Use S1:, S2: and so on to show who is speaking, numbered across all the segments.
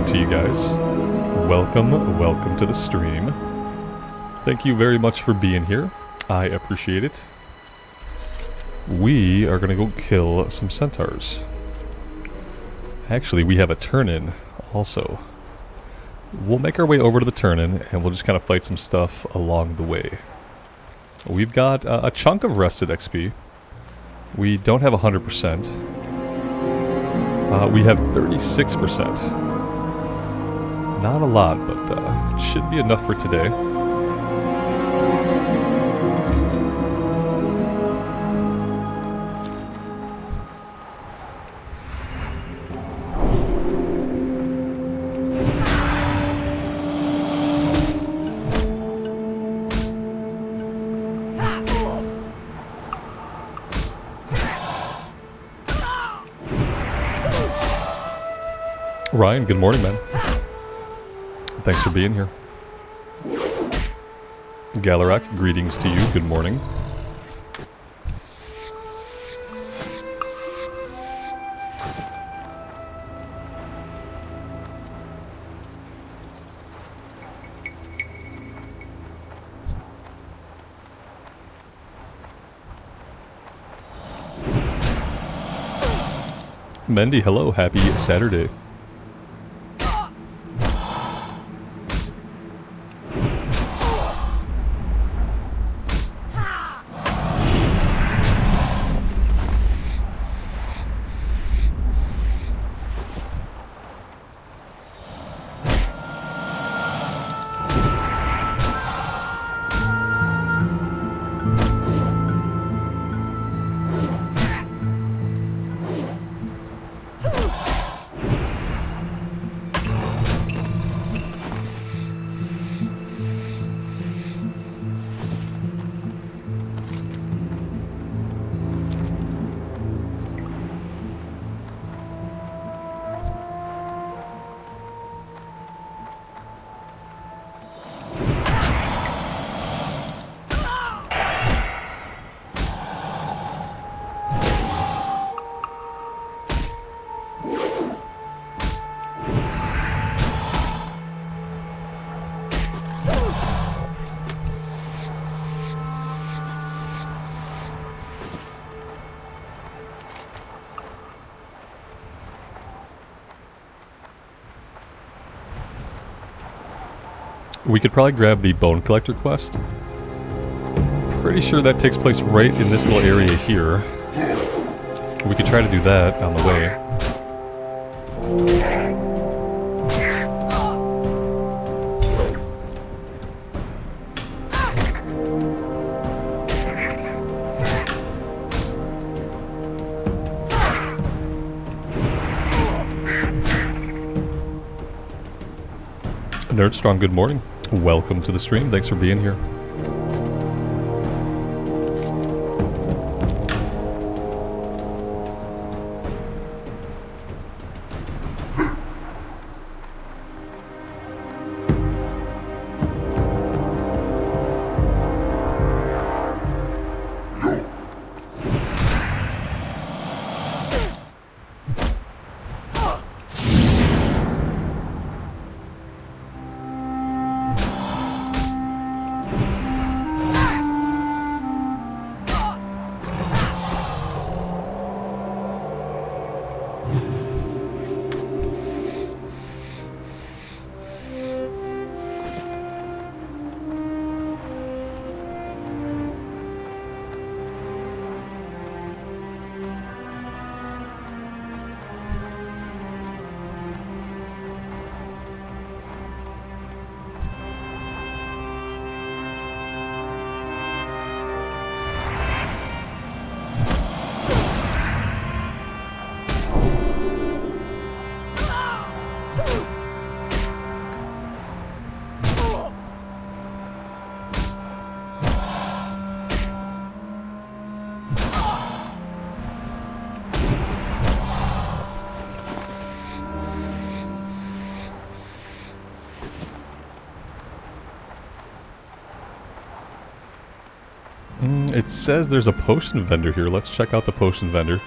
S1: morning to you guys. Welcome to the stream. Thank you very much for being here. I appreciate it. We are gonna go kill some centaurs. Actually, we have a turn-in also. We'll make our way over to the turn-in and we'll just kind of fight some stuff along the way. We've got a chunk of rested XP. We don't have 100%. We have 36%. Not a lot, but it should be enough for today. Ryan, good morning, man. Thanks for being here. Galarak, greetings to you. Good morning. Mendy, hello. Happy Saturday. We could probably grab the Bone Collector quest. Pretty sure that takes place right in this little area here. We could try to do that on the way. Nerdstrong, good morning. Welcome to the stream. Thanks for being here. It says there's a potion vendor here. Let's check out the potion vendor.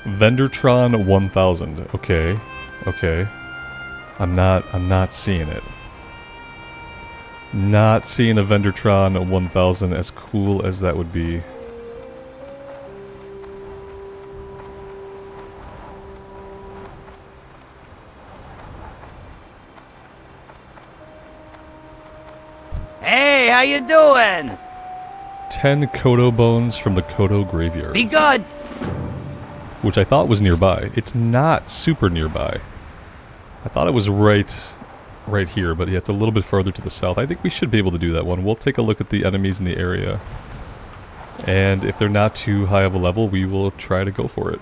S1: Vendortron 1000. Okay. Okay. I'm not seeing it. Not seeing a Vendertron 1000, as cool as that would be.
S2: Hey, how you doing?
S1: 10 Kodo bones from the Kodo graveyard.
S2: Be good.
S1: Which I thought was nearby. It's not super nearby. I thought it was right here, but yeah, it's a little bit further to the south. I think we should be able to do that one. We'll take a look at the enemies in the area. And if they're not too high of a level, we will try to go for it.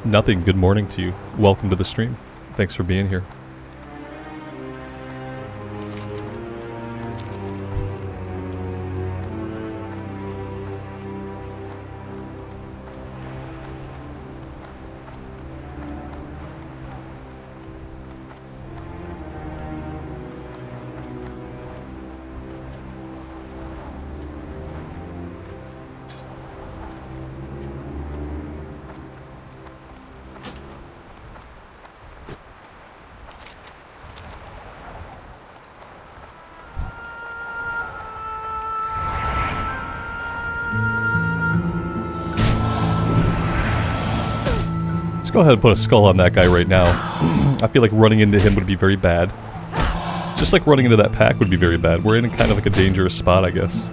S1: Nothing, good morning to you. Welcome to the stream. Thanks for being here. Go ahead and put a skull on that guy right now. I feel like running into him would be very bad. Just like running into that pack would be very bad. We're in kind of like a dangerous spot, I guess.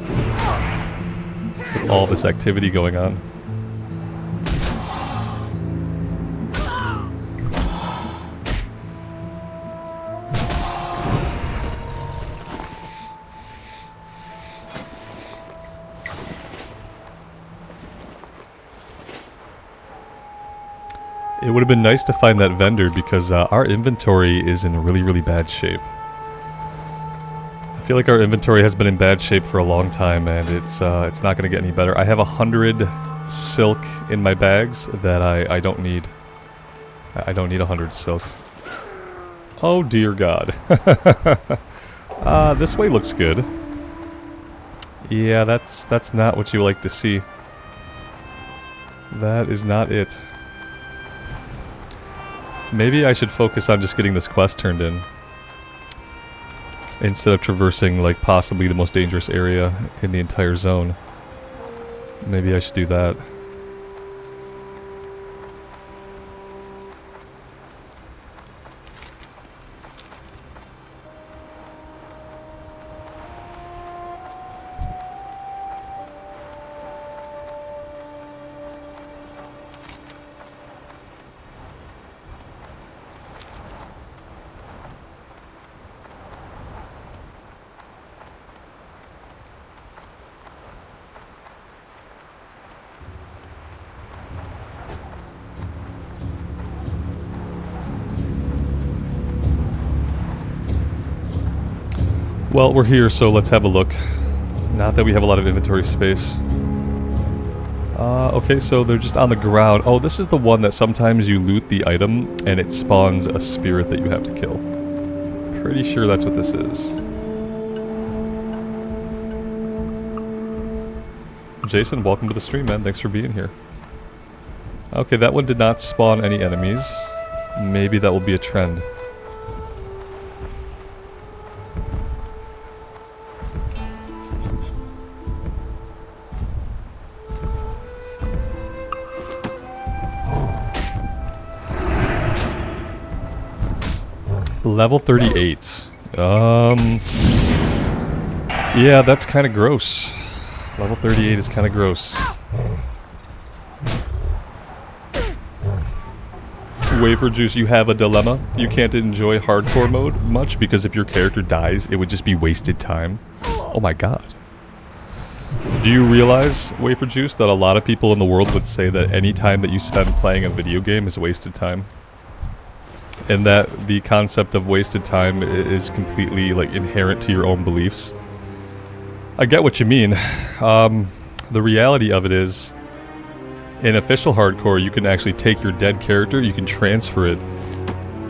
S1: With all this activity going on. It would have been nice to find that vendor because our inventory is in really, really bad shape. I feel like our inventory has been in bad shape for a long time, and it's not going to get any better. I have 100 silk in my bags that I don't need. I don't need 100 silk. Oh dear God. This way looks good. Yeah, that's not what you like to see. That is not it. Maybe I should focus on just getting this quest turned in. Instead of traversing, like, possibly the most dangerous area in the entire zone. Maybe I should do that. Well, we're here, so let's have a look. Not that we have a lot of inventory space. Okay, so they're just on the ground. Oh, this is the one that sometimes you loot the item, and it spawns a spirit that you have to kill. Pretty sure that's what this is. Jason, welcome to the stream, man. Thanks for being here. Okay, that one did not spawn any enemies. Maybe that will be a trend. Level 38. Yeah, that's kind of gross. Level 38 is kind of gross. Wafer Juice, you have a dilemma. You can't enjoy hardcore mode much because if your character dies, it would just be wasted time. Oh my god. Do you realize, Wafer Juice, that a lot of people in the world would say that any time that you spend playing a video game is wasted time? And that the concept of wasted time is completely, like, inherent to your own beliefs. I get what you mean. The reality of it is, in official hardcore, you can actually take your dead character, you can transfer it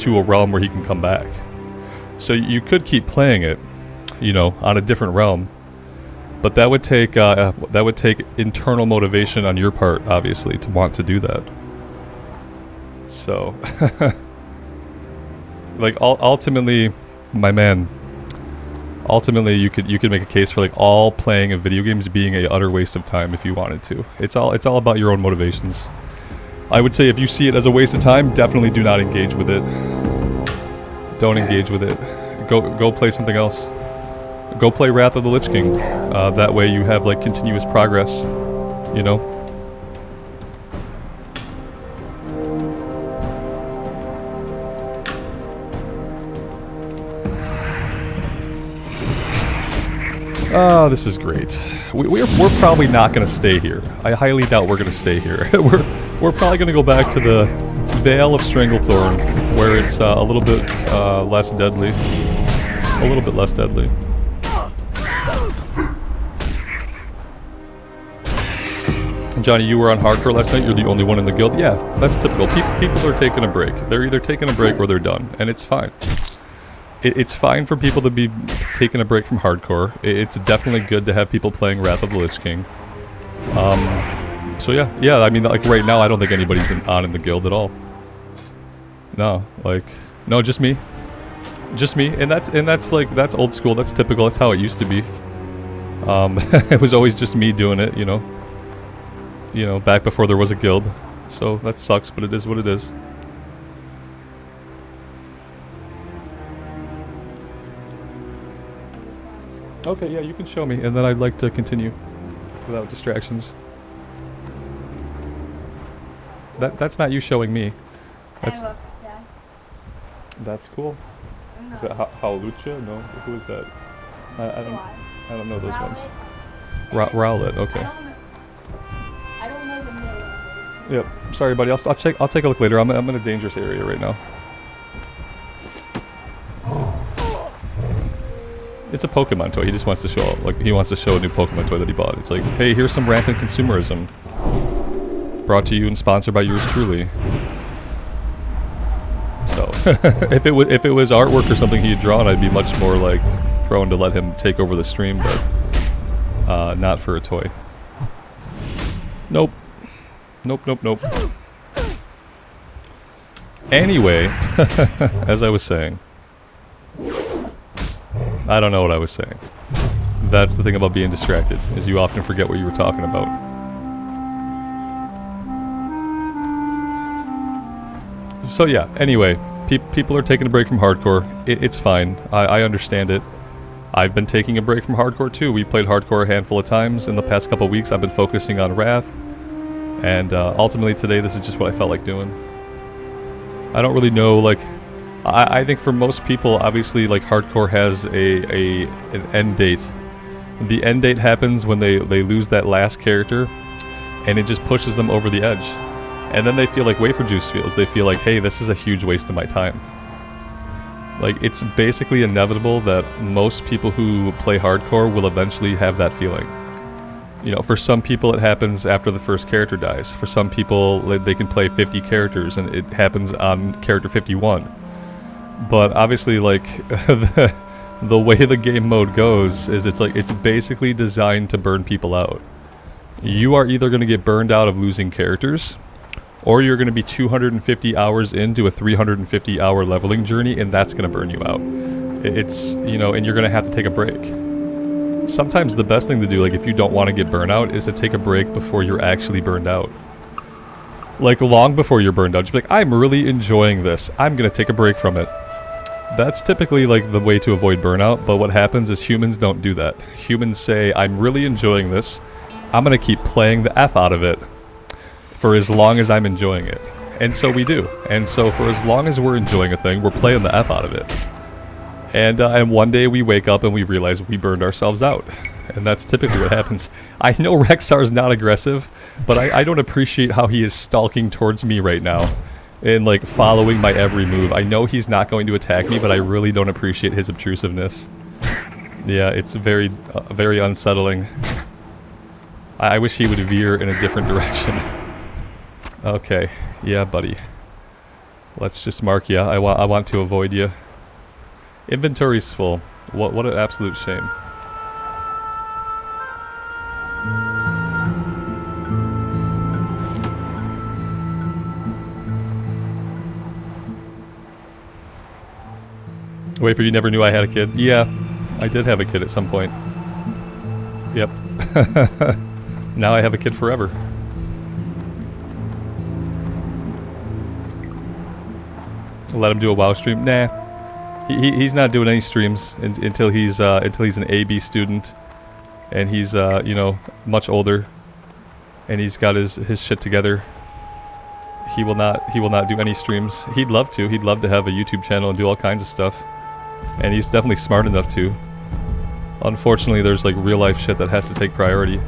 S1: to a realm where he can come back. So you could keep playing it, you know, on a different realm. But that would take internal motivation on your part, obviously, to want to do that. So, like, ultimately, my man, ultimately you could make a case for like all playing of video games being a utter waste of time if you wanted to. It's all about your own motivations. I would say if you see it as a waste of time, definitely do not engage with it. Don't engage with it. Go play something else. Go play Wrath of the Lich King. That way you have like continuous progress, you know? Oh, this is great. We're probably not going to stay here. I highly doubt we're going to stay here. we're probably going to go back to the Vale of Stranglethorn, where it's a little bit less deadly. A little bit less deadly. Johnny, you were on hardcore last night. You're the only one in the guild. Yeah, that's typical. People are taking a break. They're either taking a break or they're done, and it's fine. It's fine for people to be taking a break from hardcore. It's definitely good to have people playing Wrath of the Lich King. So yeah. I mean, like right now, I don't think anybody's on in the guild at all. No, just me, and that's old school. That's typical. That's how it used to be. It was always just me doing it, you know, back before there was a guild. So that sucks, but it is what it is. Okay, yeah, you can show me, and then I'd like to continue without distractions. That's not you showing me. That's cool. Is that Howlucha? No, who is that? I don't know those ones. Rowlet, okay.
S2: I don't know the middle.
S1: Yep. Sorry, buddy. I'll take a look later. I'm in a dangerous area right now. It's a Pokemon toy. He just wants to show he wants to show a new Pokemon toy that he bought. It's like, hey, here's some rampant consumerism. Brought to you and sponsored by yours truly. So, if it was artwork or something he had drawn, I'd be much more like prone to let him take over the stream, but not for a toy. Nope. Nope. Anyway, as I was saying. I don't know what I was saying. That's the thing about being distracted, is you often forget what you were talking about. So yeah, anyway, people are taking a break from hardcore. It's fine. I understand it. I've been taking a break from hardcore too. We played hardcore a handful of times in the past couple weeks. I've been focusing on Wrath. And ultimately today, this is just what I felt like doing. I don't really know, like... I think for most people, obviously, like, hardcore has an end date. The end date happens when they lose that last character, and it just pushes them over the edge. And then they feel like Wafer Juice feels. They feel like, hey, this is a huge waste of my time. Like, it's basically inevitable that most people who play hardcore will eventually have that feeling. You know, for some people it happens after the first character dies. For some people, they can play 50 characters, and it happens on character 51. But obviously, like, the way the game mode goes is it's basically designed to burn people out. You are either going to get burned out of losing characters, or you're going to be 250 hours into a 350 hour leveling journey, and that's going to burn you out. It's, you know, and you're going to have to take a break. Sometimes the best thing to do, like, if you don't want to get burned out, is to take a break before you're actually burned out. Like, long before you're burned out, just be like, I'm really enjoying this. I'm going to take a break from it. That's typically like the way to avoid burnout, but what happens is humans don't do that. Humans say, I'm really enjoying this. I'm going to keep playing the F out of it for as long as I'm enjoying it. And so we do. And so for as long as we're enjoying a thing, we're playing the F out of it. And one day we wake up and we realize we burned ourselves out. And that's typically what happens. I know Rexar's not aggressive, but I don't appreciate how he is stalking towards me right now. And, like, following my every move. I know he's not going to attack me, but I really don't appreciate his obtrusiveness. Yeah, it's very, very unsettling. I wish he would veer in a different direction. Okay, yeah, buddy. Let's just mark you. I want to avoid you. Inventory's full. What an absolute shame. Wait for you never knew I had a kid? Yeah, I did have a kid at some point. Yep. Now I have a kid forever. Let him do a WoW stream? Nah. He's not doing any streams until he's an AB student, and he's you know, much older, and he's got his shit together. He will not do any streams. He'd love to. He'd love to have a YouTube channel and do all kinds of stuff, and he's definitely smart enough to. Unfortunately, there's like real life shit that has to take priority.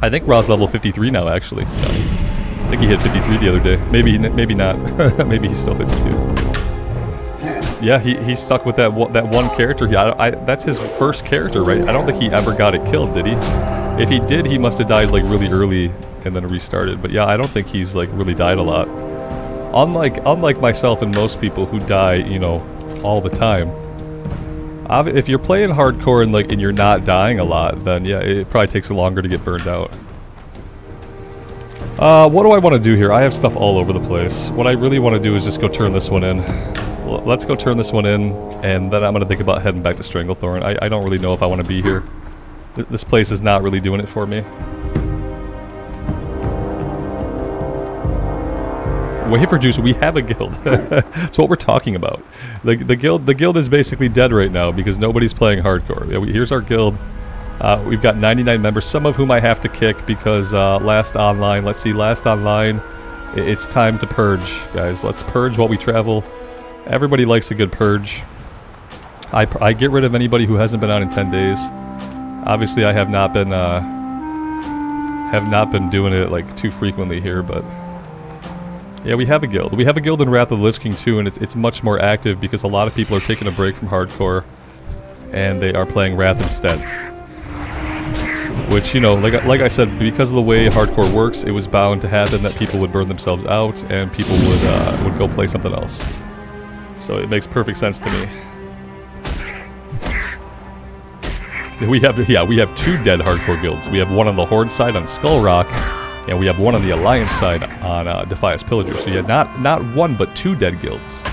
S1: I think Ra's level 53 now, actually. I think he hit 53 the other day. Maybe not. Maybe he's still 52. Yeah, he's stuck with that one character. That's his first character, right? I don't think he ever got it killed, did he? If he did, he must have died like really early and then restarted. But yeah, I don't think he's like really died a lot. Unlike myself and most people who die, you know, all the time. If you're playing hardcore and you're not dying a lot, then yeah, it probably takes longer to get burned out. What do I want to do here? I have stuff all over the place. What I really want to do is just go turn this one in. Let's go turn this one in, and then I'm going to think about heading back to Stranglethorn. I don't really know if I want to be here. This place is not really doing it for me. Wafer Juice, we have a guild. That's what we're talking about. The guild is basically dead right now because nobody's playing hardcore. Yeah, here's our guild. We've got 99 members, some of whom I have to kick because last online, let's see, last online, it's time to purge, guys. Let's purge while we travel. Everybody likes a good purge. I get rid of anybody who hasn't been on in 10 days. Obviously, I have not been doing it like too frequently here, but yeah, we have a guild. We have a guild in Wrath of the Lich King too, and it's much more active because a lot of people are taking a break from hardcore, and they are playing Wrath instead. Which, you know, like I said, because of the way hardcore works, it was bound to happen that people would burn themselves out and people would go play something else. So it makes perfect sense to me. We have 2 dead hardcore guilds. We have one on the Horde side on Skull Rock, and we have one on the Alliance side on Defias Pillager. So yeah, not one but 2 dead guilds.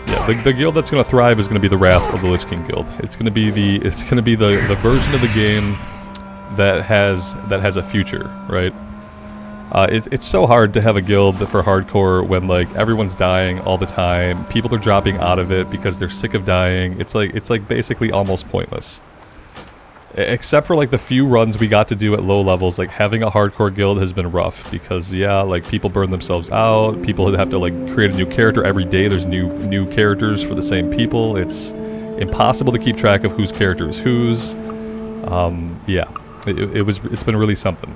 S1: Yeah, the guild that's going to thrive is going to be the Wrath of the Lich King guild. It's going to be the version of the game that has a future, right? It's so hard to have a guild for hardcore when like everyone's dying all the time. People are dropping out of it because they're sick of dying. It's like basically almost pointless. Except for like the few runs we got to do at low levels, like having a hardcore guild has been rough because yeah, like people burn themselves out. People have to like create a new character every day. There's new characters for the same people. It's impossible to keep track of whose character is whose. Yeah, it's been really something.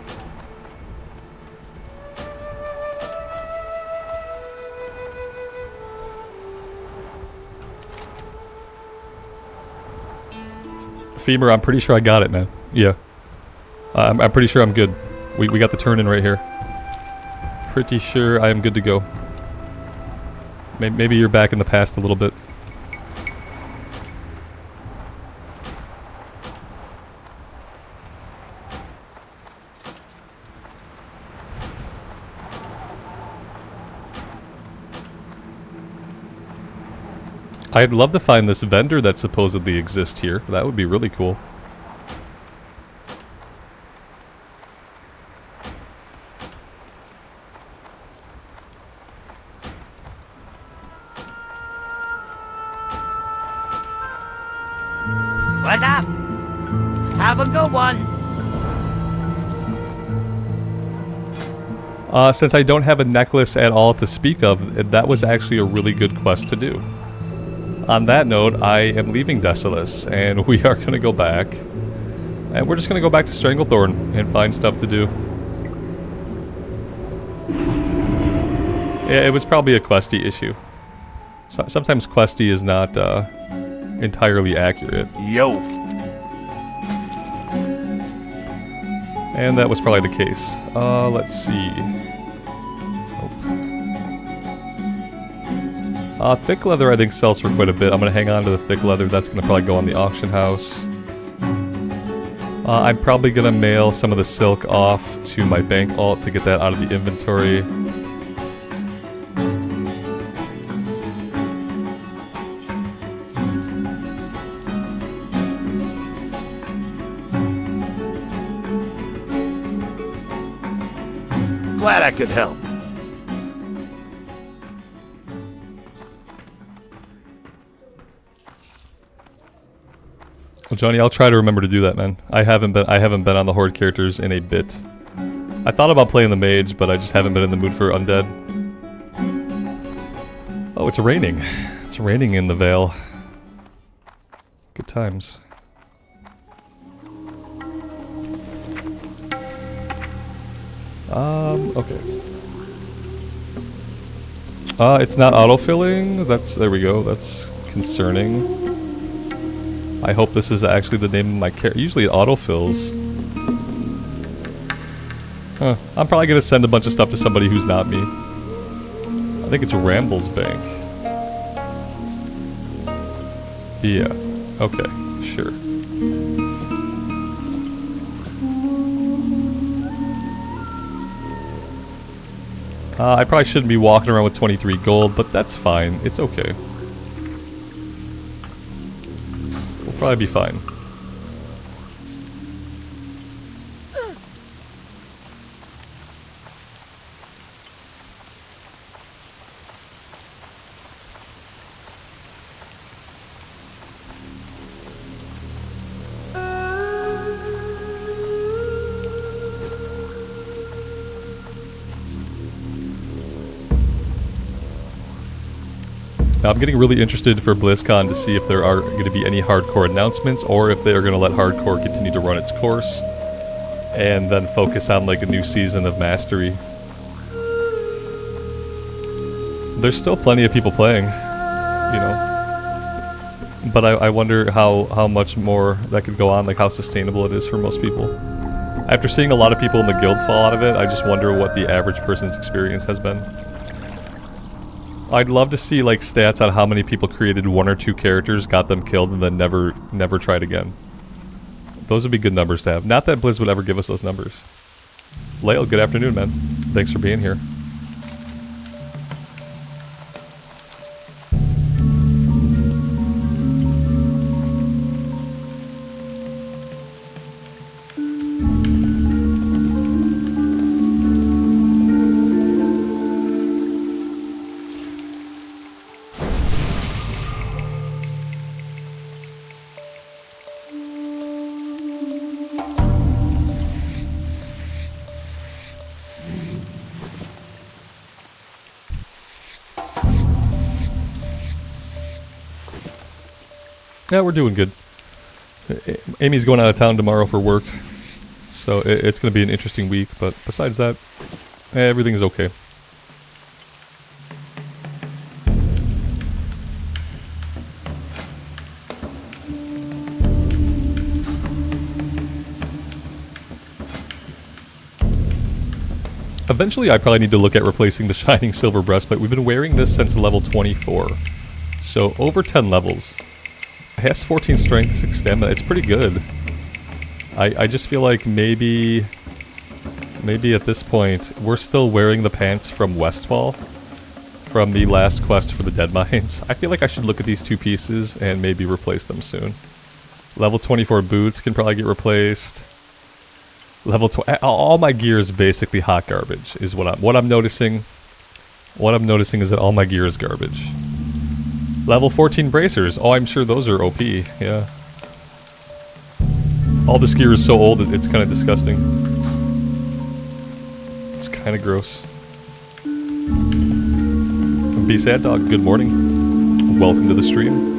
S1: Femur, I'm pretty sure I got it, man. Yeah. I'm pretty sure I'm good. We got the turn in right here. Pretty sure I am good to go. Maybe you're back in the past a little bit. I'd love to find this vendor that supposedly exists here. That would be really cool.
S3: What's up? Have a good one.
S1: Since I don't have a necklace at all to speak of, that was actually a really good quest to do. On that note, I am leaving Desolus, and we are going to go back. And we're just going to go back to Stranglethorn and find stuff to do. Yeah, it was probably a Questie issue. Sometimes Questie is not entirely accurate.
S3: Yo.
S1: And that was probably the case. Let's see. Thick leather I think sells for quite a bit. I'm going to hang on to the thick leather. That's going to probably go on the auction house. I'm probably gonna mail some of the silk off to my bank alt to get that out of the inventory.
S3: Glad I could help.
S1: Well, Johnny, I'll try to remember to do that, man. I haven't been on the Horde characters in a bit. I thought about playing the mage, but I just haven't been in the mood for undead. Oh, it's raining. It's raining in the Vale. Good times. Okay. It's not autofilling. There we go. That's concerning. I hope this is actually the name of my character. Usually it autofills. Huh. I'm probably gonna send a bunch of stuff to somebody who's not me. I think it's Ramble's Bank. Yeah. Okay. Sure. I probably shouldn't be walking around with 23 gold, but that's fine. It's okay. We'll probably be fine. Now, I'm getting really interested for BlizzCon to see if there are going to be any hardcore announcements or if they are going to let hardcore continue to run its course and then focus on like a new season of Mastery. There's still plenty of people playing, you know, but I wonder how much more that could go on, like how sustainable it is for most people. After seeing a lot of people in the guild fall out of it, I just wonder what the average person's experience has been. I'd love to see like stats on how many people created one or two characters, got them killed, and then never tried again. Those would be good numbers to have. Not that Blizz would ever give us those numbers. Lael, good afternoon, man. Thanks for being here. Yeah, we're doing good. Amy's going out of town tomorrow for work, so it's going to be an interesting week, but besides that, everything is okay. Eventually, I probably need to look at replacing the Shining Silver Breastplate. We've been wearing this since level 24, so over 10 levels. It has 14 strength, 6 stamina. It's pretty good. I just feel like maybe at this point, we're still wearing the pants from Westfall, from the last quest for the Dead Mines. I feel like I should look at these two pieces and maybe replace them soon. Level 24 boots can probably get replaced. Level 20, all my gear is basically hot garbage, is what I'm noticing. What I'm noticing is that all my gear is garbage. Level 14 bracers. Oh, I'm sure those are OP, yeah. All this gear is so old, it's kind of disgusting. It's kind of gross. Be Sad Dog, good morning. Welcome to the stream.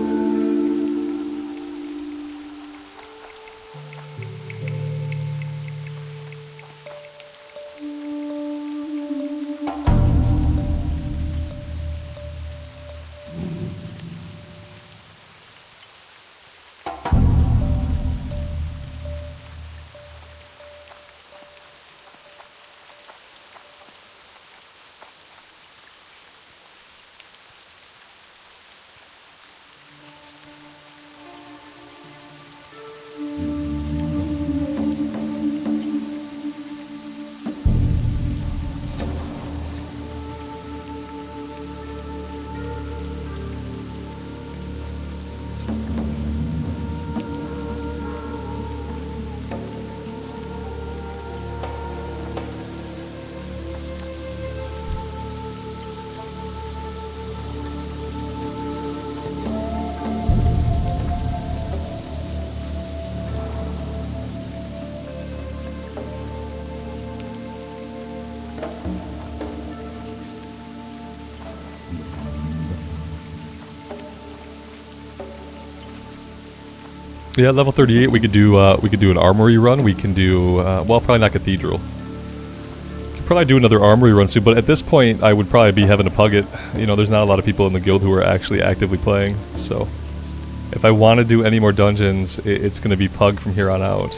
S1: Yeah, level 38. We could do an armory run. We can do well, probably not cathedral. Could probably do another armory run soon. But at this point, I would probably be having to pug it. You know, there's not a lot of people in the guild who are actually actively playing. So if I want to do any more dungeons, it's going to be pug from here on out.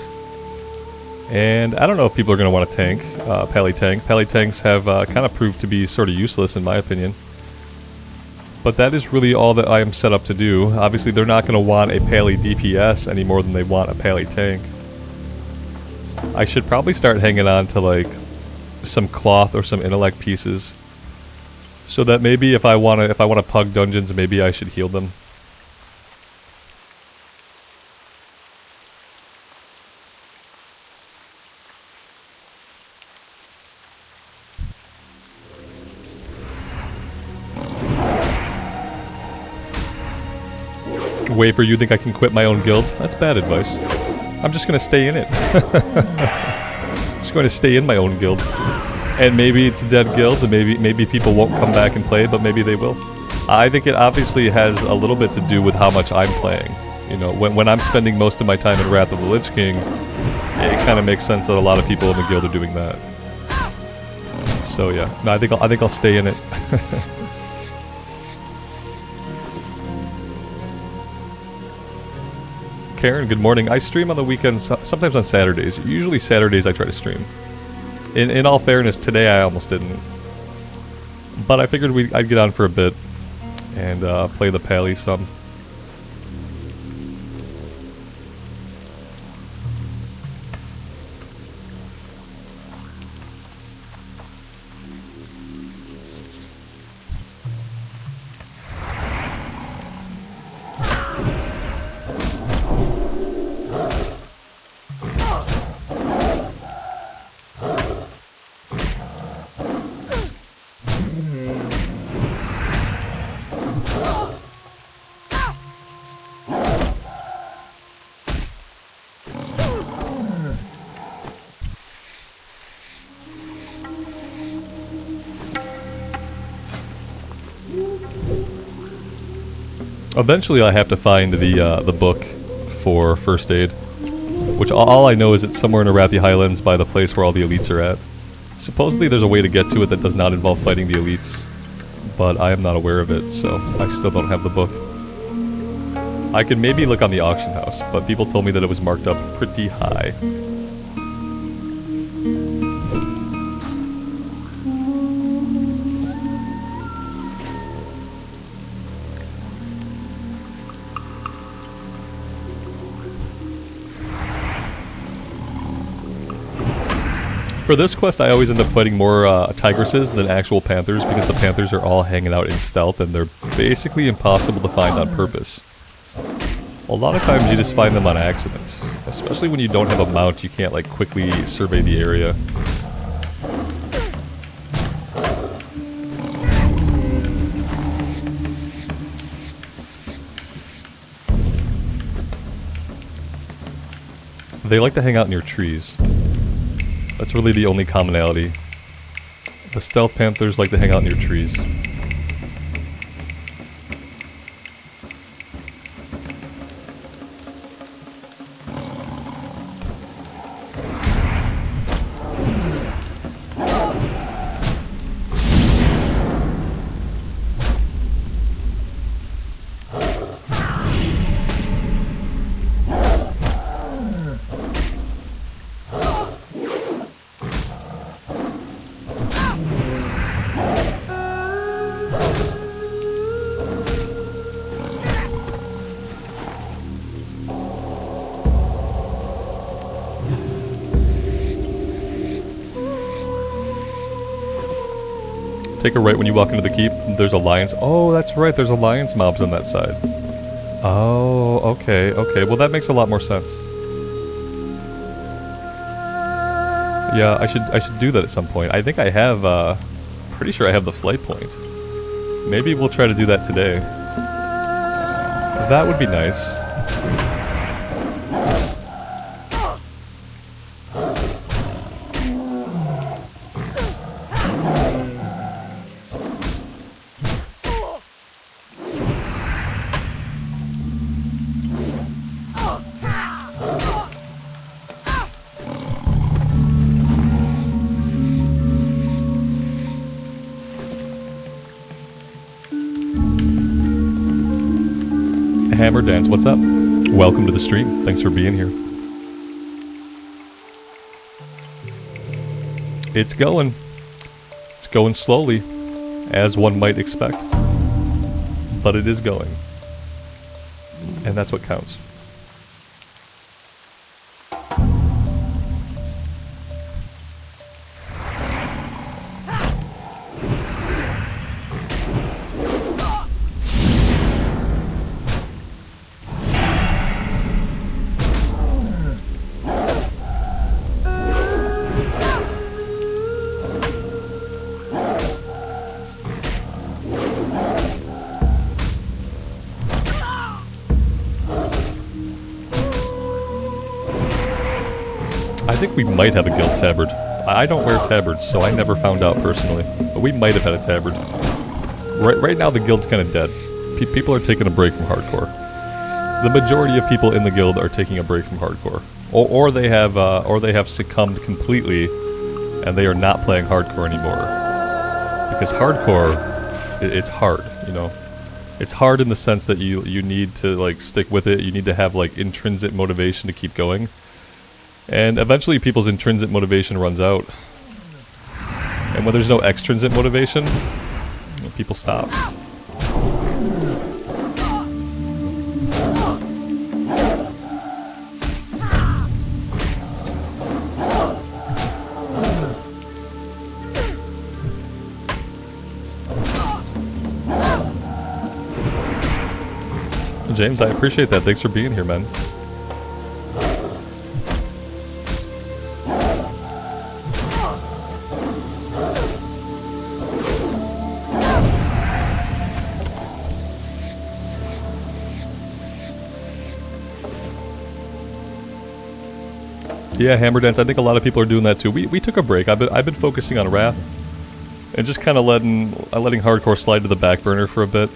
S1: And I don't know if people are going to want to tank, pally tank. Pally tanks have kind of proved to be sort of useless in my opinion. But that is really all that I am set up to do. Obviously they're not going to want a pally DPS any more than they want a pally tank. I should probably start hanging on to like some cloth or some intellect pieces. So that maybe if I want to pug dungeons, maybe I should heal them. Waver, you think I can quit my own guild? That's bad advice. I'm just going to stay in it. Just going to stay in my own guild. And maybe it's a dead guild, and maybe people won't come back and play, but maybe they will. I think it obviously has a little bit to do with how much I'm playing. You know, when I'm spending most of my time in Wrath of the Lich King, it kind of makes sense that a lot of people in the guild are doing that. So yeah, no, I think I'll stay in it. Karen, good morning. I stream on the weekends, sometimes on Saturdays. Usually Saturdays I try to stream. In all fairness, today I almost didn't. But I figured I'd get on for a bit and play the pally some. Eventually I have to find the book for first aid, which all I know is it's somewhere in Arathi Highlands by the place where all the elites are at. Supposedly there's a way to get to it that does not involve fighting the elites, but I am not aware of it, so I still don't have the book. I could maybe look on the auction house, but people told me that it was marked up pretty high. For this quest, I always end up fighting more tigresses than actual panthers because the panthers are all hanging out in stealth and they're basically impossible to find on purpose. A lot of times you just find them on accident. Especially when you don't have a mount, you can't like quickly survey the area. They like to hang out near trees. That's really the only commonality. The stealth panthers like to hang out near trees. Take a right when you walk into the keep. There's a lion's... Oh, that's right. There's a lion's mobs on that side. Oh, okay, okay. Well, that makes a lot more sense. Yeah, I should do that at some point. I think I have, pretty sure I have the flight point. Maybe we'll try to do that today. That would be nice. Hammer Dance, what's up? Welcome to the stream. Thanks for being here. It's going. It's going slowly, as one might expect. But it is going. And that's what counts. I think we might have a guild tabard. I don't wear tabards, so I never found out personally. But we might have had a tabard. Right now the guild's kind of dead. People are taking a break from hardcore. The majority of people in the guild are taking a break from hardcore. Or they have succumbed completely and they are not playing hardcore anymore. Because hardcore, it's hard, you know. It's hard in the sense that you need to like stick with it. You need to have like intrinsic motivation to keep going. And eventually people's intrinsic motivation runs out. And when there's no extrinsic motivation, people stop. James, I appreciate that. Thanks for being here, man. Yeah, Hammer Dance. I think a lot of people are doing that too. We took a break. I've been focusing on Wrath and just kind of letting hardcore slide to the back burner for a bit.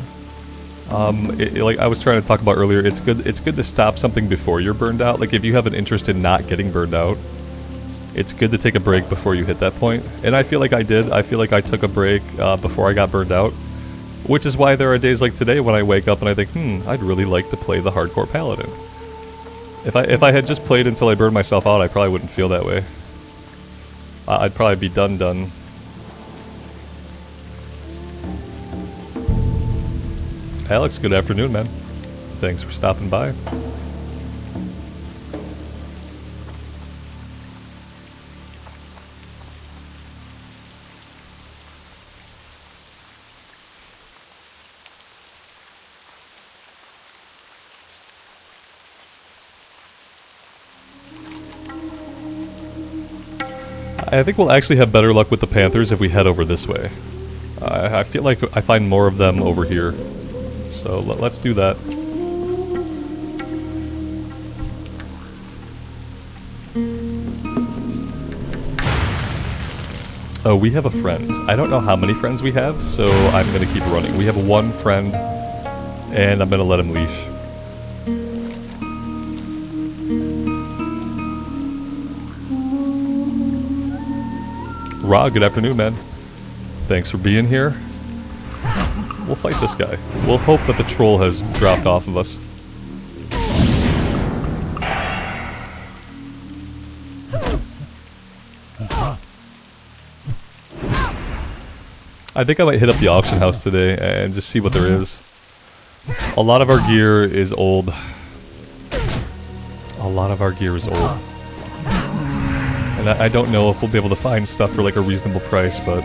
S1: Like I was trying to talk about earlier, it's good to stop something before you're burned out. Like if you have an interest in not getting burned out, it's good to take a break before you hit that point. And I feel like I did. I feel like I took a break before I got burned out, which is why there are days like today when I wake up and I think, I'd really like to play the hardcore paladin. If I had just played until I burned myself out, I probably wouldn't feel that way. I'd probably be done. Alex, good afternoon, man. Thanks for stopping by. I think we'll actually have better luck with the Panthers if we head over this way. I feel like I find more of them over here. So let's do that. Oh, we have a friend. I don't know how many friends we have, so I'm going to keep running. We have one friend, and I'm going to let him leash. Ra, good afternoon, man. Thanks for being here. We'll fight this guy. We'll hope that the troll has dropped off of us. I think I might hit up the auction house today and just see what there is. A lot of our gear is old. And I don't know if we'll be able to find stuff for like a reasonable price, but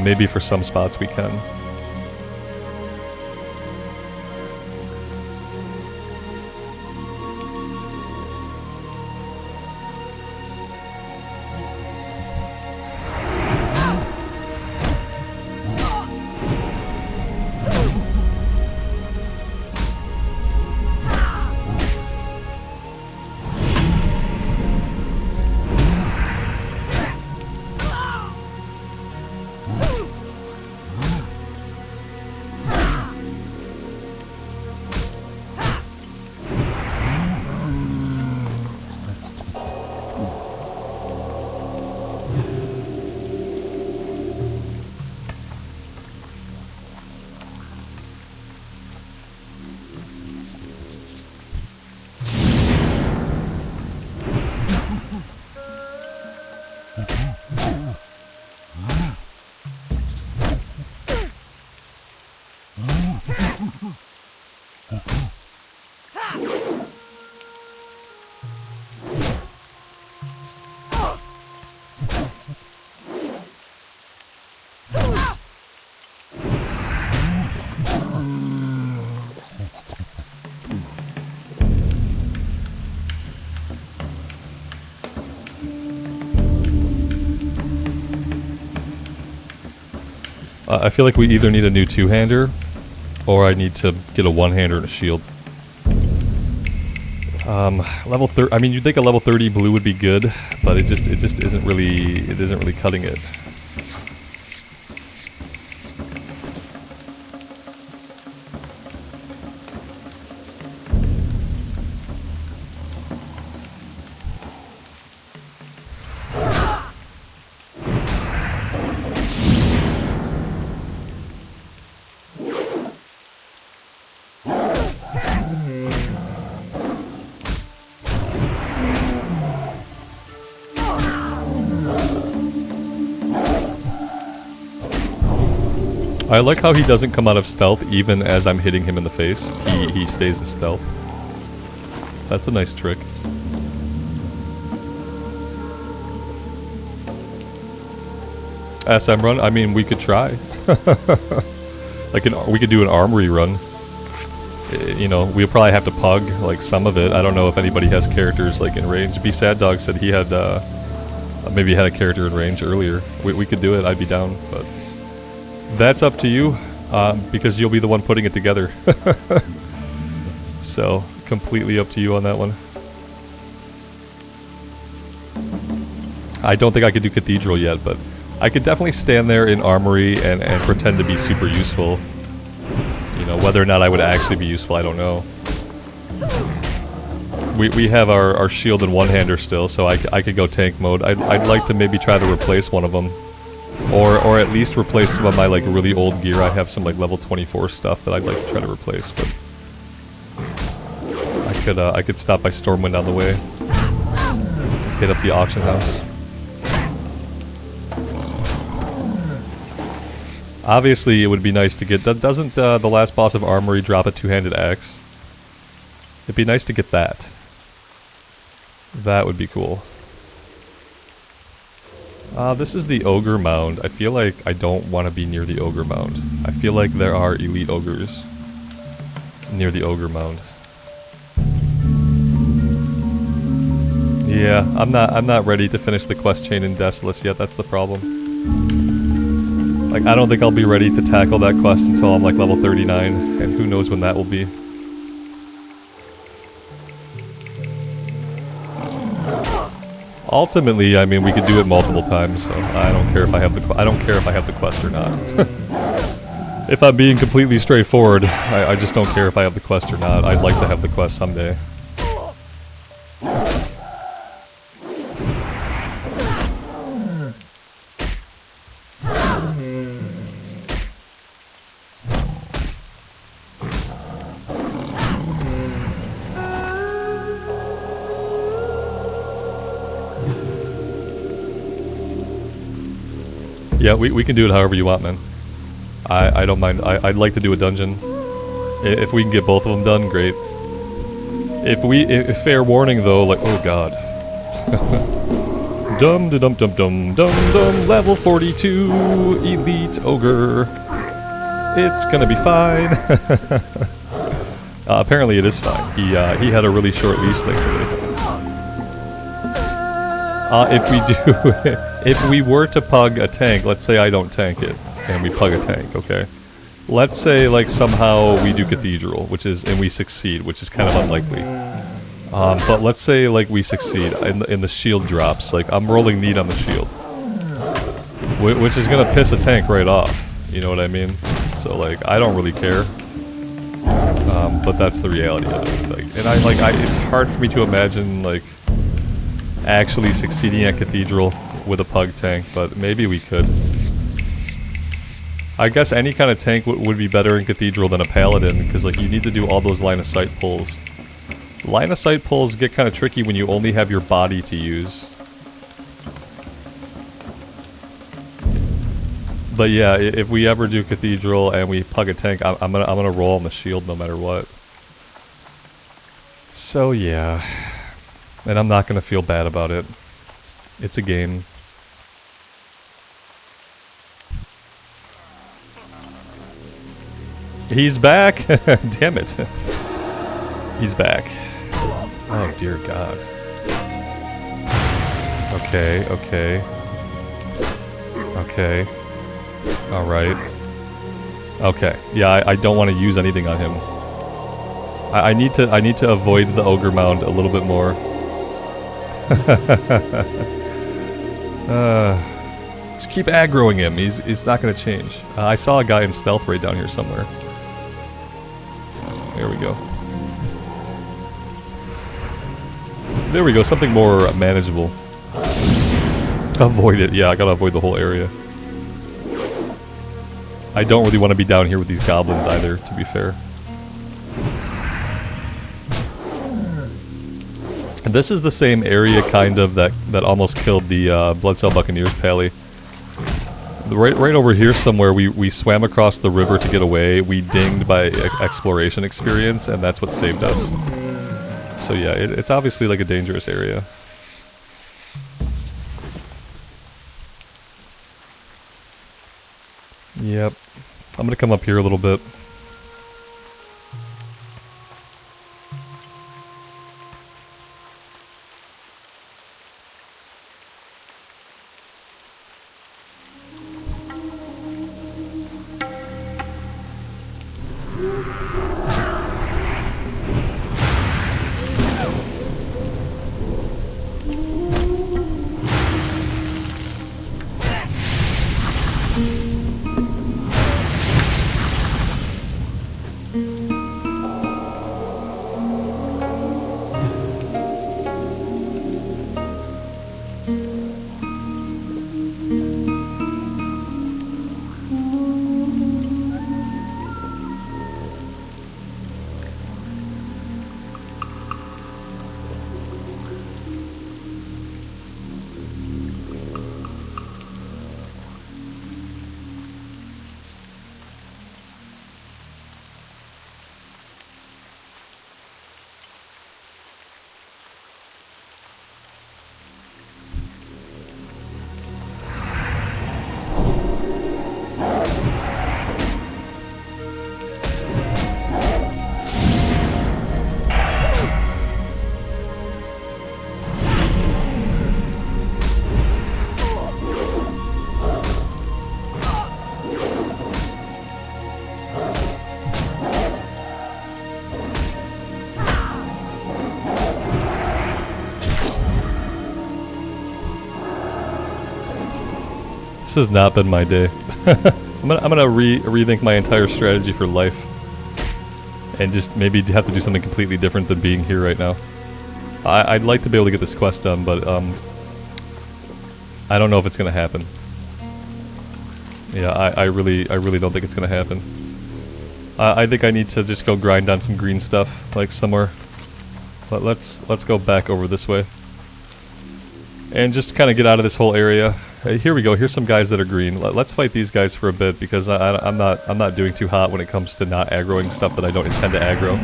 S1: maybe for some spots we can. I feel like we either need a new two-hander, or I need to get a one-hander and a shield. Level 30. I mean, you'd think a level 30 blue would be good, but it just isn't really. It isn't really cutting it. I like how he doesn't come out of stealth even as I'm hitting him in the face. He stays in stealth. That's a nice trick. SM run? I mean, we could try. We could do an armory run. You know, we'll probably have to pug, like, some of it. I don't know if anybody has characters, like, in range. B Sad Dog said he had, maybe had a character in range earlier. We could do it, I'd be down, but... That's up to you, because you'll be the one putting it together. So, completely up to you on that one. I don't think I could do Cathedral yet, but I could definitely stand there in Armory and pretend to be super useful. You know, whether or not I would actually be useful, I don't know. We have our shield and one-hander still, so I could go tank mode. I'd like to maybe try to replace one of them. Or at least replace some of my, like, really old gear. I have some, like, level 24 stuff that I'd like to try to replace, but... I could stop by Stormwind on the way. Hit up the auction house. Obviously, it would be nice to get... Doesn't the last boss of Armory drop a two-handed axe? It'd be nice to get that. That would be cool. This is the Ogre Mound. I feel like I don't want to be near the Ogre Mound. I feel like there are elite ogres near the Ogre Mound. Yeah, I'm not ready to finish the quest chain in Desolus yet, that's the problem. Like, I don't think I'll be ready to tackle that quest until I'm like level 39, and who knows when that will be. Ultimately, I mean, we could do it multiple times, so I don't care if I have the quest or not. If I'm being completely straightforward, I just don't care if I have the quest or not. I'd like to have the quest someday. Yeah, we can do it however you want, man. I don't mind. I'd like to do a dungeon. If we can get both of them done, great. If fair warning though, like, oh god. Dum da dum dum dum dum dum, level 42, elite ogre. It's gonna be fine. Apparently it is fine. He had a really short leash thing today. If we were to pug a tank, let's say I don't tank it, and we pug a tank, okay? Let's say, like, somehow we do Cathedral, and we succeed, which is kind of unlikely. But let's say, like, we succeed, and the shield drops. Like, I'm rolling need on the shield. Which is gonna piss a tank right off, you know what I mean? So, like, I don't really care. But that's the reality of it. Like, and it's hard for me to imagine, like, actually succeeding at Cathedral with a pug tank, but maybe we could. I guess any kind of tank would be better in Cathedral than a Paladin, because, like, you need to do all those line of sight pulls. Line of sight pulls get kind of tricky when you only have your body to use. But yeah, if we ever do Cathedral and we pug a tank, I'm gonna roll on the shield no matter what. So yeah. And I'm not gonna feel bad about it. It's a game. He's back! Damn it. He's back. Oh dear god. Okay, okay. Okay. Alright. Okay. Yeah, I don't want to use anything on him. I need to avoid the ogre mound a little bit more. Just keep aggroing him. He's not going to change. I saw a guy in stealth right down here somewhere. There we go. There we go. Something more manageable. Avoid it. Yeah, I gotta avoid the whole area. I don't really want to be down here with these goblins either, to be fair. And this is the same area, kind of, that almost killed the Bloodcell Buccaneers pally. Right over here somewhere, we swam across the river to get away. We dinged by exploration experience, and that's what saved us. So yeah, it's obviously like a dangerous area. Yep. I'm gonna come up here a little bit. This has not been my day. I'm gonna rethink my entire strategy for life, and just maybe have to do something completely different than being here right now. I'd like to be able to get this quest done, but I don't know if it's gonna happen. Yeah, I really don't think it's gonna happen. I think I need to just go grind on some green stuff, like somewhere. But let's go back over this way, and just kind of get out of this whole area. Hey, here we go. Here's some guys that are green. Let's fight these guys for a bit, because I'm not doing too hot when it comes to not aggroing stuff that I don't intend to aggro.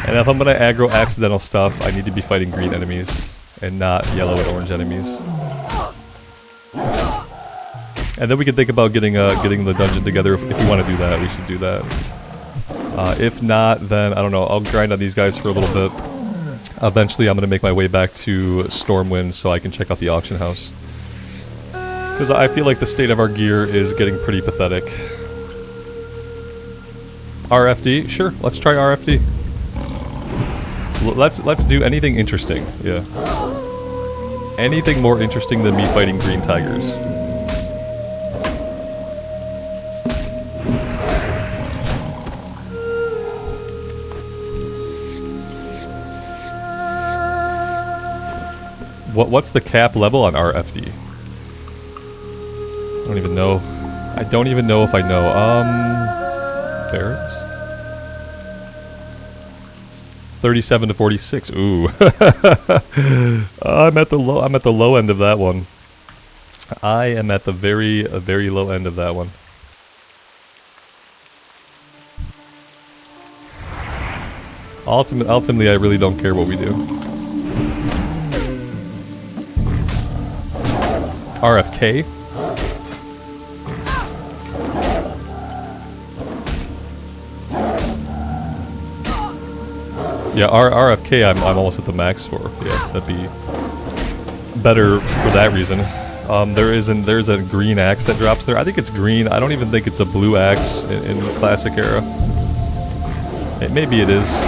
S1: And if I'm gonna aggro accidental stuff, I need to be fighting green enemies and not yellow and orange enemies. And then we can think about getting the dungeon together. If we want to do that, we should do that. If not, then I don't know. I'll grind on these guys for a little bit. Eventually, I'm gonna make my way back to Stormwind so I can check out the auction house. Because I feel like the state of our gear is getting pretty pathetic. RFD? Sure, let's try RFD. Let's do anything interesting, yeah. Anything more interesting than me fighting green tigers. What's the cap level on RFD? I don't even know. I don't even know if I know. Barracks? 37 to 46. Ooh. I'm at the low end of that one. I am at the very low end of that one. Ultimately, I really don't care what we do. RFK? Yeah, RFK I'm almost at the max for. Yeah, that'd be better for that reason. There's a green axe that drops there. I think it's green. I don't even think it's a blue axe in the classic era. Maybe it is.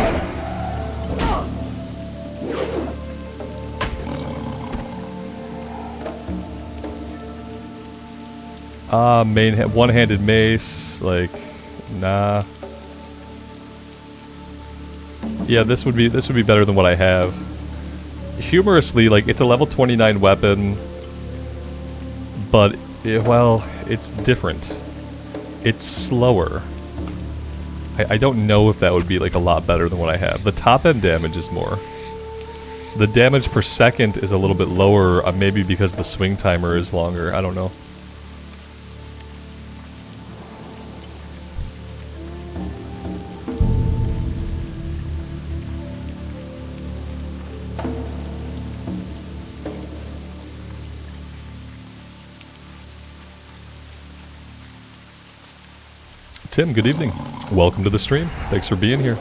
S1: One-handed mace, like, nah. Yeah, this would be better than what I have. Humorously, like, it's a level 29 weapon, but well, it's different. It's slower. I don't know if that would be like a lot better than what I have. The top end damage is more. The damage per second is a little bit lower, maybe because the swing timer is longer. I don't know. Tim, good evening. Welcome to the stream. Thanks for being here.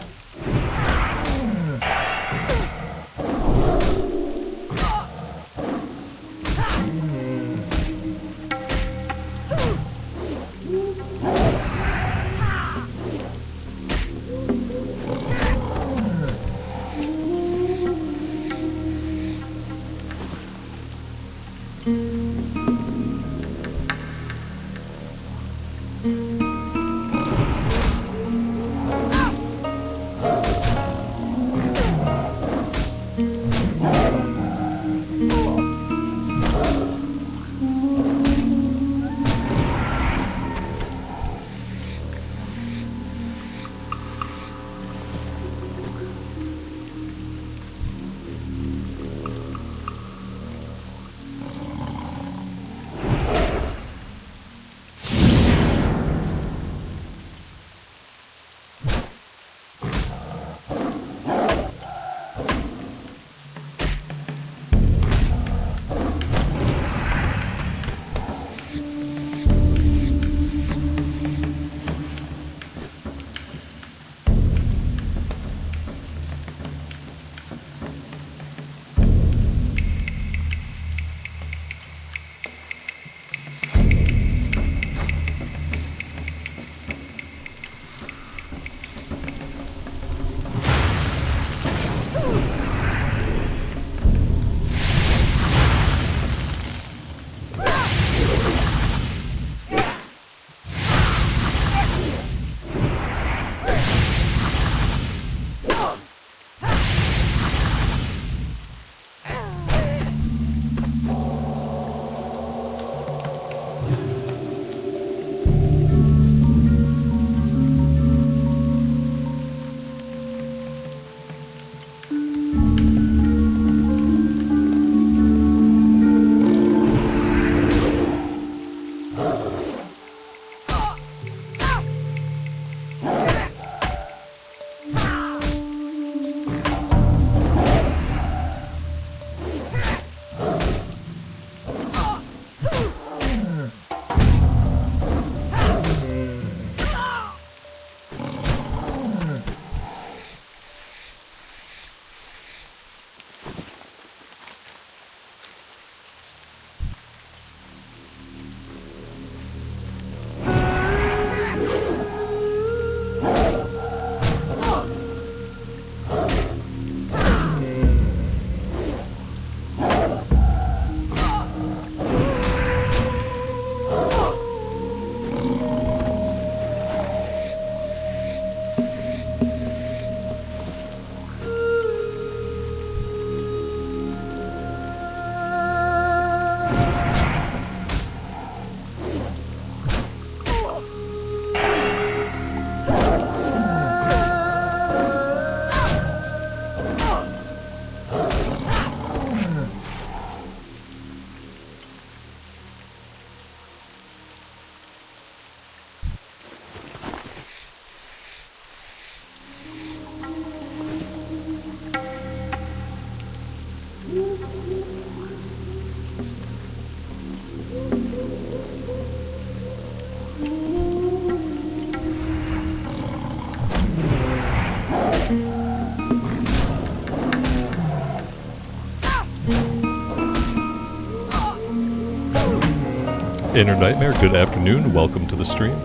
S1: Inner Nightmare, good afternoon. Welcome to the stream.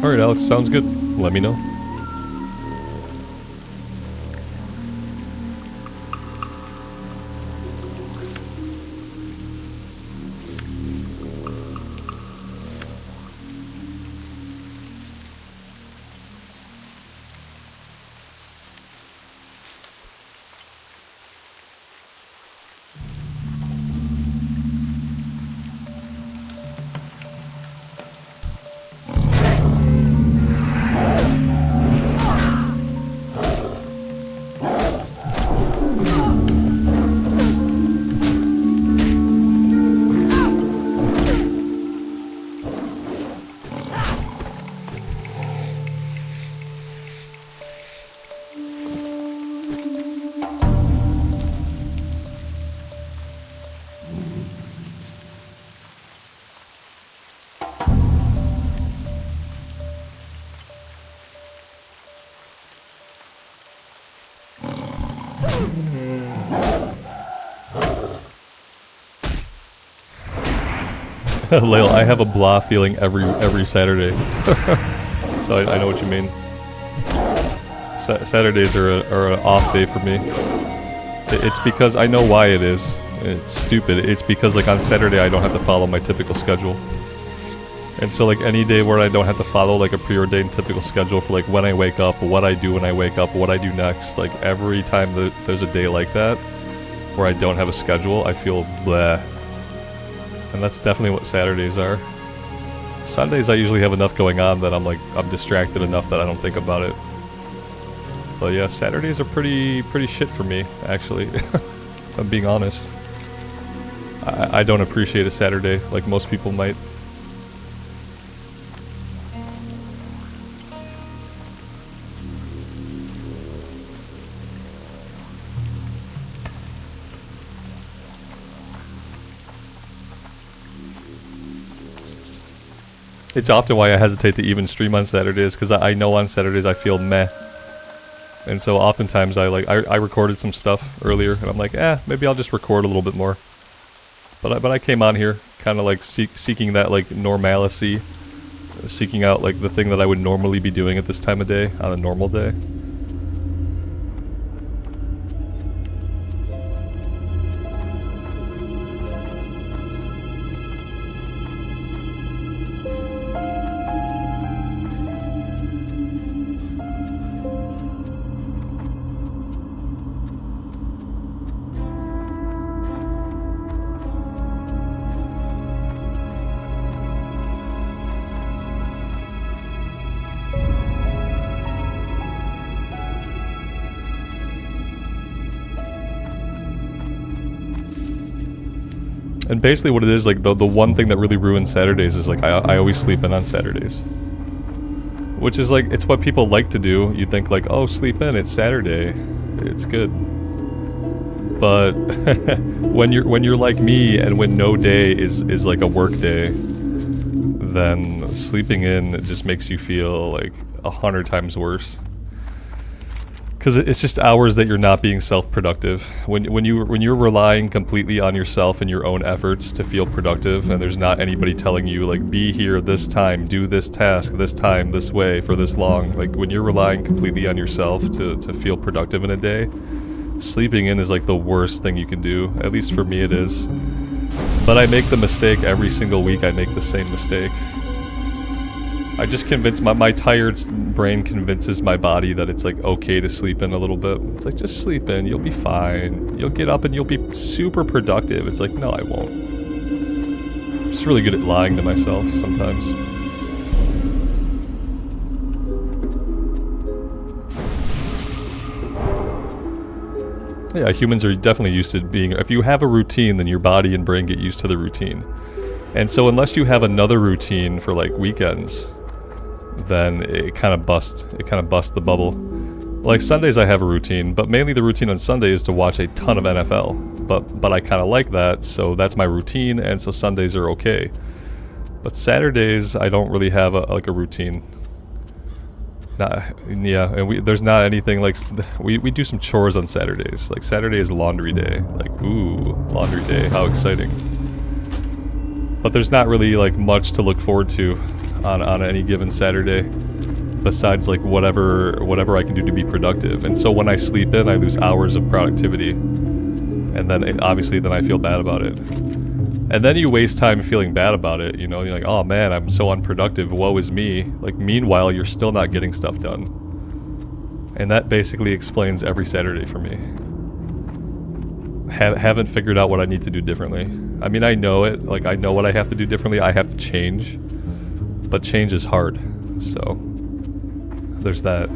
S1: Alright, Alex, sounds good. Let me know. Lail, I have a blah feeling every Saturday. So I know what you mean. Saturdays are an off day for me. It's because I know why it is. It's stupid. It's because like on Saturday I don't have to follow my typical schedule. And so like any day where I don't have to follow like a preordained typical schedule for like when I wake up, what I do when I wake up, what I do next, like every time that there's a day like that where I don't have a schedule, I feel bleh. And that's definitely what Saturdays are. Sundays I usually have enough going on that I'm distracted enough that I don't think about it. But yeah, Saturdays are pretty shit for me, actually. If I'm being honest. I don't appreciate a Saturday like most people might. It's often why I hesitate to even stream on Saturdays, because I know on Saturdays I feel meh. And so oftentimes I recorded some stuff earlier, and I'm like, maybe I'll just record a little bit more. But I came on here, kind of like seeking that like normalcy, seeking out like the thing that I would normally be doing at this time of day, on a normal day. And basically what it is, like, the one thing that really ruins Saturdays is, like, I always sleep in on Saturdays. Which is, like, it's what people like to do. You think, like, oh, sleep in, it's Saturday. It's good. But when you're like me, and when no day is like a work day, then sleeping in just makes you feel, like, 100 times worse. Because it's just hours that you're not being self-productive. When you're relying completely on yourself and your own efforts to feel productive, and there's not anybody telling you, like, be here this time, do this task this time, this way, for this long. Like, when you're relying completely on yourself to feel productive in a day, sleeping in is like the worst thing you can do. At least for me it is. But I make the mistake every single week. I make the same mistake. I just convince my tired brain convinces my body that it's like okay to sleep in a little bit. It's like, just sleep in, you'll be fine. You'll get up and you'll be super productive. It's like, no, I won't. I'm just really good at lying to myself sometimes. Yeah, humans are definitely used to being... If you have a routine, then your body and brain get used to the routine. And so unless you have another routine for, like, weekends, then it kind of busts the bubble. Like, Sundays I have a routine, but mainly the routine on Sunday is to watch a ton of NFL. But I kind of like that, so that's my routine, and so Sundays are okay. But Saturdays, I don't really have a routine. Yeah, and there's not anything like we do some chores on Saturdays. Like Saturday is laundry day. Like ooh, laundry day, how exciting! But there's not really like much to look forward to on any given Saturday, besides like whatever I can do to be productive. And so when I sleep in, I lose hours of productivity, and then obviously then I feel bad about it. And then you waste time feeling bad about it, you know, you're like, oh man, I'm so unproductive, woe is me. Like, meanwhile, you're still not getting stuff done. And that basically explains every Saturday for me. Haven't figured out what I need to do differently. I mean, I know it, like, I know what I have to do differently, I have to change. But change is hard, so there's that.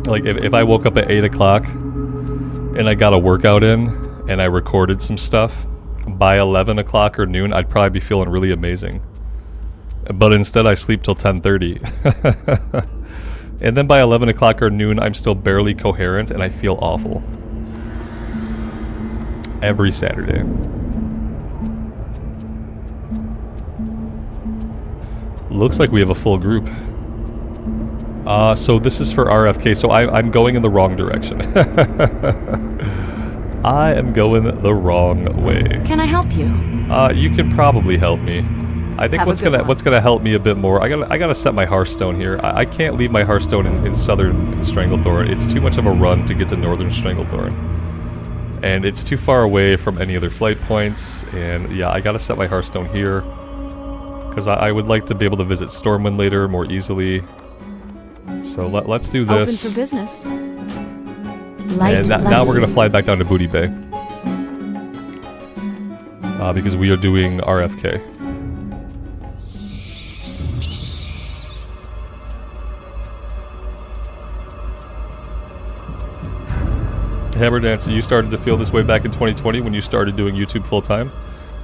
S1: Like, if I woke up at 8 o'clock and I got a workout in and I recorded some stuff, by 11 o'clock or noon, I'd probably be feeling really amazing. But instead, I sleep till 10:30. And then by 11 o'clock or noon, I'm still barely coherent and I feel awful. Every Saturday. Looks like we have a full group. So this is for RFK, so I'm going in the wrong direction. I am going the wrong way.
S4: Can I help you?
S1: You can probably help me. I think what's gonna help me a bit more, I gotta set my Hearthstone here. I can't leave my Hearthstone in southern Stranglethorn. It's too much of a run to get to northern Stranglethorn. And it's too far away from any other flight points, and yeah, I gotta set my Hearthstone here. Because I would like to be able to visit Stormwind later more easily. So let's do this.
S4: Open for business.
S1: And now we're going to fly back down to Booty Bay. Because we are doing RFK. Hammer Dance, you started to feel this way back in 2020 when you started doing YouTube full time?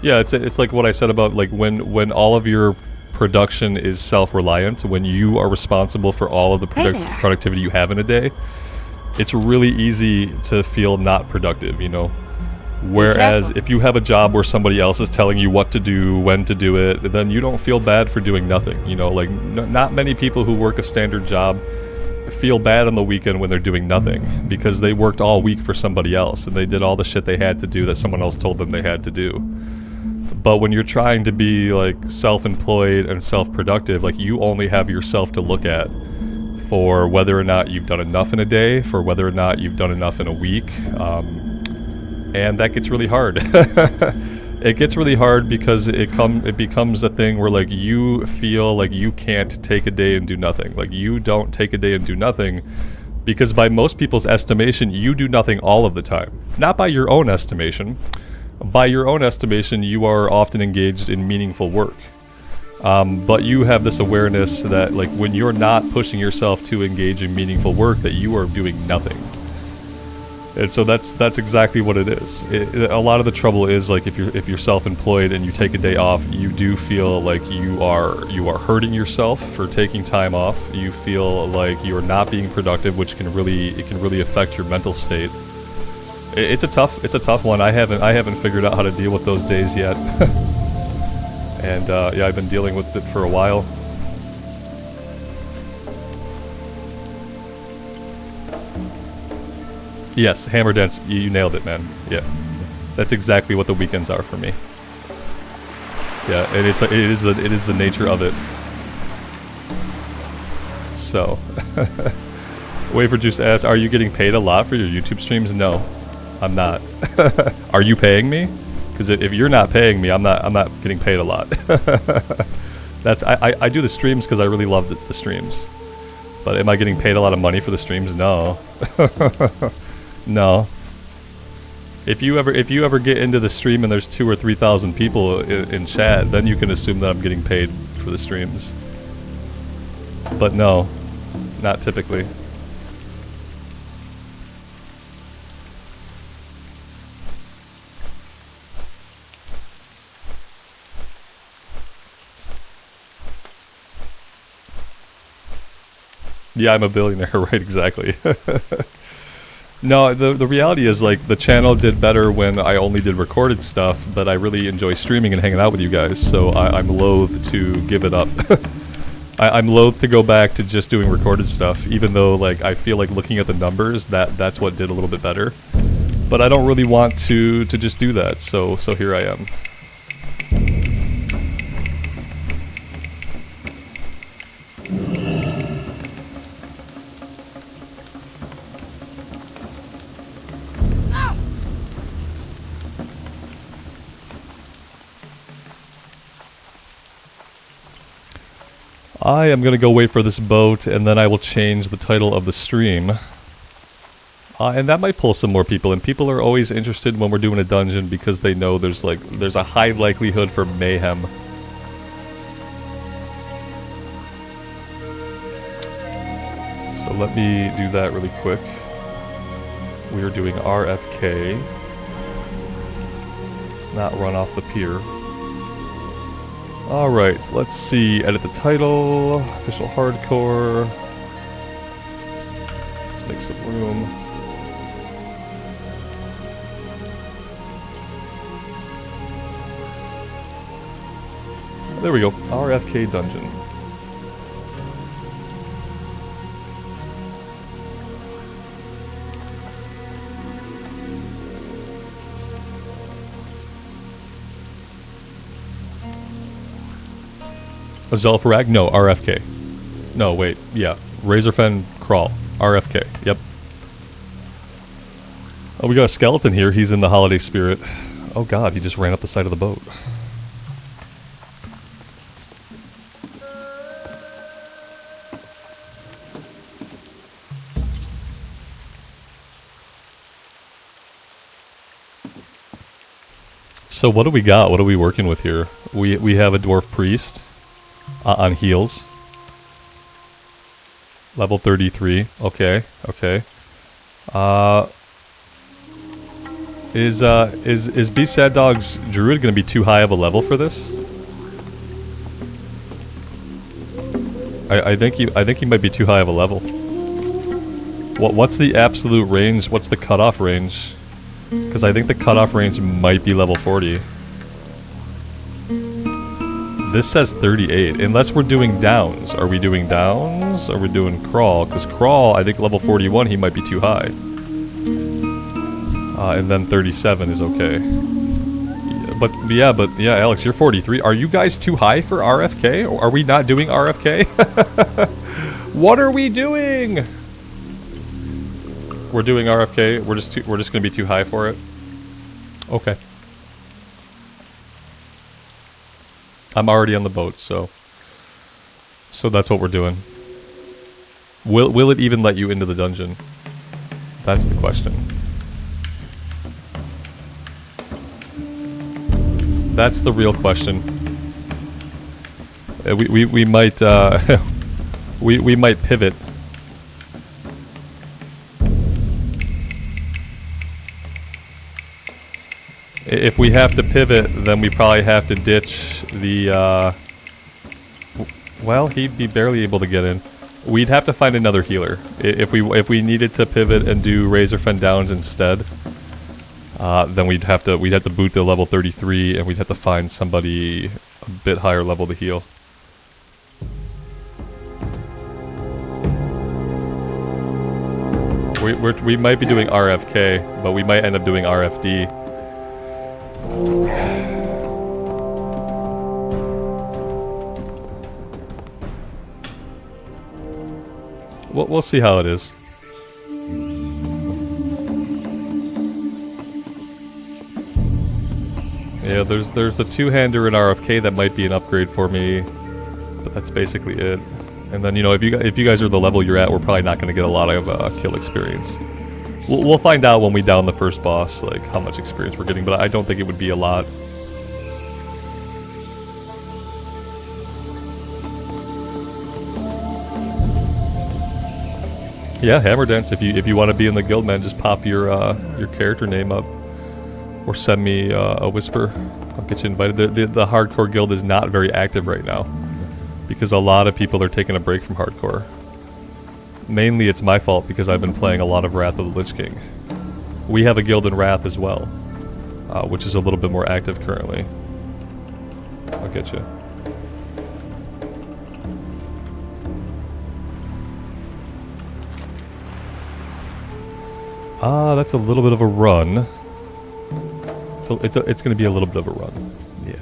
S1: Yeah, it's like what I said about like when all of your production is self-reliant, when you are responsible for all of the productivity you have in a day, it's really easy to feel not productive, you know? Whereas if you have a job where somebody else is telling you what to do, when to do it, then you don't feel bad for doing nothing, you know? Like, not many people who work a standard job feel bad on the weekend when they're doing nothing, because they worked all week for somebody else, and they did all the shit they had to do that someone else told them they had to do. But when you're trying to be like self-employed and self-productive, like you only have yourself to look at for whether or not you've done enough in a day, for whether or not you've done enough in a week, and that gets really hard. It gets really hard because it becomes a thing where like you feel like you can't take a day and do nothing. Like you don't take a day and do nothing because by most people's estimation, you do nothing all of the time. Not by your own estimation. By your own estimation, you are often engaged in meaningful work. But you have this awareness that like when you're not pushing yourself to engage in meaningful work, that you are doing nothing. And so that's exactly what it is. A lot of the trouble is like if you're self-employed and you take a day off, you do feel like you are hurting yourself for taking time off. You feel like you're not being productive, which can really affect your mental state. It's a tough one. I haven't figured out how to deal with those days yet. And yeah, I've been dealing with it for a while. Yes, Hammer Dance, you nailed it, man. Yeah, that's exactly what the weekends are for me. Yeah, and it is the nature of it. So, Wafer Juice asks, "Are you getting paid a lot for your YouTube streams?" No, I'm not. Are you paying me? Because if you're not paying me, I'm not getting paid a lot. I do the streams because I really love the streams. But am I getting paid a lot of money for the streams? No. No. If you ever get into the stream and there's 2,000 or 3,000 people in chat, then you can assume that I'm getting paid for the streams. But no, not typically. Yeah, I'm a billionaire, right, exactly. No, the reality is, like, the channel did better when I only did recorded stuff, but I really enjoy streaming and hanging out with you guys, so I'm loath to give it up. I'm loath to go back to just doing recorded stuff, even though, like, I feel like looking at the numbers, that's what did a little bit better. But I don't really want to just do that, so here I am. I am going to go wait for this boat, and then I will change the title of the stream. And that might pull some more people, and people are always interested when we're doing a dungeon because they know there's a high likelihood for mayhem. So let me do that really quick. We are doing RFK. Let's not run off the pier. Alright, so let's see. Edit the title. Official hardcore. Let's make some room. There we go. RFK Dungeon. Zelfarag? No, RFK. No, wait. Yeah. Razorfen Crawl. RFK. Yep. Oh, we got a skeleton here. He's in the holiday spirit. Oh god, he just ran up the side of the boat. So what do we got? What are we working with here? We have a dwarf priest on heals. Level 33. Okay, okay. Is Beast Sad Dog's druid gonna be too high of a level for this? I think he might be too high of a level. What's the absolute range? What's the cutoff range? Because I think the cutoff range might be level 40. This says 38, unless we're doing downs. Are we doing downs? Are we doing crawl? Because crawl, I think level 41, he might be too high. And then 37 is okay. Yeah, but yeah, Alex, you're 43. Are you guys too high for RFK? Or are we not doing RFK? What are we doing? We're doing RFK. We're just gonna be too high for it. Okay. I'm already on the boat, so that's what we're doing. Will it even let you into the dungeon? That's the question. That's the real question. We might we might pivot. If we have to pivot, then we probably have to ditch the, well, he'd be barely able to get in. We'd have to find another healer. If we needed to pivot and do Razorfen Downs instead, then we'd have to boot the level 33, and we'd have to find somebody a bit higher level to heal. We might be doing RFK, but we might end up doing RFD. We'll see how it is. Yeah, there's a two-hander in RFK that might be an upgrade for me, but that's basically it. And then, you know, if you guys are the level you're at, we're probably not going to get a lot of kill experience. We'll find out when we down the first boss, like, how much experience we're getting, but I don't think it would be a lot. Yeah, Hammer Dance. If you want to be in the guild, man, just pop your character name up, or send me a whisper. I'll get you invited. The hardcore guild is not very active right now because a lot of people are taking a break from hardcore. Mainly it's my fault because I've been playing a lot of Wrath of the Lich King. We have a guild in Wrath as well, which is a little bit more active currently. I'll get you. That's a little bit of a run. So it's going to be a little bit of a run. Yeah.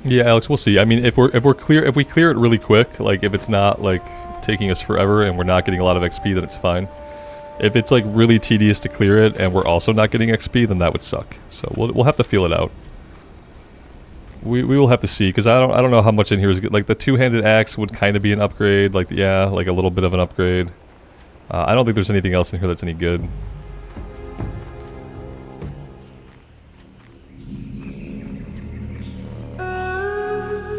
S1: Yeah, Alex, we'll see. I mean, if we clear it really quick, like if it's not like taking us forever and we're not getting a lot of XP, then it's fine. If it's like really tedious to clear it and we're also not getting XP, then that would suck. So we'll have to feel it out. We will have to see, because I don't know how much in here is good. Like the two-handed axe would kind of be an upgrade. Like yeah, like a little bit of an upgrade. I don't think there's anything else in here that's any good.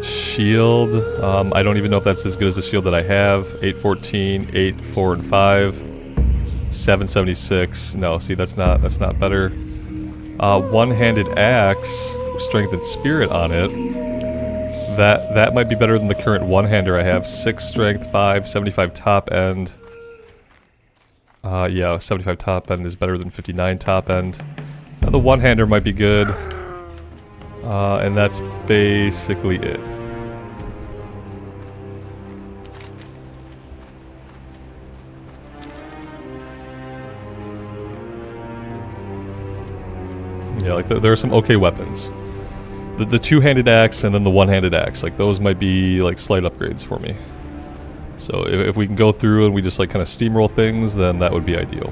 S1: Shield, I don't even know if that's as good as the shield that I have. 814, 8, 4, and 5. 776. No, see, that's not better. One-handed axe, strength and spirit on it. That might be better than the current one-hander I have. 6 strength, 5, 75 top end. Yeah, 75 top end is better than 59 top end. Now the one-hander might be good. And that's basically it. Yeah, like there are some okay weapons. The two-handed axe and then the one-handed axe, like those might be like slight upgrades for me. So if we can go through and we just like kind of steamroll things, then that would be ideal.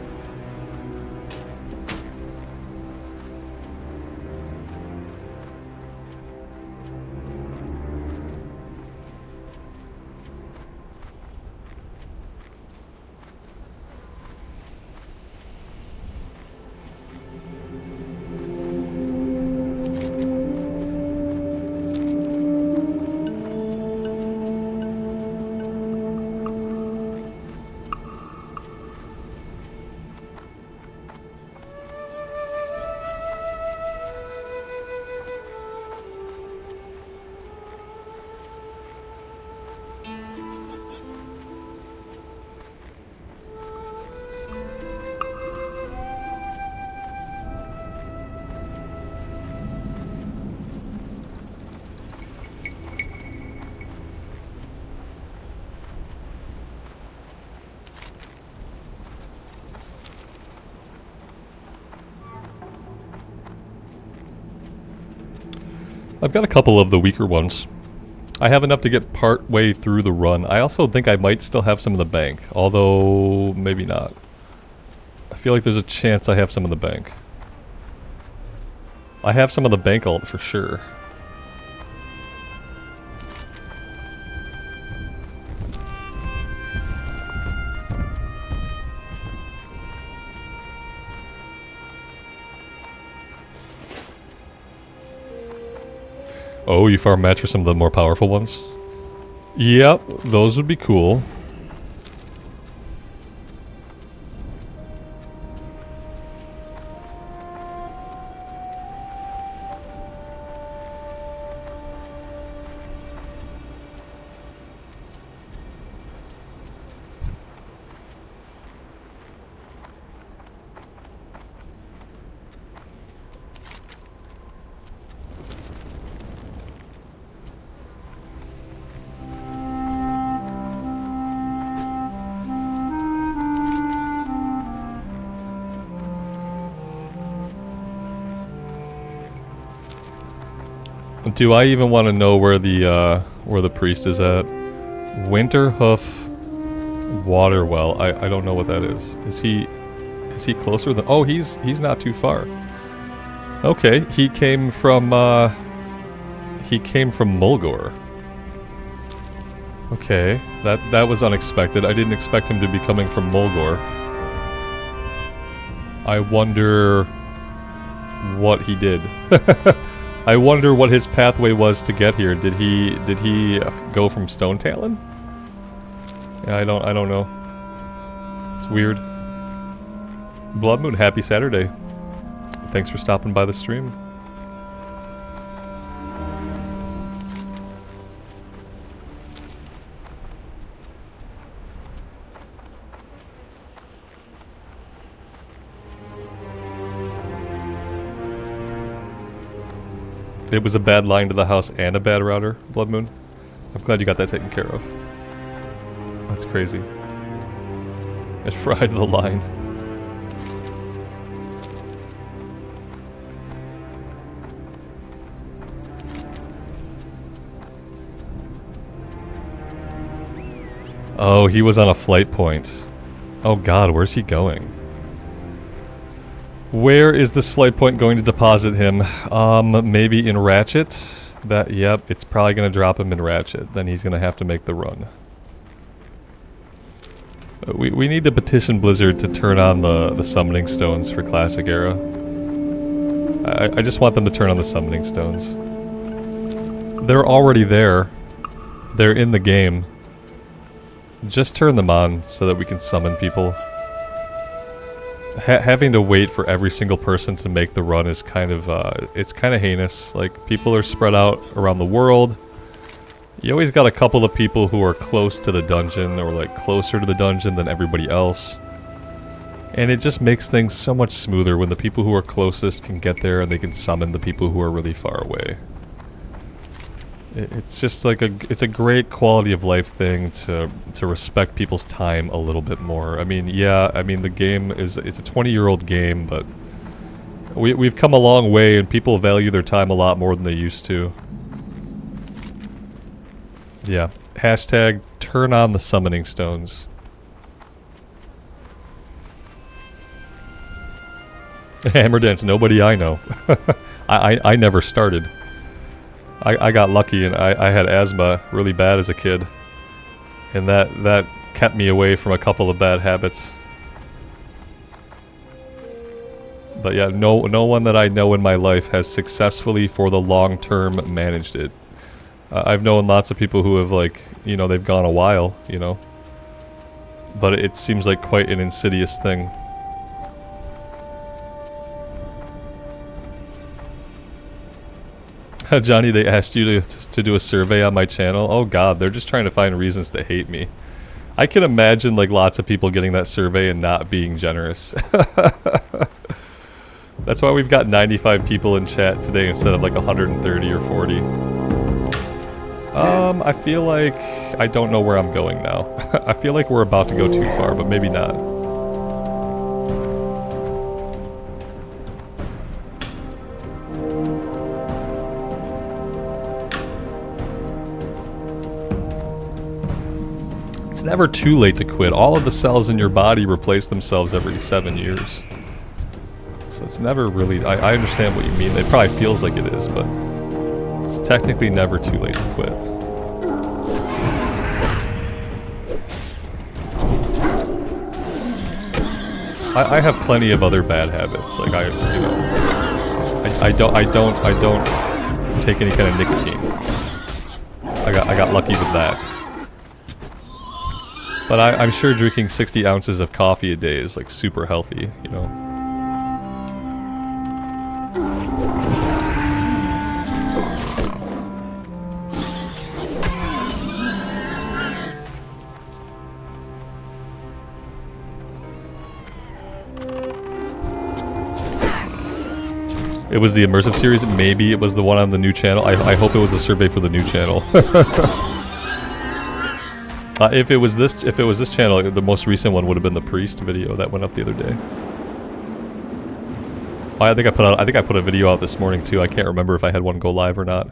S1: I've got a couple of the weaker ones. I have enough to get part way through the run. I also think I might still have some in the bank, although maybe not. I feel like there's a chance I have some in the bank. I have some in the bank alt for sure. Oh, you farm match for some of the more powerful ones? Yep, those would be cool. Do I even want to know where the priest is at? Winterhoof water well. I don't know what that is. Is he closer than? Oh, he's not too far. Okay, he came from Mulgore. Okay, that was unexpected. I didn't expect him to be coming from Mulgore. I wonder what he did. I wonder what his pathway was to get here. Did he go from Stone Talon? Yeah, I don't know. It's weird. Blood Moon, happy Saturday. Thanks for stopping by the stream. It was a bad line to the house and a bad router, Blood Moon. I'm glad you got that taken care of. That's crazy. It fried the line. Oh, he was on a flight point. Oh god, where's he going? Where is this flight point going to deposit him? Maybe in Ratchet? Yep, it's probably going to drop him in Ratchet. Then he's going to have to make the run. We need to petition Blizzard to turn on the summoning stones for Classic Era. I just want them to turn on the summoning stones. They're already there. They're in the game. Just turn them on so that we can summon people. Having to wait for every single person to make the run is kind of, it's kind of heinous. Like, people are spread out around the world. You always got a couple of people who are close to the dungeon, or like closer to the dungeon than everybody else. And it just makes things so much smoother when the people who are closest can get there and they can summon the people who are really far away. It's just like it's a great quality of life thing to respect people's time a little bit more. I mean, yeah, I mean the game it's a 20-year-old game, but we've come a long way and people value their time a lot more than they used to. Yeah, hashtag turn on the summoning stones. Hammer Dance, nobody I know. I never started. I got lucky and I had asthma really bad as a kid. And that kept me away from a couple of bad habits. But yeah, no one that I know in my life has successfully for the long term managed it. I've known lots of people who have, like, you know, they've gone a while, you know. But it seems like quite an insidious thing. Johnny, they asked you to do a survey on my channel. Oh god, they're just trying to find reasons to hate me. I can imagine, like, lots of people getting that survey and not being generous. That's why we've got 95 people in chat today instead of like 130 or 40. I feel like I don't know where I'm going now. I feel like we're about to go too far, but maybe not. It's never too late to quit. All of the cells in your body replace themselves every 7 years. So it's never really... I understand what you mean. It probably feels like it is, but it's technically never too late to quit. I have plenty of other bad habits. Like I don't take any kind of nicotine. I got lucky with that. But I'm sure drinking 60 ounces of coffee a day is like super healthy, you know. It was the immersive series. Maybe it was the one on the new channel. I hope it was a survey for the new channel. If it was this channel, the most recent one would have been the priest video that went up the other day. I think I put a video out this morning too. I can't remember if I had one go live or not.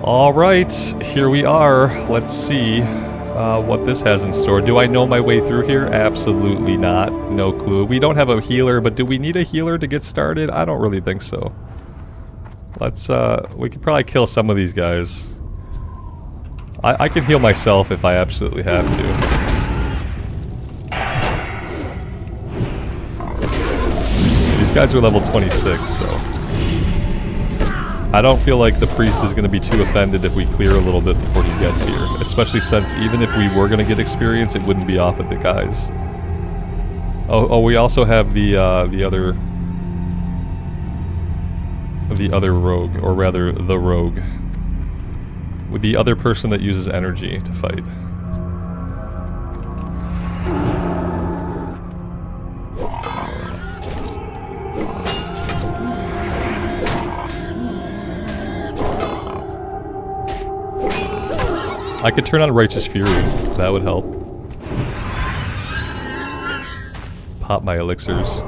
S1: All right, here we are. Let's see what this has in store. Do I know my way through here? Absolutely not. No clue. We don't have a healer, but do we need a healer to get started? I don't really think so. Let's, we could probably kill some of these guys. I can heal myself if I absolutely have to. These guys are level 26, so... I don't feel like the priest is going to be too offended if we clear a little bit before he gets here. Especially since even if we were going to get experience, it wouldn't be off of the guys. Oh, we also have the other rogue, or rather, the rogue. With the other person that uses energy to fight. I could turn on Righteous Fury. That would help. Pop my elixirs.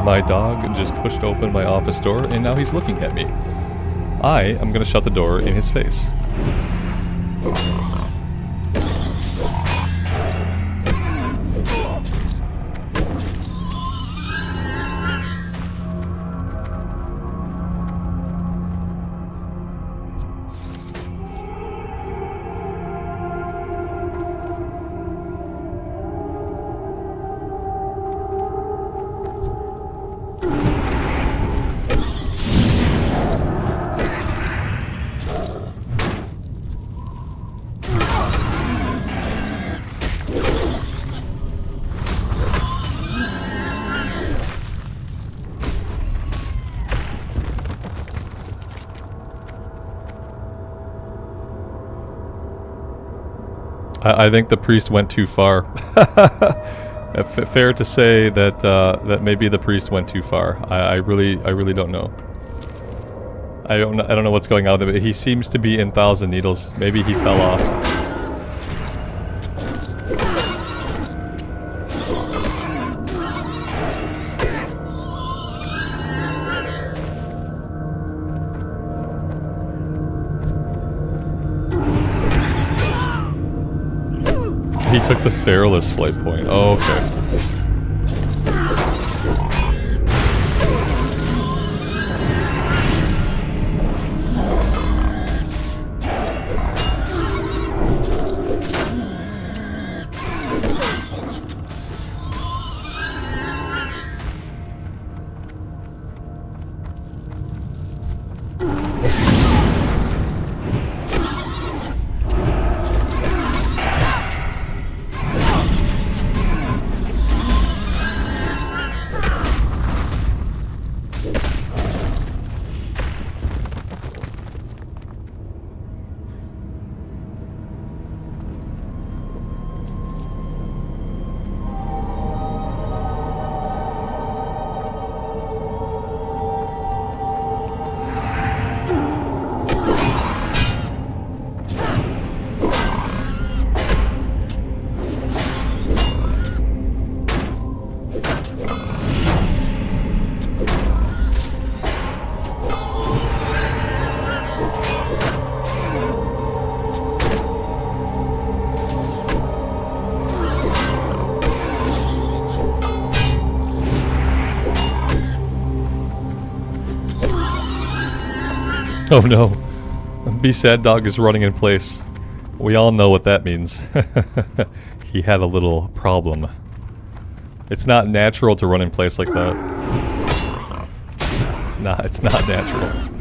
S1: My dog just pushed open my office door and now he's looking at me. I am gonna shut the door in his face. I think the priest went too far. Fair to say that that maybe the priest went too far. I really don't know. I don't know what's going on there. He seems to be in Thousand Needles. Maybe he fell off. He took the Feralist flight point. Oh, okay. Oh no. B-Sad Dog is running in place. We all know what that means. He had a little problem. It's not natural to run in place like that. It's not natural.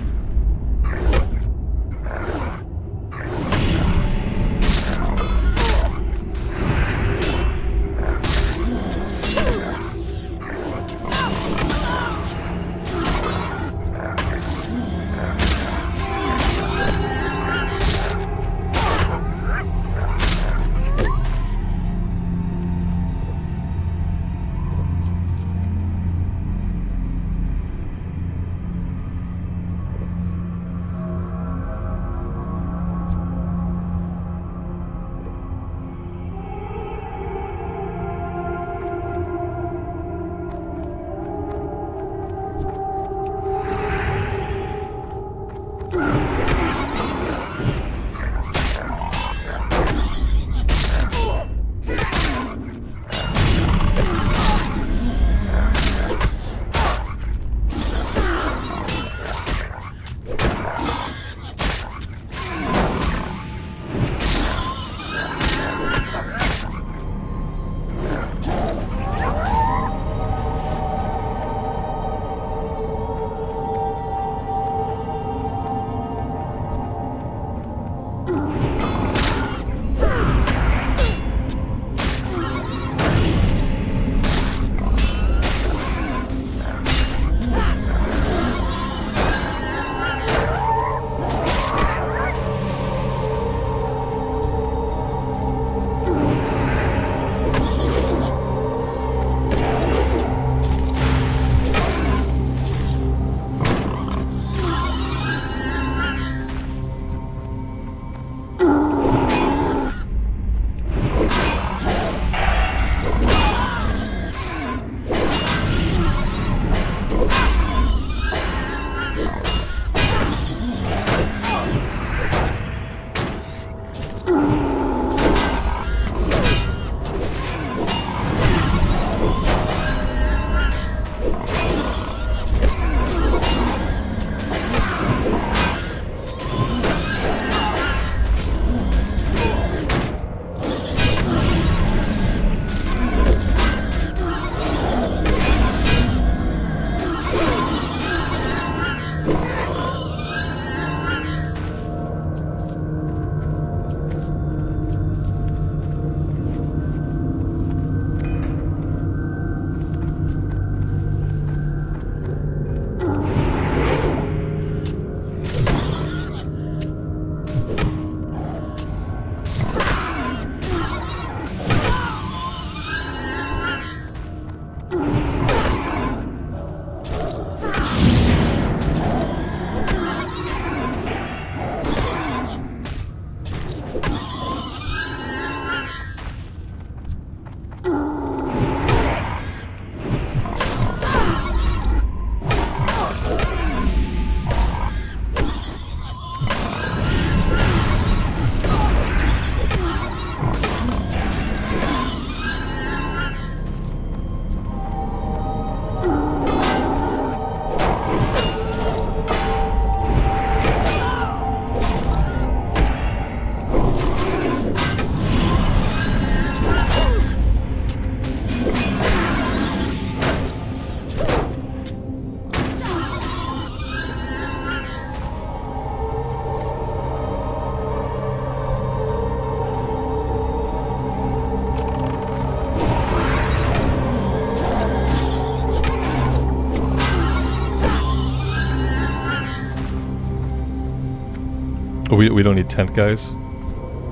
S1: Oh, we don't need tent guys?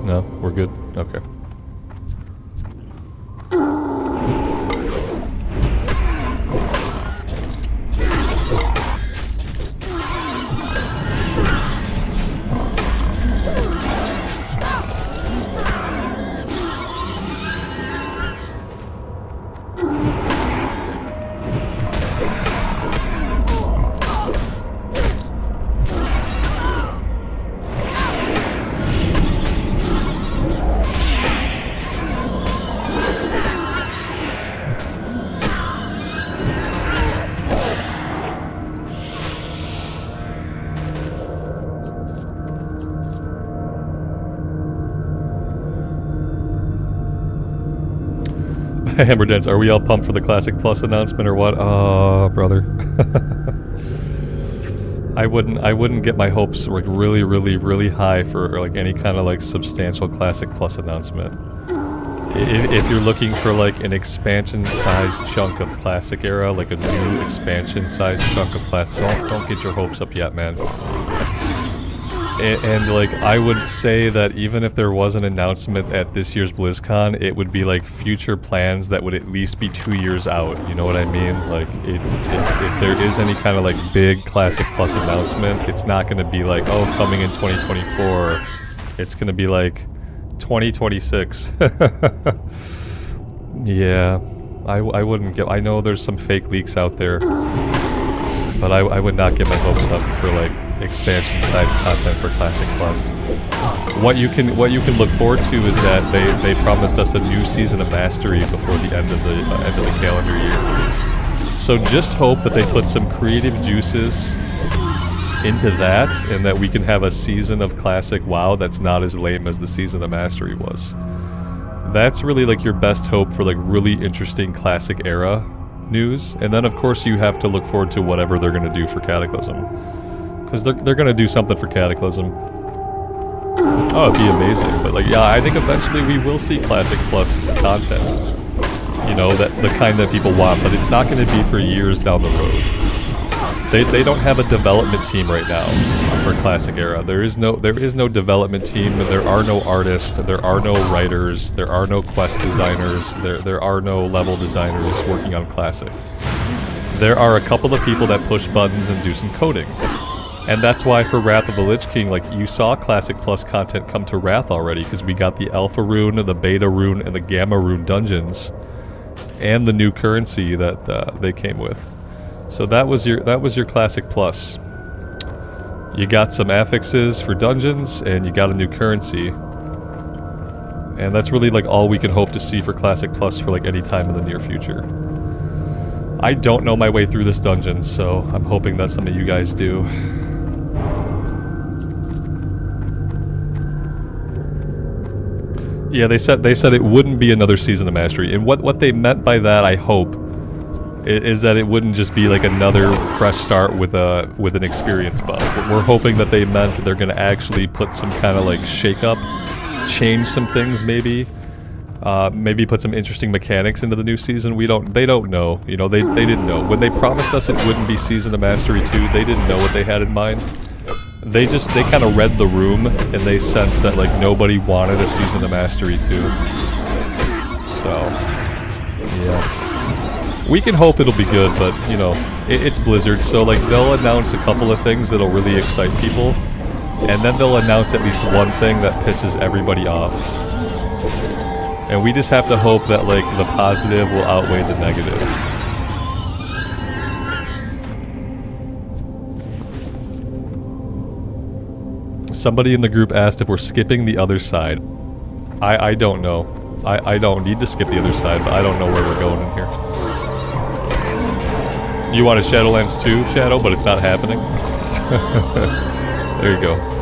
S1: No, we're good? Okay. Hammer Dance, are we all pumped for the Classic Plus announcement or what? Oh, brother. I wouldn't get my hopes like really high for like any kind of like substantial Classic Plus announcement. If you're looking for like an expansion-sized chunk of Classic era, like a new expansion-sized chunk of Classic, don't get your hopes up yet, man. And like, I would say that even if there was an announcement at this year's BlizzCon, it would be like future plans that would at least be 2 years out, you know what I mean? Like, if there is any kind of like big Classic Plus announcement, it's not going to be like, oh, coming in 2024, it's going to be like 2026. Yeah, I wouldn't get, I know there's some fake leaks out there, but I would not get my hopes up for like expansion size content for Classic Plus. What you can look forward to is that they promised us a new season of Mastery before the end of the calendar year. So just hope that they put some creative juices into that, and that we can have a season of Classic WoW that's not as lame as the season of Mastery was. That's really like your best hope for like really interesting Classic era news. And then of course you have to look forward to whatever they're going to do for Cataclysm. Because they're going to do something for Cataclysm. Oh, it'd be amazing. But like, yeah, I think eventually we will see Classic Plus content. You know, that the kind that people want, but it's not going to be for years down the road. They don't have a development team right now for Classic era. There is no development team. There are no artists. There are no writers. There are no quest designers. There are no level designers working on Classic. There are a couple of people that push buttons and do some coding. And that's why for Wrath of the Lich King, like, you saw Classic Plus content come to Wrath already, because we got the Alpha Rune, the Beta Rune, and the Gamma Rune dungeons, and the new currency that they came with. So that was your Classic Plus. You got some affixes for dungeons, and you got a new currency. And that's really like all we can hope to see for Classic Plus for like any time in the near future. I don't know my way through this dungeon, so I'm hoping that some of you guys do. Yeah, they said it wouldn't be another season of Mastery, and what they meant by that, I hope, is that it wouldn't just be like another fresh start with an experience buff. We're hoping that they meant they're gonna actually put some kind of like shake up, change some things maybe, maybe put some interesting mechanics into the new season. They don't know, you know, they didn't know. When they promised us it wouldn't be Season of Mastery 2, they didn't know what they had in mind. They kind of read the room, and they sensed that like nobody wanted a Season of Mastery 2. So, yeah. We can hope it'll be good, but, you know, it's Blizzard, so like they'll announce a couple of things that'll really excite people, and then they'll announce at least one thing that pisses everybody off. And we just have to hope that like the positive will outweigh the negative. Somebody in the group asked if we're skipping the other side. I don't know. I don't need to skip the other side, but I don't know where we're going in here. You want a Shadowlands 2, Shadow, but it's not happening? There you go.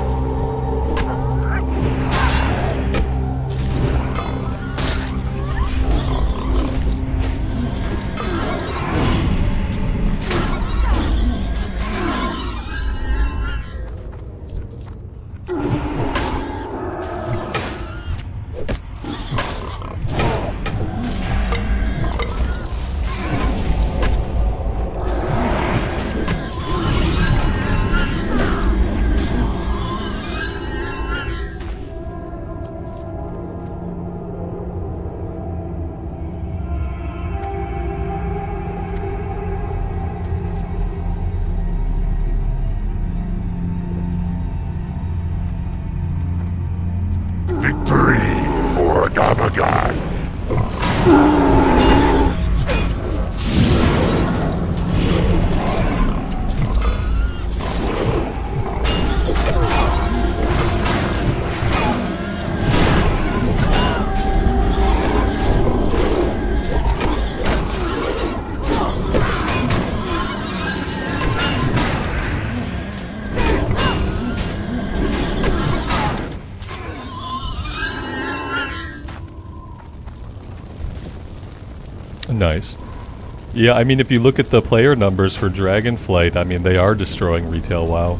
S1: Nice. Yeah, I mean, if you look at the player numbers for Dragonflight, I mean, they are destroying retail WoW.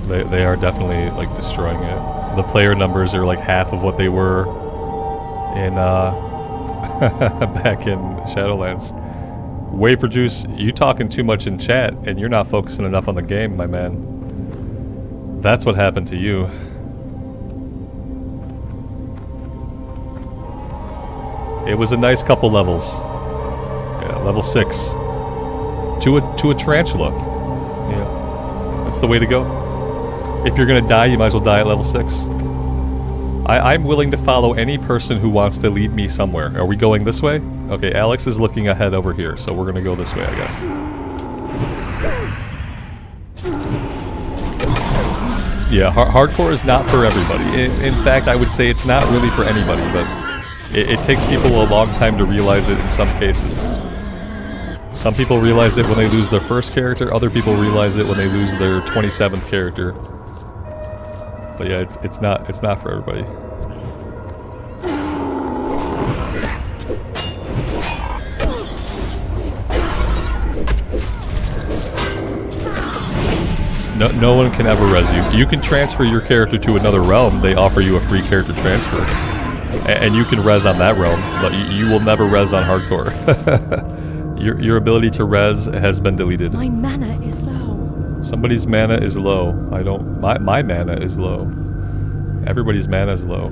S1: They are definitely, like, destroying it. The player numbers are, like, half of what they were in, back in Shadowlands. Wafer Juice, you talking too much in chat, and you're not focusing enough on the game, my man. That's what happened to you. It was a nice couple levels. Yeah, level 6. To a tarantula. Yeah. That's the way to go. If you're gonna die, you might as well die at level 6. I'm willing to follow any person who wants to lead me somewhere. Are we going this way? Okay, Alex is looking ahead over here, so we're gonna go this way, I guess. Yeah, hardcore is not for everybody. In fact, I would say it's not really for anybody, but it takes people a long time to realize it in some cases. Some people realize it when they lose their first character, other people realize it when they lose their 27th character. But yeah, it's not for everybody. No one can ever res you. You can transfer your character to another realm. They offer you a free character transfer. And you can res on that realm, but you will never res on hardcore. Your ability to res has been deleted.
S4: My mana is low.
S1: Somebody's mana is low. My mana is low. Everybody's mana is low.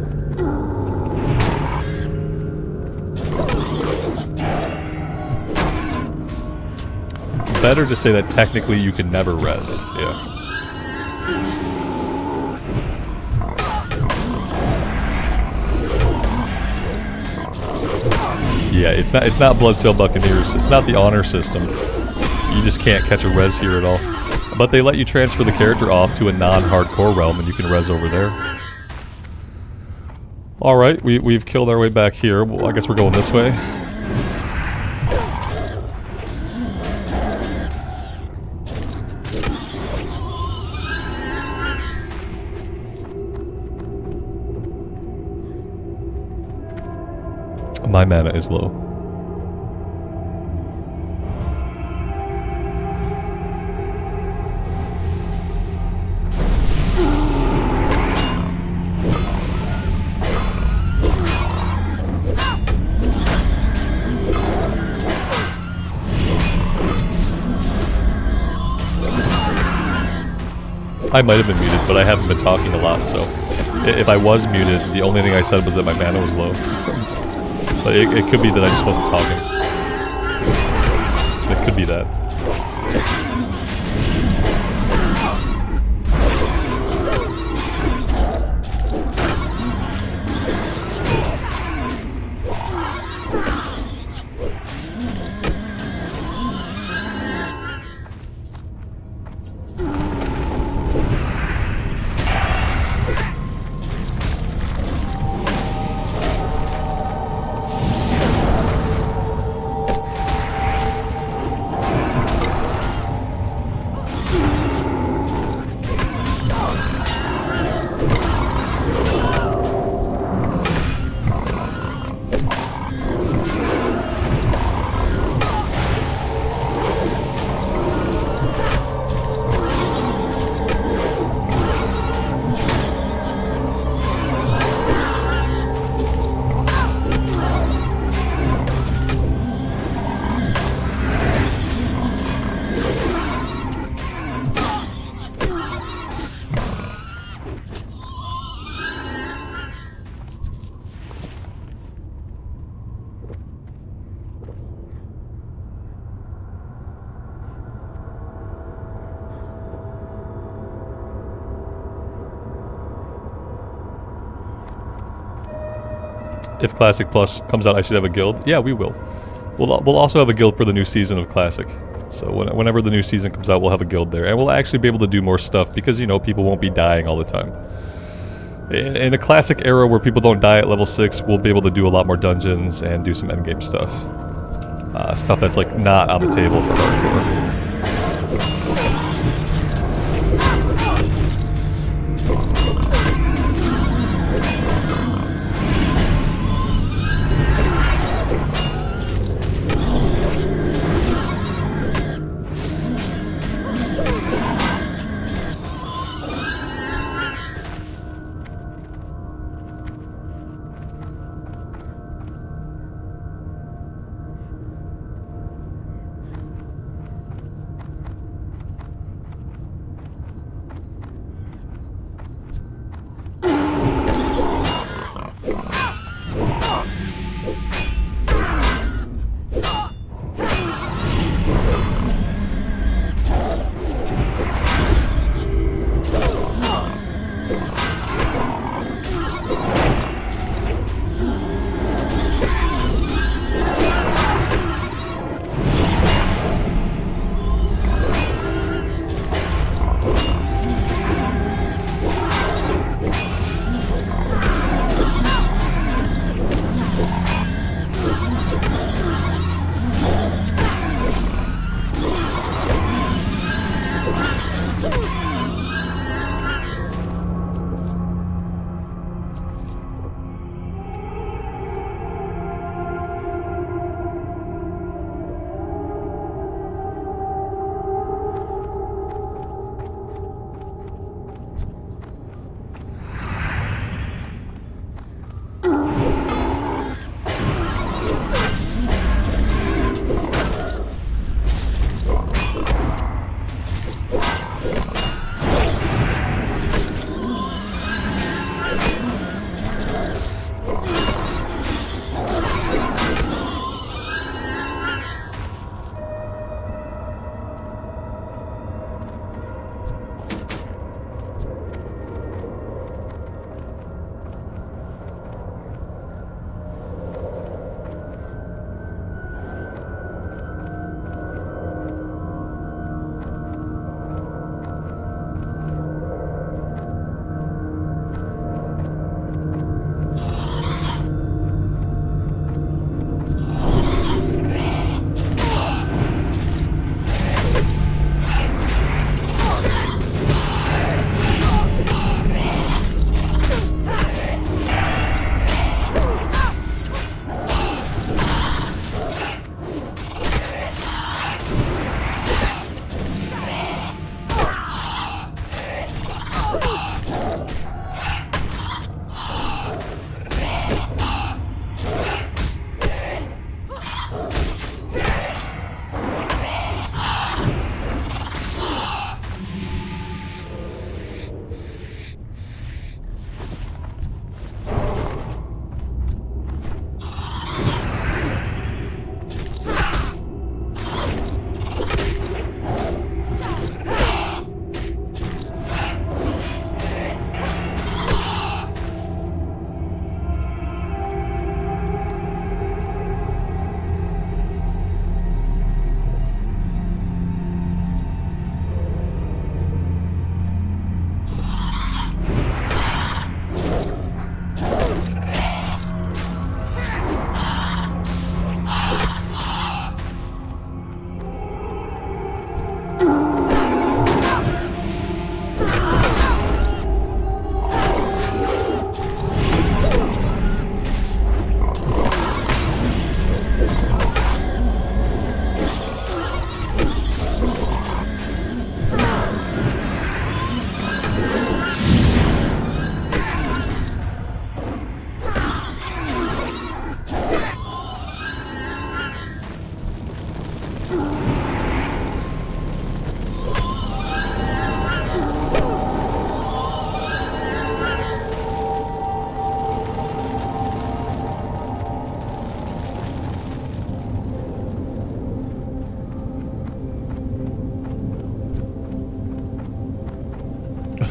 S1: Better to say that technically you can never res. Yeah. Yeah, it's not Bloodsail Buccaneers. It's not the honor system. You just can't catch a res here at all. But they let you transfer the character off to a non-hardcore realm and you can res over there. Alright, we've killed our way back here. Well, I guess we're going this way. My mana is low. I might have been muted, but I haven't been talking a lot, so if I was muted, the only thing I said was that my mana was low. But it could be that I just wasn't talking. It could be that. If Classic Plus comes out, I should have a guild. Yeah, we will. We'll also have a guild for the new season of Classic. So whenever the new season comes out, we'll have a guild there. And we'll actually be able to do more stuff because, you know, people won't be dying all the time. In a Classic era where people don't die at level 6, we'll be able to do a lot more dungeons and do some endgame stuff. Stuff that's, like, not on the table for hardcore.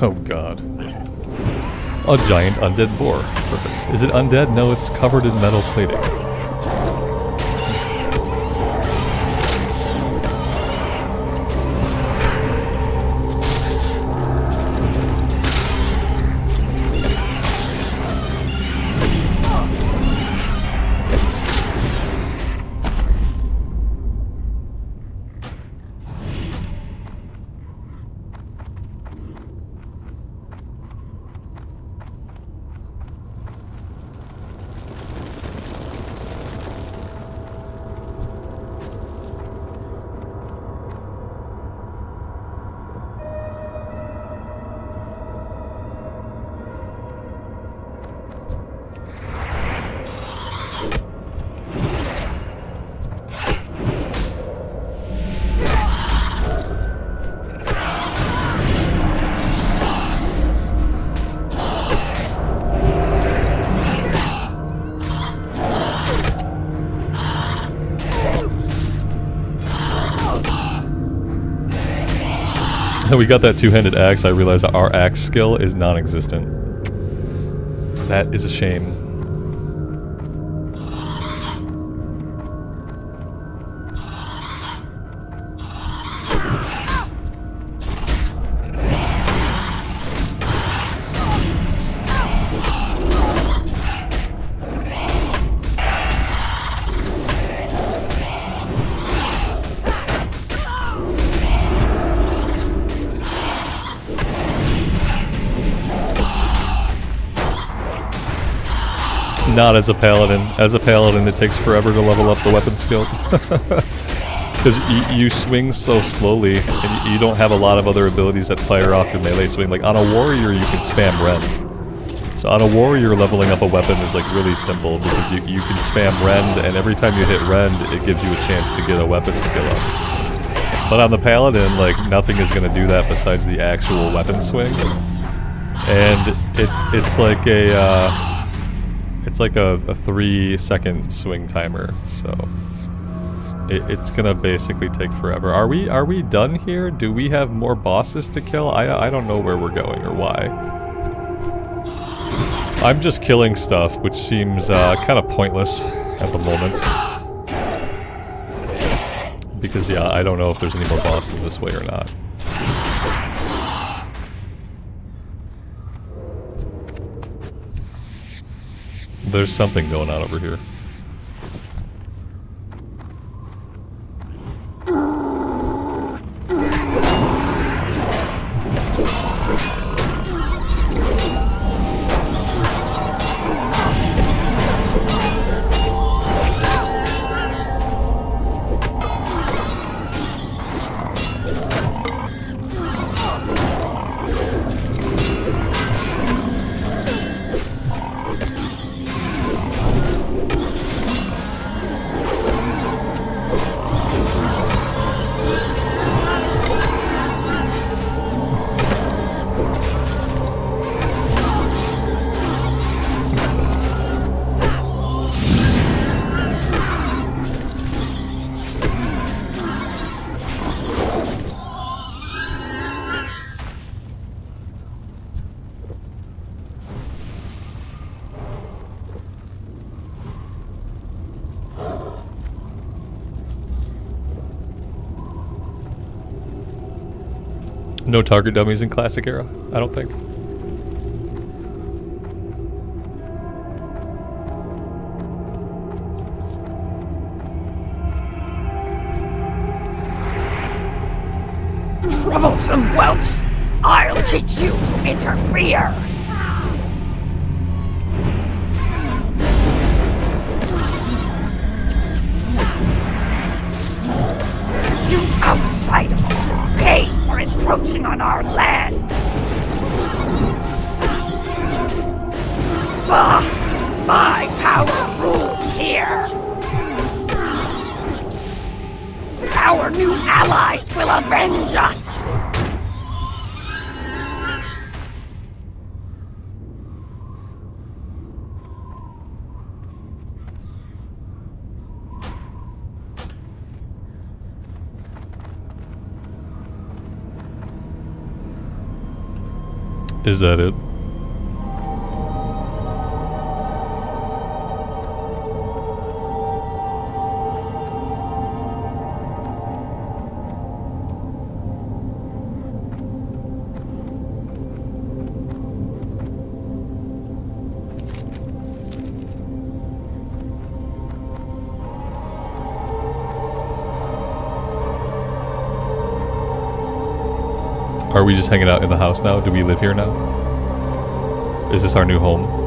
S1: Oh god. A giant undead boar. Perfect. Is it undead? No, it's covered in metal plating. We got that two-handed axe. I realized that our axe skill is non-existent. That is a shame. Not as a paladin. As a paladin, it takes forever to level up the weapon skill. Because you swing so slowly, and you don't have a lot of other abilities that fire off your melee swing. Like on a warrior, you can spam rend. So on a warrior, leveling up a weapon is like really simple, because you can spam rend, and every time you hit rend, it gives you a chance to get a weapon skill up. But on the paladin, like nothing is going to do that besides the actual weapon swing. And it's like a... It's like a 3-second swing timer, so it's gonna basically take forever. Are we done here? Do we have more bosses to kill? I don't know where we're going or why. I'm just killing stuff, which seems kind of pointless at the moment. Because yeah, I don't know if there's any more bosses this way or not. There's something going on over here. No target dummies in Classic era, I don't think.
S3: Troublesome whelps! I'll teach you to interfere! You outsiders pay for encroaching on our land! Bah! My power rules here! Our new allies will avenge us!
S1: Is that it? Are we just hanging out in the house now? Do we live here now? Is this our new home?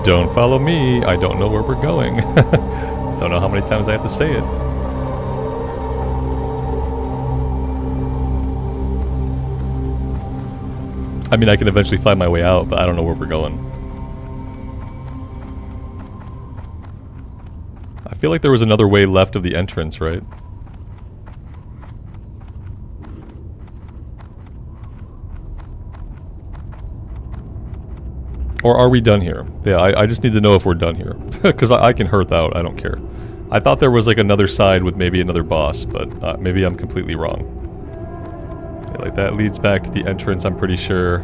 S1: Don't follow me. I don't know where we're going. Don't know how many times I have to say it. I mean, I can eventually find my way out, but I don't know where we're going. I feel like there was another way left of the entrance, right? Or are we done here? Yeah, I just need to know if we're done here. Because I can hearth out, I don't care. I thought there was like another side with maybe another boss, but maybe I'm completely wrong. Yeah, like that leads back to the entrance, I'm pretty sure.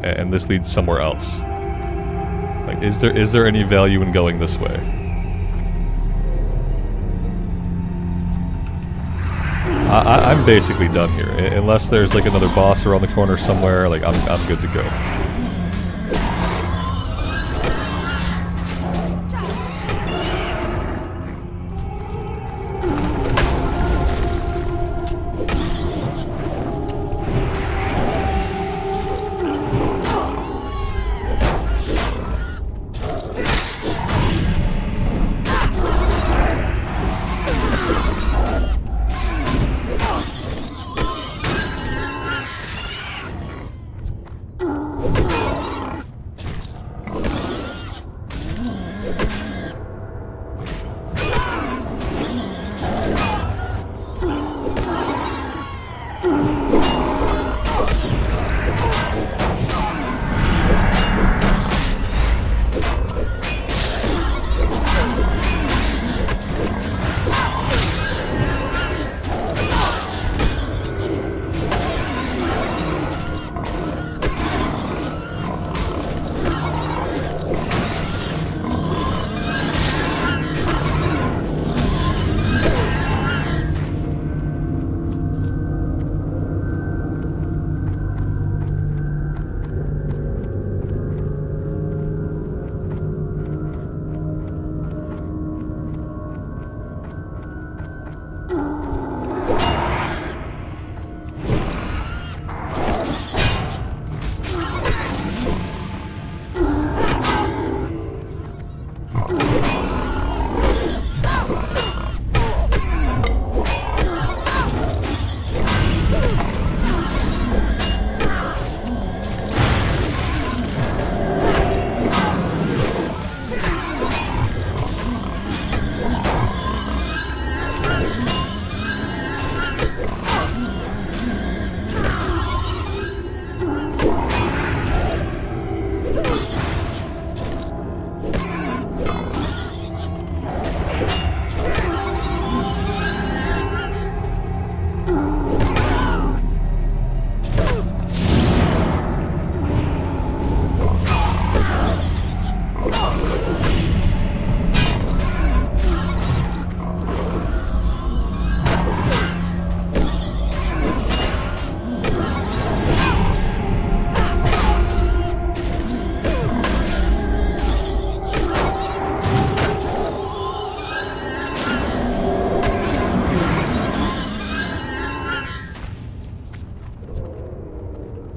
S1: And this leads somewhere else. Like, is there any value in going this way? I'm basically done here. Unless there's like another boss around the corner somewhere, like I'm good to go.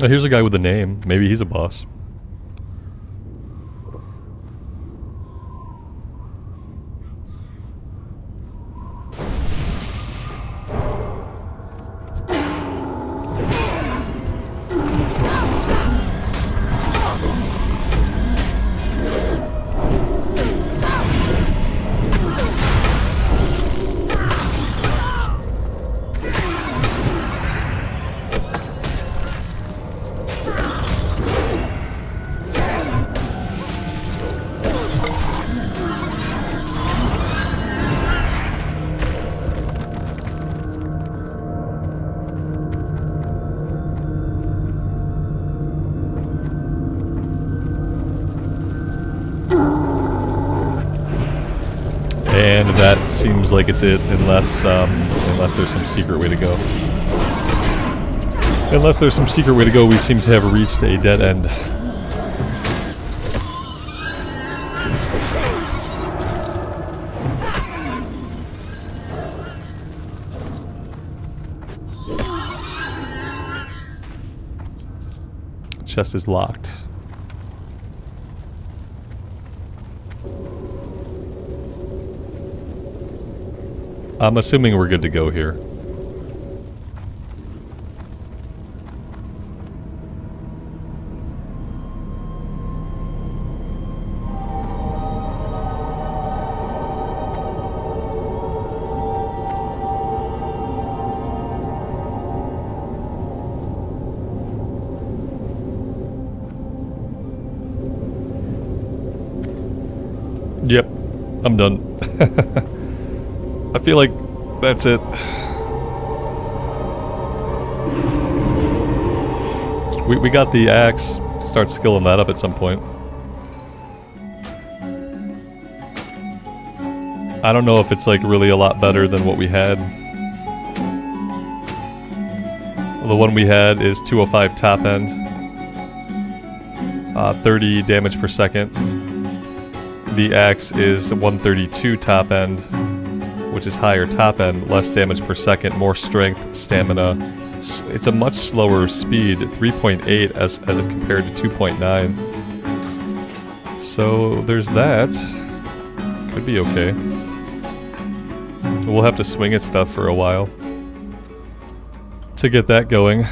S1: here's a guy with a name. Maybe he's a boss. And that seems like it's it, unless there's some secret way to go. Unless there's some secret way to go, we seem to have reached a dead end. Chest is locked. I'm assuming we're good to go here. Yep, I'm done. I feel like that's it. We got the axe. Start skilling that up at some point. I don't know if it's like really a lot better than what we had. The one we had is 205 top end. 30 damage per second. The axe is 132 top end, which is higher top end, less damage per second, more strength, stamina. It's a much slower speed, 3.8 as it compared to 2.9. So there's that. Could be okay. We'll have to swing at stuff for a while to get that going.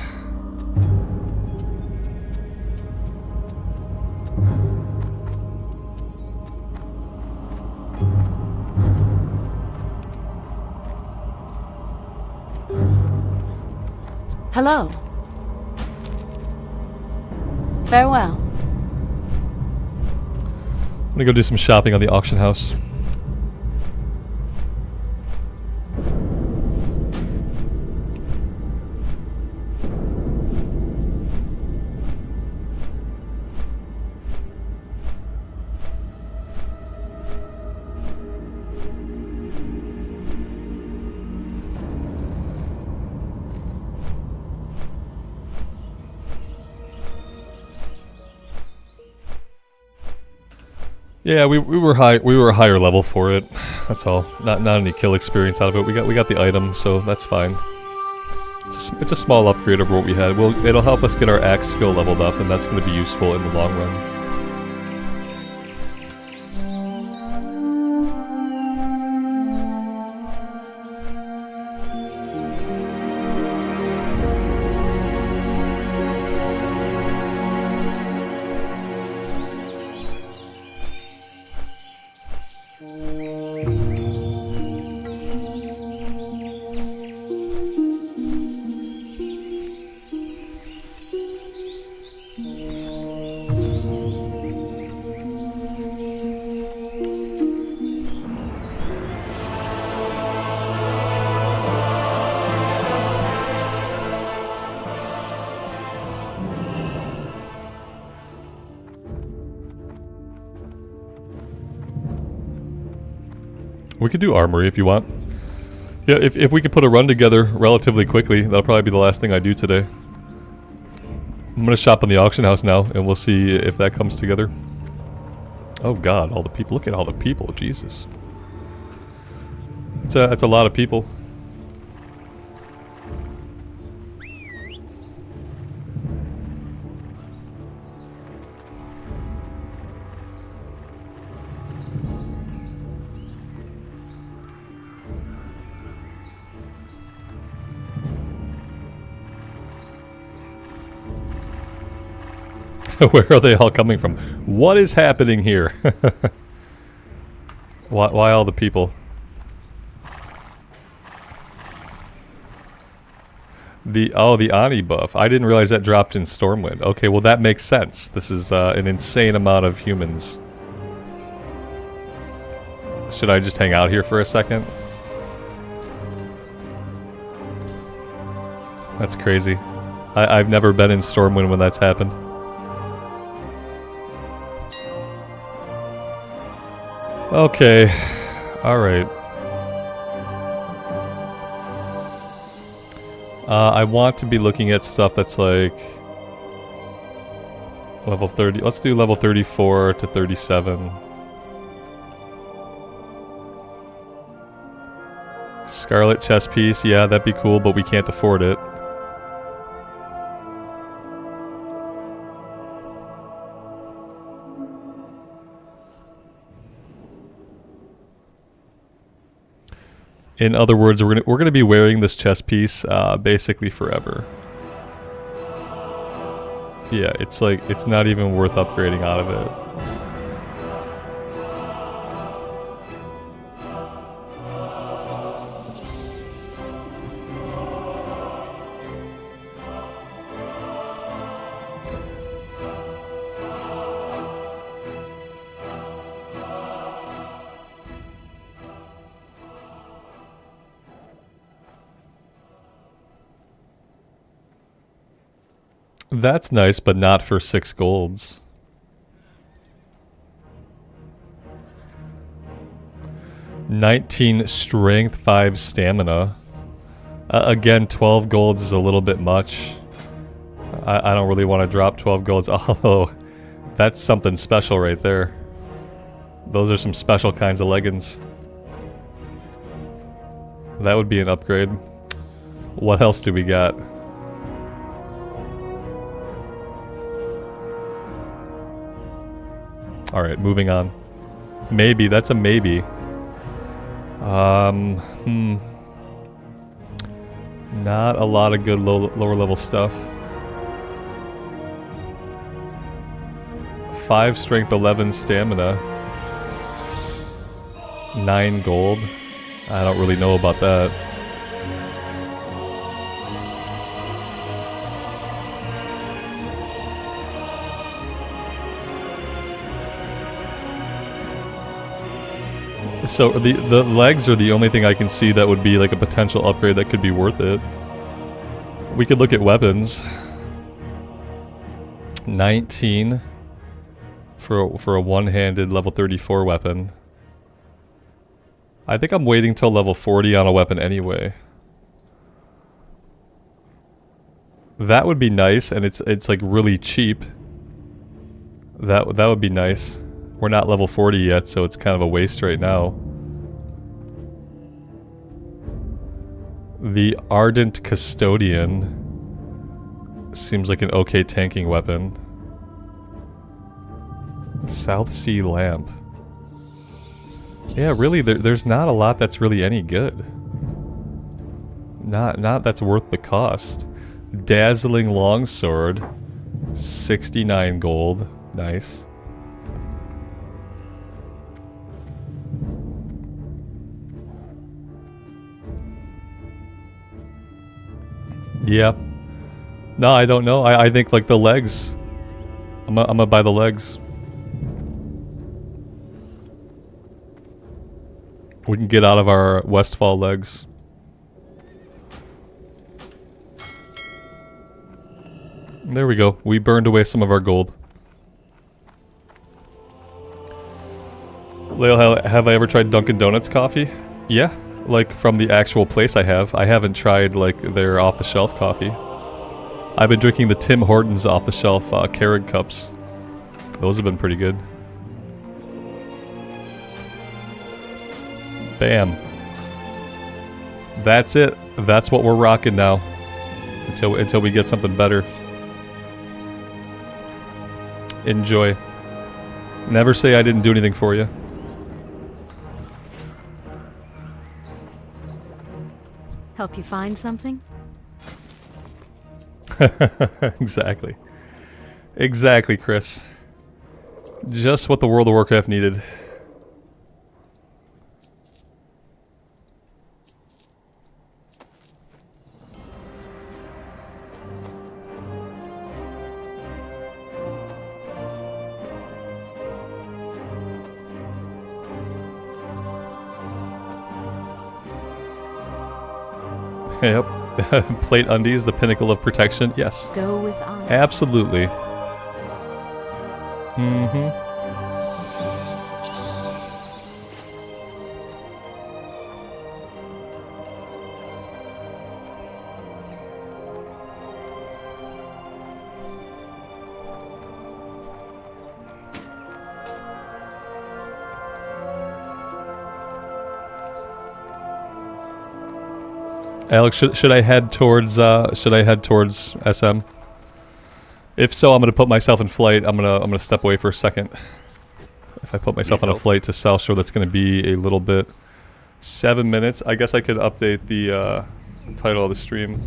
S4: Hello. Farewell.
S1: I'm gonna go do some shopping on the auction house. Yeah, we were high. We were a higher level for it. That's all. Not any kill experience out of it. We got the item, so that's fine. It's a small upgrade over what we had. It'll help us get our axe skill leveled up, and that's going to be useful in the long run. We could do armory if you want. Yeah, if we could put a run together relatively quickly, that'll probably be the last thing I do today. I'm gonna shop in the auction house now, and we'll see if that comes together. Oh god, all the people. Look at all the people, Jesus. It's a lot of people. Where are they all coming from? What is happening here? Why all the people? The Ani buff. I didn't realize that dropped in Stormwind. Okay, well that makes sense. This is an insane amount of humans. Should I just hang out here for a second? That's crazy. I've never been in Stormwind when that's happened. Okay. Alright. I want to be looking at stuff that's like level 30. Let's do level 34 to 37. Scarlet chess piece, yeah, that'd be cool, but we can't afford it. In other words, we're gonna be wearing this chess piece basically forever. Yeah, it's like it's not even worth upgrading out of it. That's nice, but not for 6 golds. $19 strength, 5 stamina. Again, 12 golds is a little bit much. I don't really want to drop 12 golds, although that's something special right there. Those are some special kinds of leggings. That would be an upgrade. What else do we got? Alright, moving on. Maybe, that's a maybe. Not a lot of good lower level stuff. 5 strength, 11 stamina. 9 gold. I don't really know about that. So the legs are the only thing I can see that would be like a potential upgrade that could be worth it. We could look at weapons. 19 for a one-handed level 34 weapon. I think I'm waiting till level 40 on a weapon anyway. That would be nice, and it's like really cheap. That would be nice. We're not level 40 yet, so it's kind of a waste right now. The Ardent Custodian seems like an okay tanking weapon. South Sea Lamp. Yeah, really, there's not a lot that's really any good. Not that's worth the cost. Dazzling Longsword. 69 gold. Nice. Yeah. No, I don't know. I think like the legs. I'm gonna buy the legs. We can get out of our Westfall legs. There we go. We burned away some of our gold. Leo, have I ever tried Dunkin' Donuts coffee? Yeah. Like, from the actual place I have. I haven't tried, like, their off-the-shelf coffee. I've been drinking the Tim Hortons off-the-shelf Keurig cups. Those have been pretty good. Bam. That's it. That's what we're rocking now. Until we get something better. Enjoy. Never say I didn't do anything for you.
S4: Help you find something?
S1: Exactly. Exactly, Chris. Just what the World of Warcraft needed. Yep. Plate undies, the pinnacle of protection. Yes.
S4: Go with honor.
S1: Absolutely. Mm-hmm. Alex, should I head towards SM? If so, I'm gonna put myself in flight. I'm gonna step away for a second. If I put myself on a flight to South Shore, that's gonna be a little bit. 7 minutes. I guess I could update the title of the stream.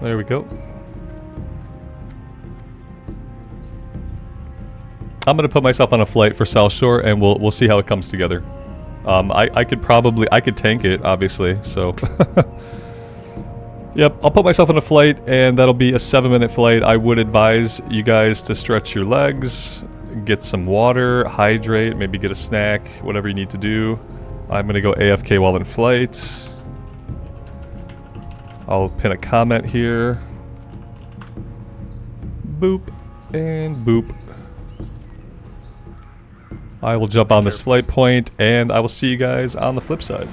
S1: There we go. I'm gonna put myself on a flight for South Shore, and we'll see how it comes together. I could tank it, obviously. So, yep, I'll put myself on a flight, and that'll be a 7-minute flight. I would advise you guys to stretch your legs, get some water, hydrate, maybe get a snack, whatever you need to do. I'm gonna go AFK while in flight. I'll pin a comment here. Boop and boop. I will jump on this flight point, and I will see you guys on the flip side.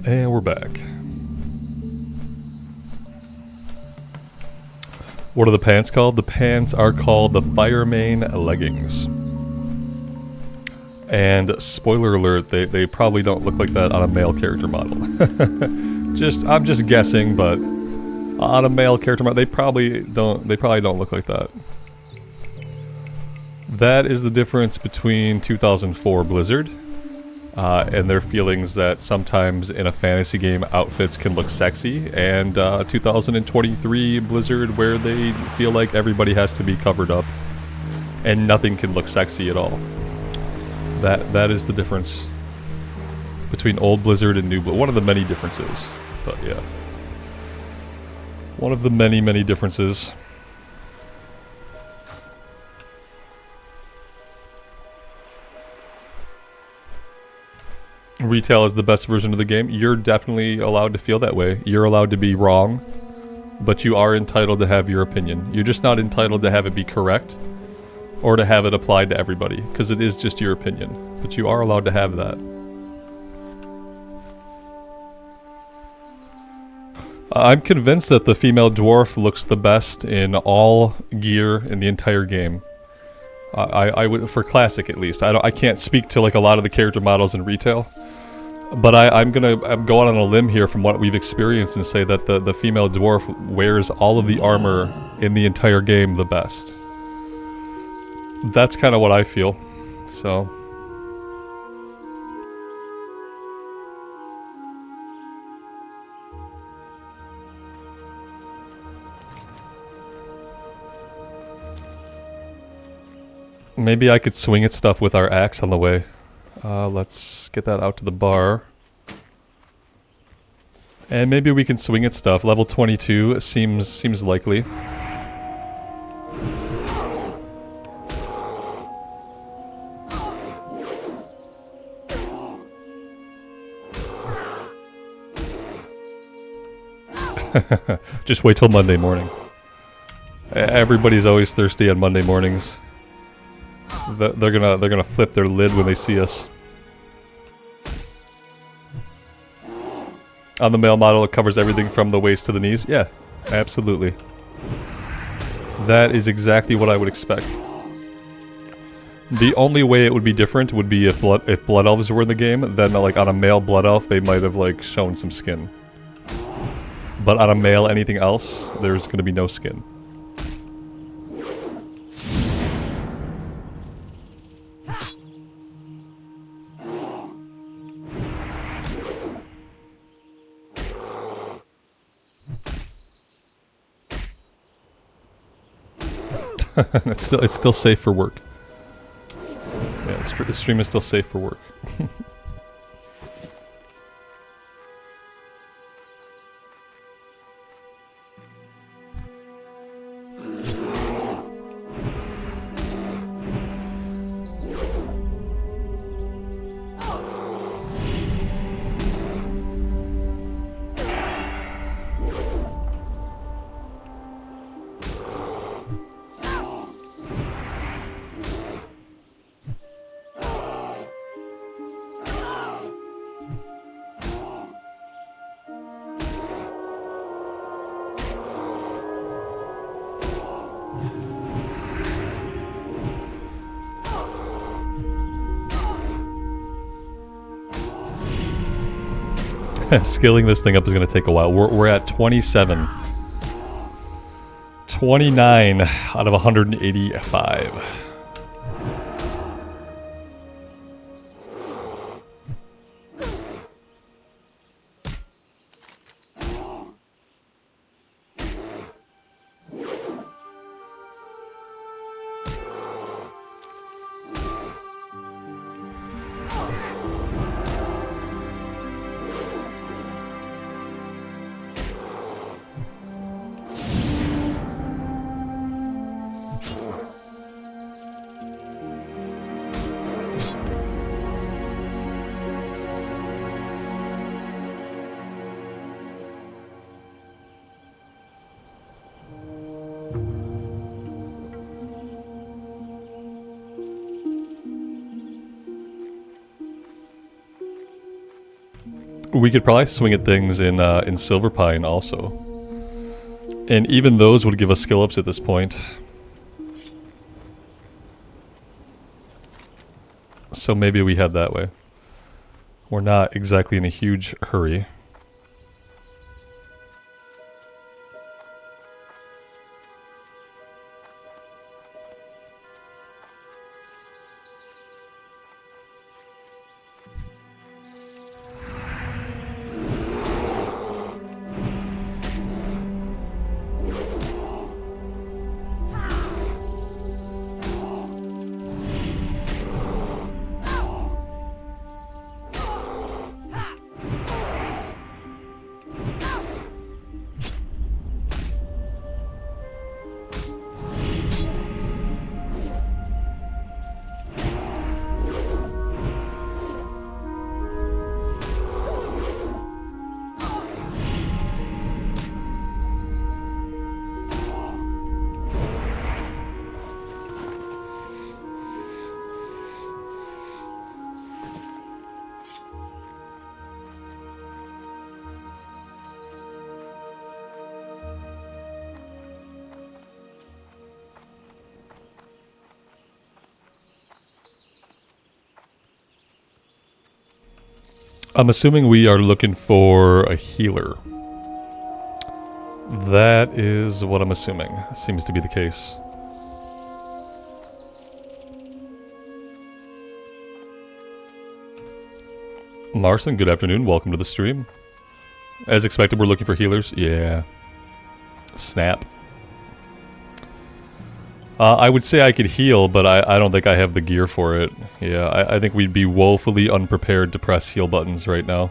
S1: And we're back. What are the pants called? The pants are called the Firemane leggings. And spoiler alert, they probably don't look like that on a male character model. I'm just guessing, but on a male character model, they probably don't look like that. That is the difference between 2004 Blizzard and their feelings that sometimes in a fantasy game outfits can look sexy, and 2023 Blizzard where they feel like everybody has to be covered up and nothing can look sexy at all. That is the difference between old Blizzard and new Blizzard. One of the many differences, but yeah. One of the many differences. Retail is the best version of the game. You're definitely allowed to feel that way. You're allowed to be wrong, but you are entitled to have your opinion. You're just not entitled to have it be correct or to have it applied to everybody, because it is just your opinion. But you are allowed to have that. I'm convinced that the female dwarf looks the best in all gear in the entire game. I would, for classic at least. I can't speak to like a lot of the character models in retail, but I'm going on a limb here from what we've experienced and say that the female dwarf wears all of the armor in the entire game the best. That's kind of what I feel. So. Maybe I could swing at stuff with our axe on the way. Let's get that out to the bar. And maybe we can swing at stuff. Level 22 seems likely. Just wait till Monday morning. Everybody's always thirsty on Monday mornings. They're gonna flip their lid when they see us. On the male model, it covers everything from the waist to the knees. Yeah, absolutely. That is exactly what I would expect. The only way it would be different would be if blood elves were in the game. Then, like on a male blood elf, they might have like shown some skin. But on a male anything else, there's gonna be no skin. It's still safe for work. Yeah, the stream is still safe for work. Skilling this thing up is going to take a while. We're at 27. 29 out of 185. We could probably swing at things in Silverpine also. And even those would give us skill ups at this point. So maybe we head that way. We're not exactly in a huge hurry. I'm assuming we are looking for a healer. That is what I'm assuming. Seems to be the case. Marson, good afternoon. Welcome to the stream. As expected, we're looking for healers. Yeah. Snap. I would say I could heal, but I don't think I have the gear for it. Yeah, I think we'd be woefully unprepared to press heal buttons right now.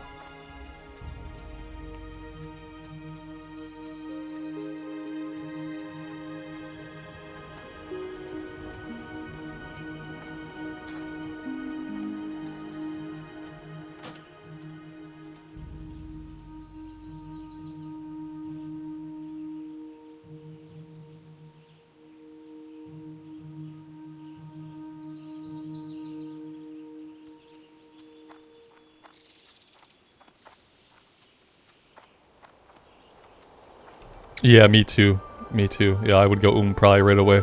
S1: Yeah, me too. Me too. Yeah, I would go probably right away.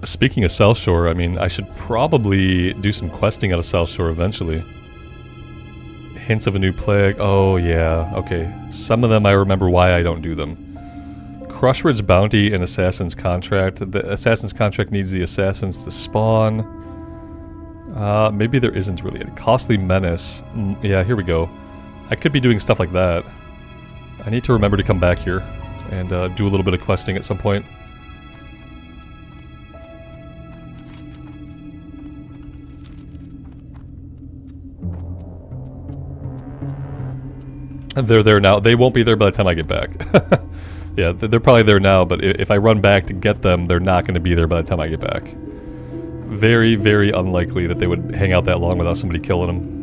S1: Speaking of South Shore, I mean, I should probably do some questing out of South Shore eventually. Hints of a new plague. Oh, yeah. Okay. Some of them I remember why I don't do them. Crushridge Bounty and Assassin's Contract. The Assassin's Contract needs the Assassins to spawn. Maybe there isn't really a Costly Menace. Yeah, here we go. I could be doing stuff like that. I need to remember to come back here and do a little bit of questing at some point. They're there now. They won't be there by the time I get back. Yeah, they're probably there now, but if I run back to get them, they're not going to be there by the time I get back. Very, very unlikely that they would hang out that long without somebody killing them.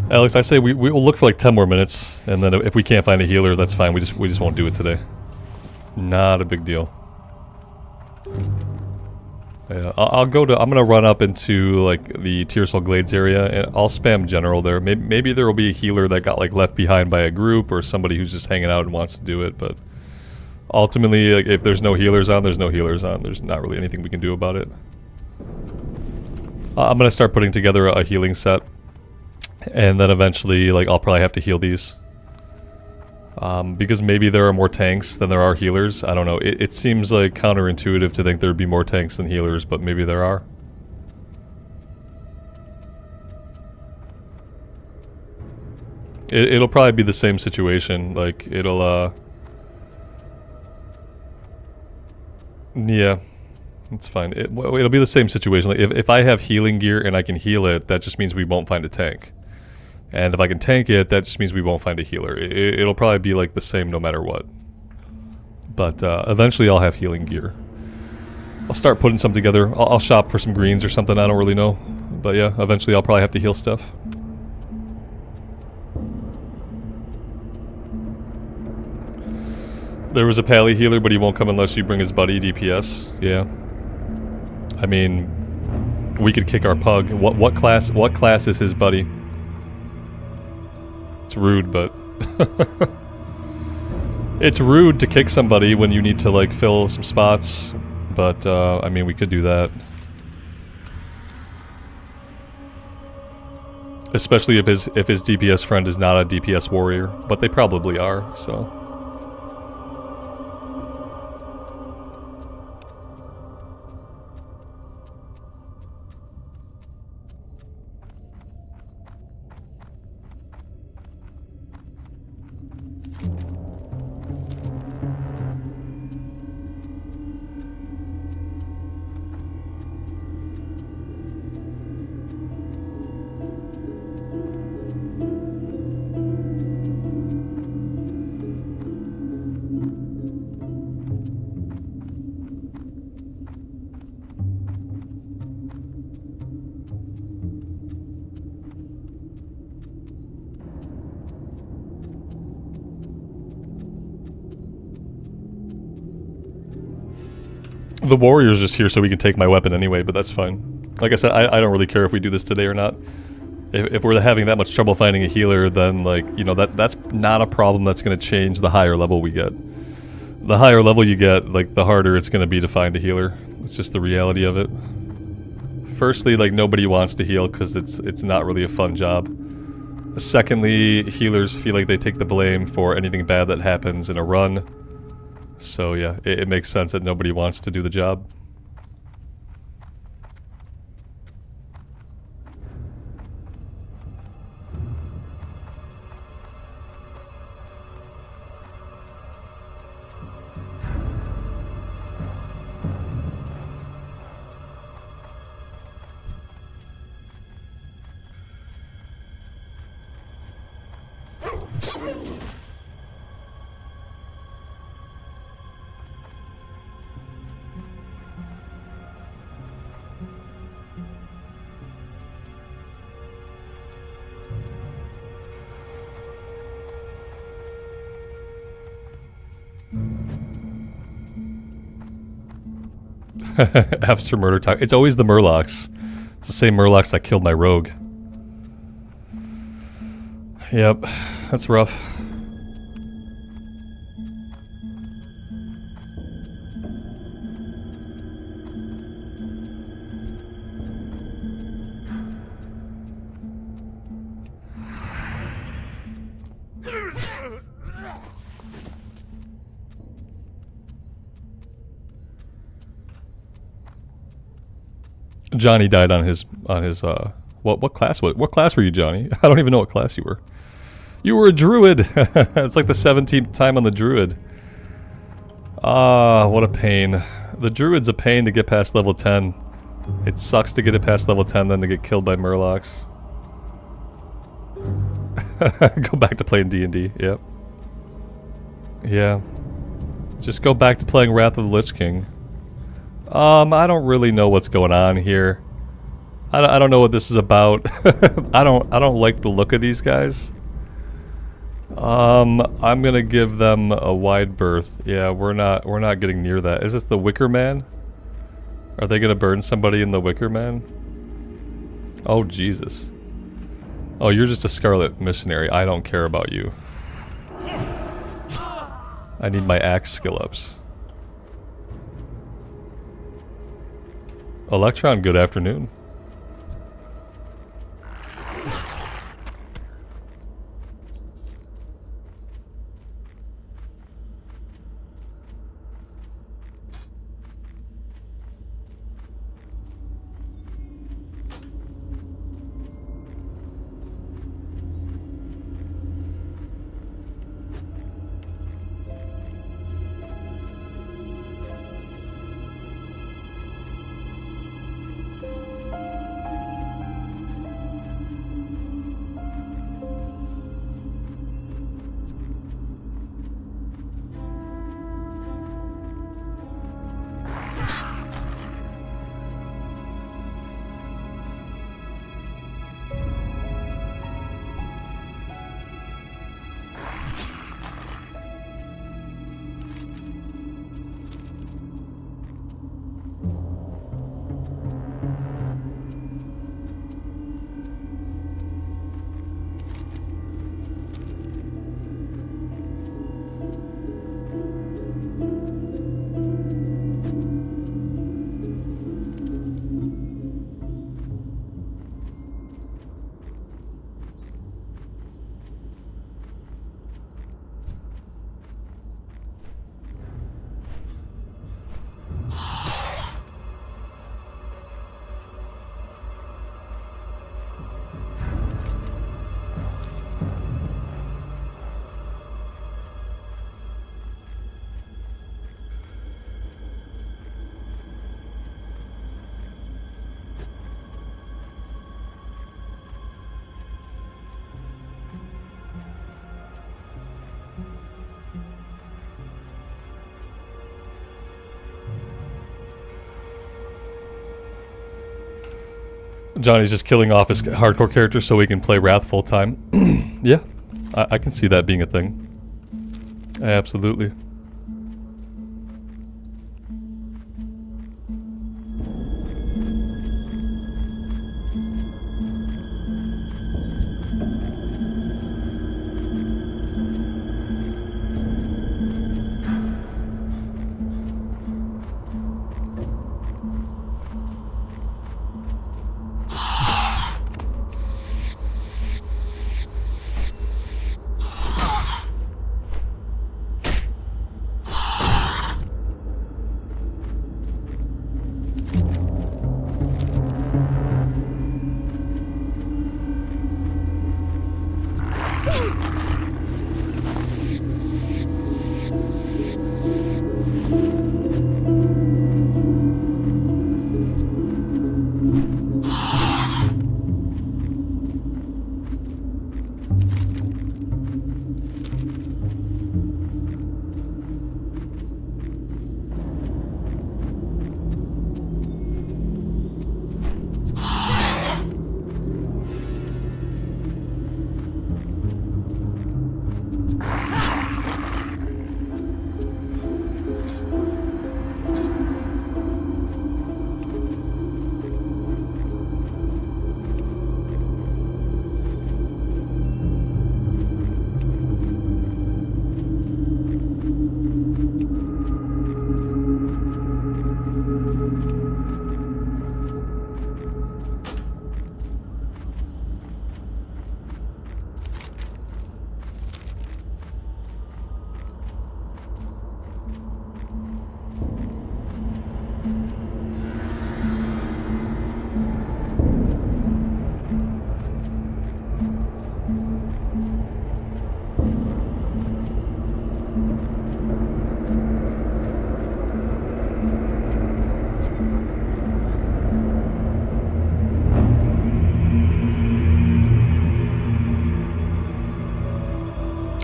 S1: Alex, I say we will look for like 10 more minutes, and then if we can't find a healer, that's fine. We just won't do it today. Not a big deal. Yeah, I'm gonna run up into like the Tearsfall Glades area, and I'll spam general there. Maybe there will be a healer that got like left behind by a group, or somebody who's just hanging out and wants to do it. But ultimately, like, if there's no healers on, there's no healers on. There's not really anything we can do about it. I'm gonna start putting together a healing set. And then eventually, like, I'll probably have to heal these. Because maybe there are more tanks than there are healers. I don't know. It seems like counterintuitive to think there'd be more tanks than healers, but maybe there are. It'll probably be the same situation. Like, it'll, yeah. It's fine. It'll be the same situation. Like, if I have healing gear and I can heal it, that just means we won't find a tank. And if I can tank it, that just means we won't find a healer. It'll probably be like the same no matter what. But eventually I'll have healing gear. I'll start putting some together. I'll shop for some greens or something, I don't really know. But yeah, eventually I'll probably have to heal stuff. There was a pally healer, but he won't come unless you bring his buddy DPS. Yeah. I mean, we could kick our pug. What class is his buddy? It's rude, but it's rude to kick somebody when you need to like fill some spots. But I mean, we could do that. Especially if his DPS friend is not a DPS warrior, but they probably are, so. The warrior's just here so we can take my weapon anyway, but that's fine. Like I said, I don't really care if we do this today or not. If we're having that much trouble finding a healer, then, like, you know, that's not a problem that's going to change the higher level we get. The higher level you get, like, the harder it's going to be to find a healer. It's just the reality of it. Firstly, like, nobody wants to heal because it's not really a fun job. Secondly, healers feel like they take the blame for anything bad that happens in a run. So yeah, it makes sense that nobody wants to do the job. F's for murder talk. It's always the Murlocs. It's the same Murlocs that killed my rogue. Yep, that's rough. Johnny died on his what class were you, Johnny? I don't even know what class you were. You were a druid. It's like the 17th time on the druid. Ah, what a pain. The druid's a pain to get past level 10. It sucks to get it past level 10 then to get killed by Murlocs. Go back to playing D&D, yep. Yeah. Just go back to playing Wrath of the Lich King. I don't really know what's going on here. I don't know what this is about. I don't like the look of these guys. I'm gonna give them a wide berth. Yeah, we're not getting near that. Is this the Wicker Man? Are they gonna burn somebody in the Wicker Man? Oh Jesus. Oh, you're just a Scarlet Missionary. I don't care about you. I need my axe skill ups. Electron, good afternoon. Johnny's just killing off his hardcore character so he can play Wrath full time. Yeah, I can see that being a thing. Absolutely.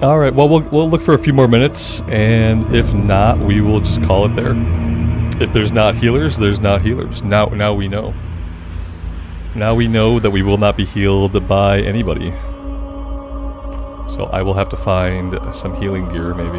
S1: All right, well, we'll look for a few more minutes, and if not, we will just call it there. If there's not healers, there's not healers. Now we know. Now we know that we will not be healed by anybody. So I will have to find some healing gear, maybe.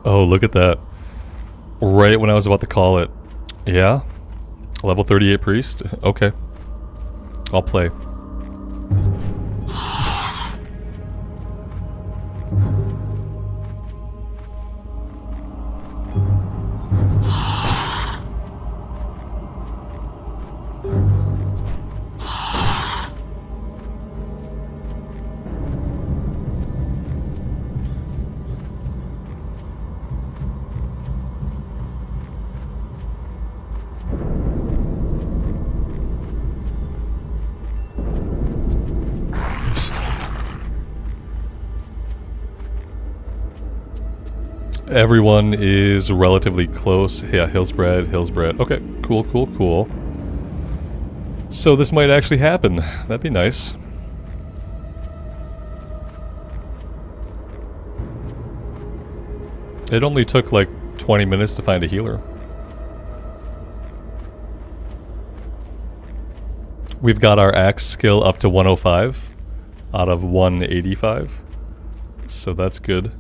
S1: Oh, look at that. Right when I was about to call it. Yeah? Level 38 priest? Okay. I'll play. Everyone is relatively close. Yeah, Hillsbred. Okay, cool. So this might actually happen. That'd be nice. It only took like 20 minutes to find a healer. We've got our axe skill up to 105 out of 185. So that's good.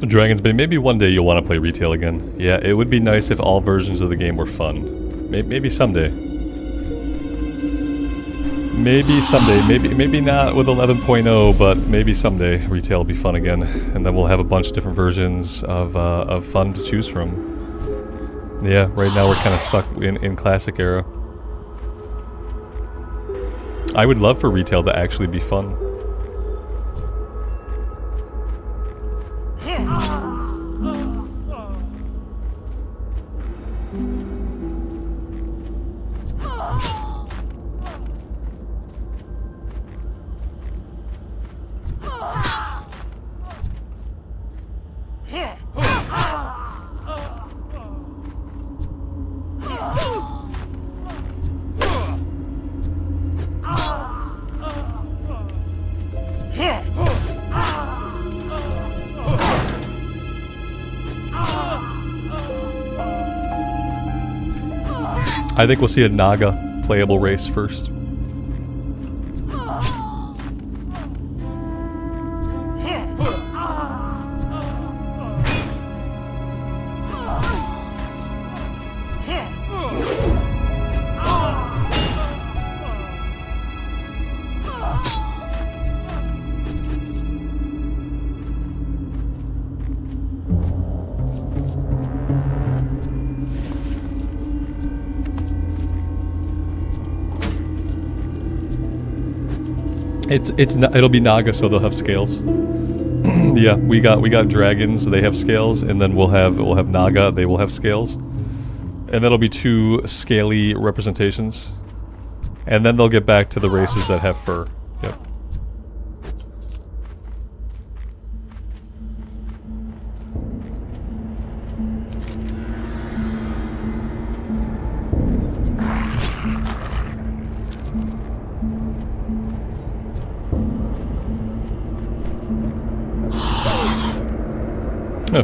S1: Dragon's Bane, maybe one day you'll want to play retail again. Yeah, it would be nice if all versions of the game were fun. Maybe someday. Maybe someday. Maybe not with 11.0, but maybe someday retail will be fun again. And then we'll have a bunch of different versions of fun to choose from. Yeah, right now we're kind of stuck in classic era. I would love for retail to actually be fun. I think we'll see a Naga playable race first. It'll be Naga, so they'll have scales. Yeah, we got dragons, they have scales, and then we'll have Naga, they will have scales. And that'll be 2 scaly representations. And then they'll get back to the races that have fur. Yep.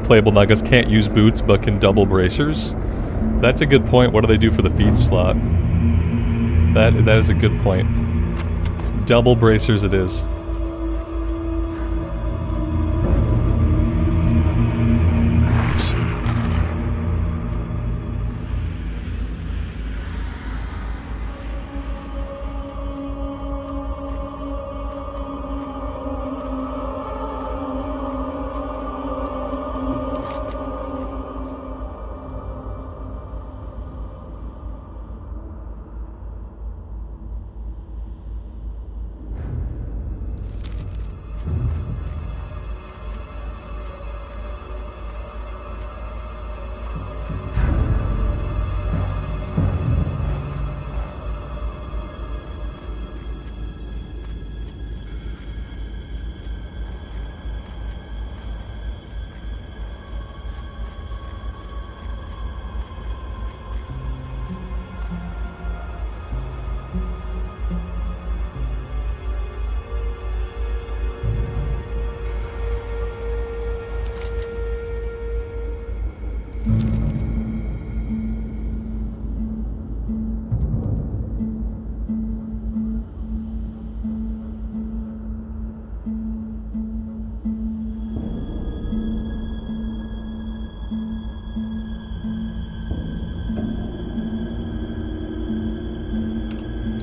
S1: Playable Nagas can't use boots but can double bracers. That's a good point. What do they do for the feet slot? That is a good point. Double bracers it is.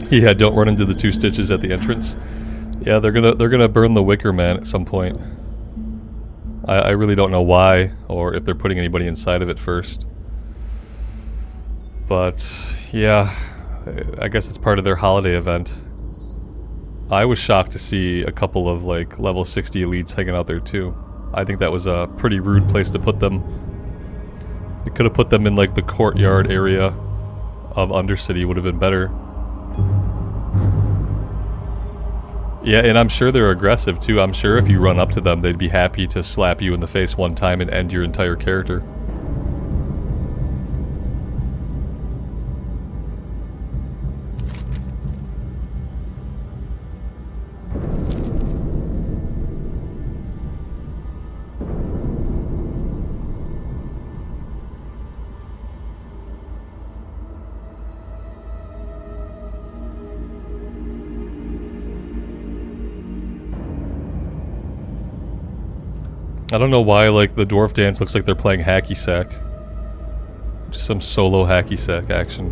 S1: Yeah, don't run into the 2 stitches at the entrance. Yeah, they're gonna burn the Wicker Man at some point. I really don't know why, or if they're putting anybody inside of it first. But yeah, I guess it's part of their holiday event. I was shocked to see a couple of like level 60 elites hanging out there too. I think that was a pretty rude place to put them. They could have put them in like the courtyard area of Undercity, would have been better. Yeah, and I'm sure they're aggressive too. I'm sure if you run up to them, they'd be happy to slap you in the face one time and end your entire character. I don't know why, like, the dwarf dance looks like they're playing hacky sack. Just some solo hacky sack action.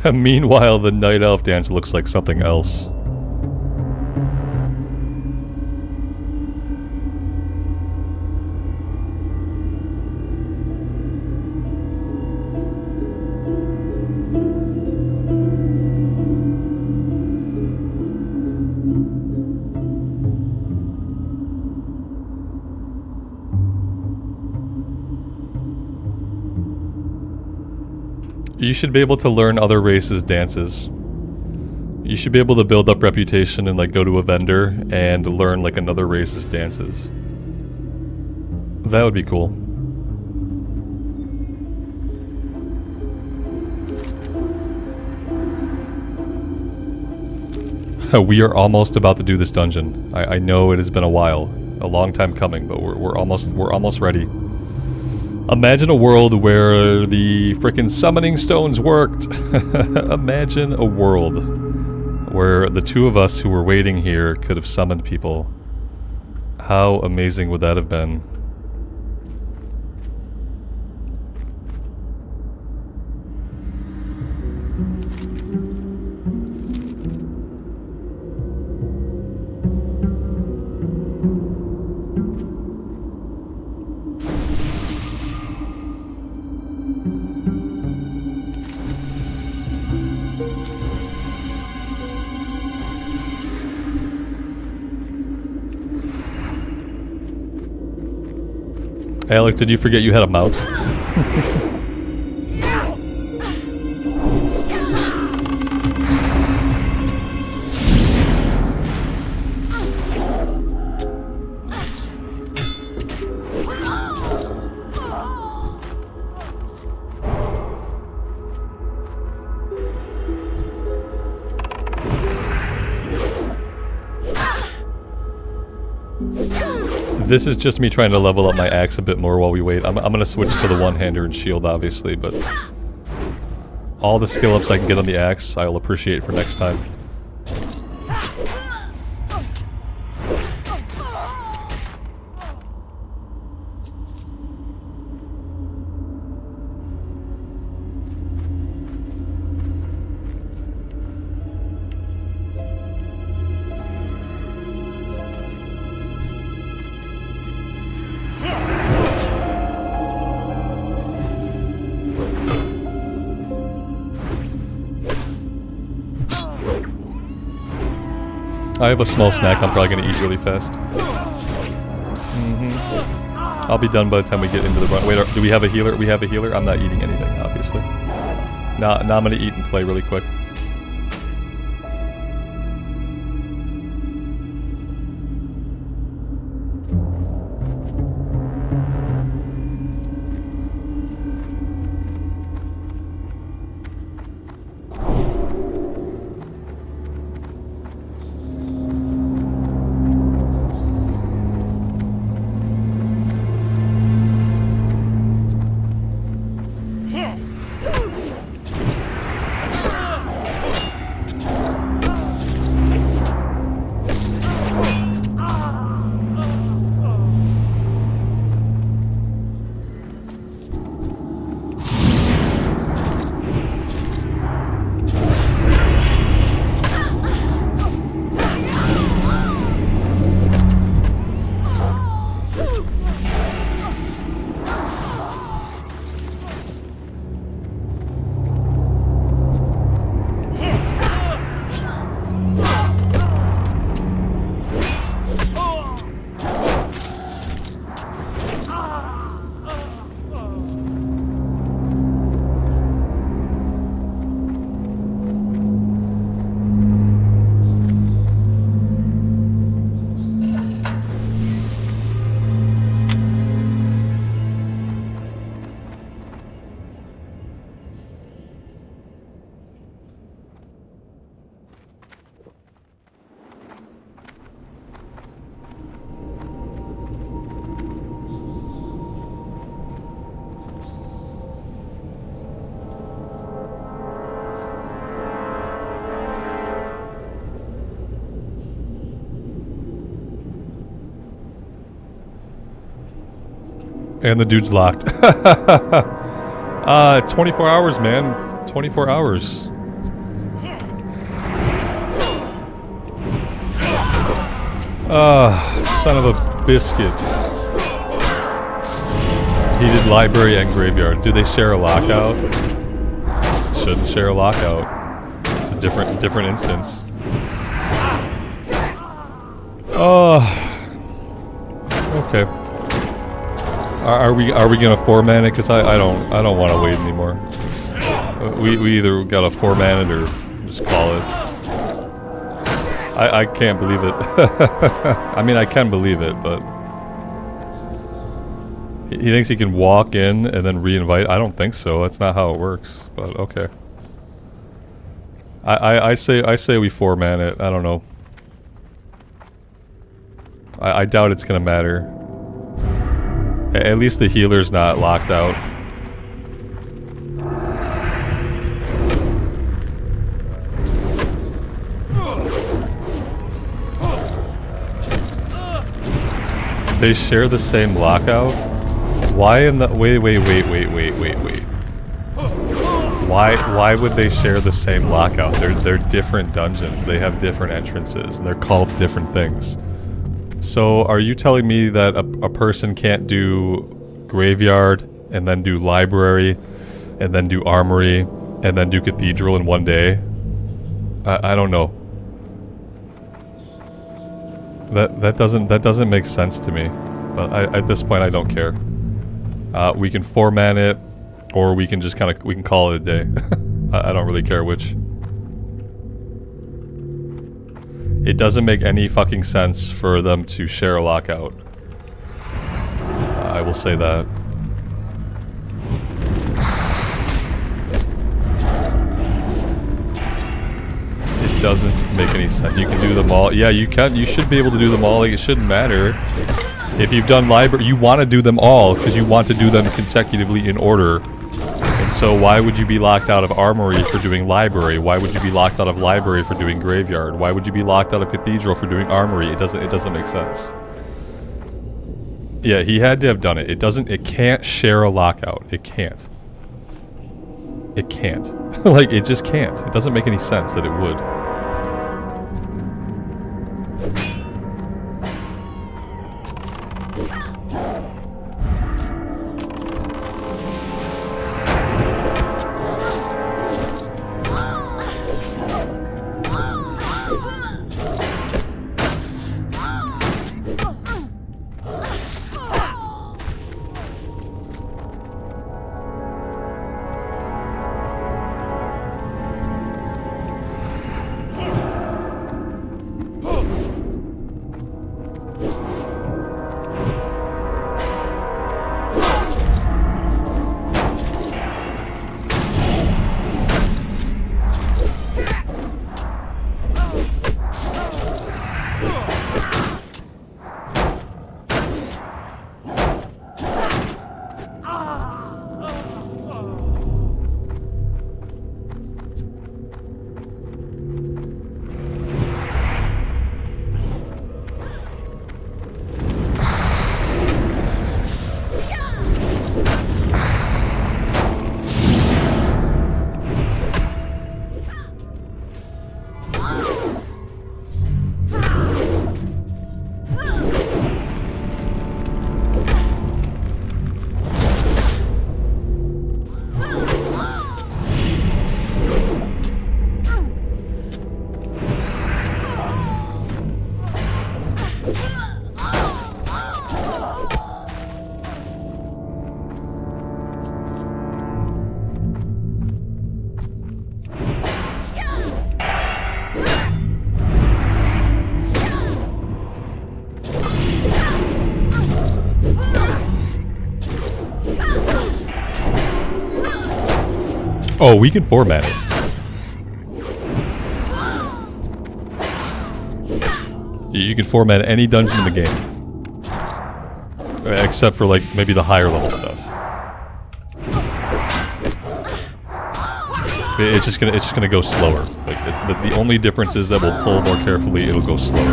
S1: Meanwhile, the night elf dance looks like something else. You should be able to learn other races' dances. You should be able to build up reputation and like go to a vendor and learn like another race's dances. That would be cool. We are almost about to do this dungeon. I know it has been a while, a long time coming, but we're almost ready. Imagine a world where the frickin' summoning stones worked. Imagine a world where the two of us who were waiting here could have summoned people. How amazing would that have been? Alex, did you forget you had a mouth? This is just me trying to level up my axe a bit more while we wait. I'm gonna switch to the one-hander and shield, obviously, but all the skill ups I can get on the axe, I'll appreciate for next time. I have a small snack I'm probably going to eat really fast. I'll be done by the time we get into the run. Wait, do we have a healer? We have a healer? I'm not eating anything, obviously. Now I'm going to eat and play really quick. And the dude's locked. 24 hours, man. 24 hours. Son of a biscuit. Heated library and graveyard. Do they share a lockout? Shouldn't share a lockout. It's a different instance. Okay. Are we gonna 4-man it? Because I don't want to wait anymore. We either gotta 4-man it or just call it. I can't believe it. I mean, I can believe it, but he thinks he can walk in and then re-invite. I don't think so. That's not how it works. But okay. I say we 4-man it. I don't know. I doubt it's gonna matter. At least the healer's not locked out. They share the same lockout? Why in the... Wait. Why would they share the same lockout? They're different dungeons. They have different entrances, and they're called different things. So, are you telling me that a person can't do graveyard, and then do library, and then do armory, and then do cathedral in one day? I don't know. That doesn't make sense to me. But at this point, I don't care. We can 4-man it, or we can just we can call it a day. I don't really care which. It doesn't make any fucking sense for them to share a lockout. I will say that. It doesn't make any sense. You can do them all. Yeah, you can. You should be able to do them all. Like, it shouldn't matter. If you've done library, you want to do them all because you want to do them consecutively in order. And so why would you be locked out of armory for doing library? Why would you be locked out of library for doing graveyard? Why would you be locked out of cathedral for doing armory? It doesn't make sense. Yeah, he had to have done it. It can't share a lockout. It can't. It can't. Like, it just can't. It doesn't make any sense that it would. Oh, we can format it. You can format any dungeon in the game. Except for, like, maybe the higher level stuff. It's just gonna go slower. Like, the only difference is that we'll pull more carefully, it'll go slower.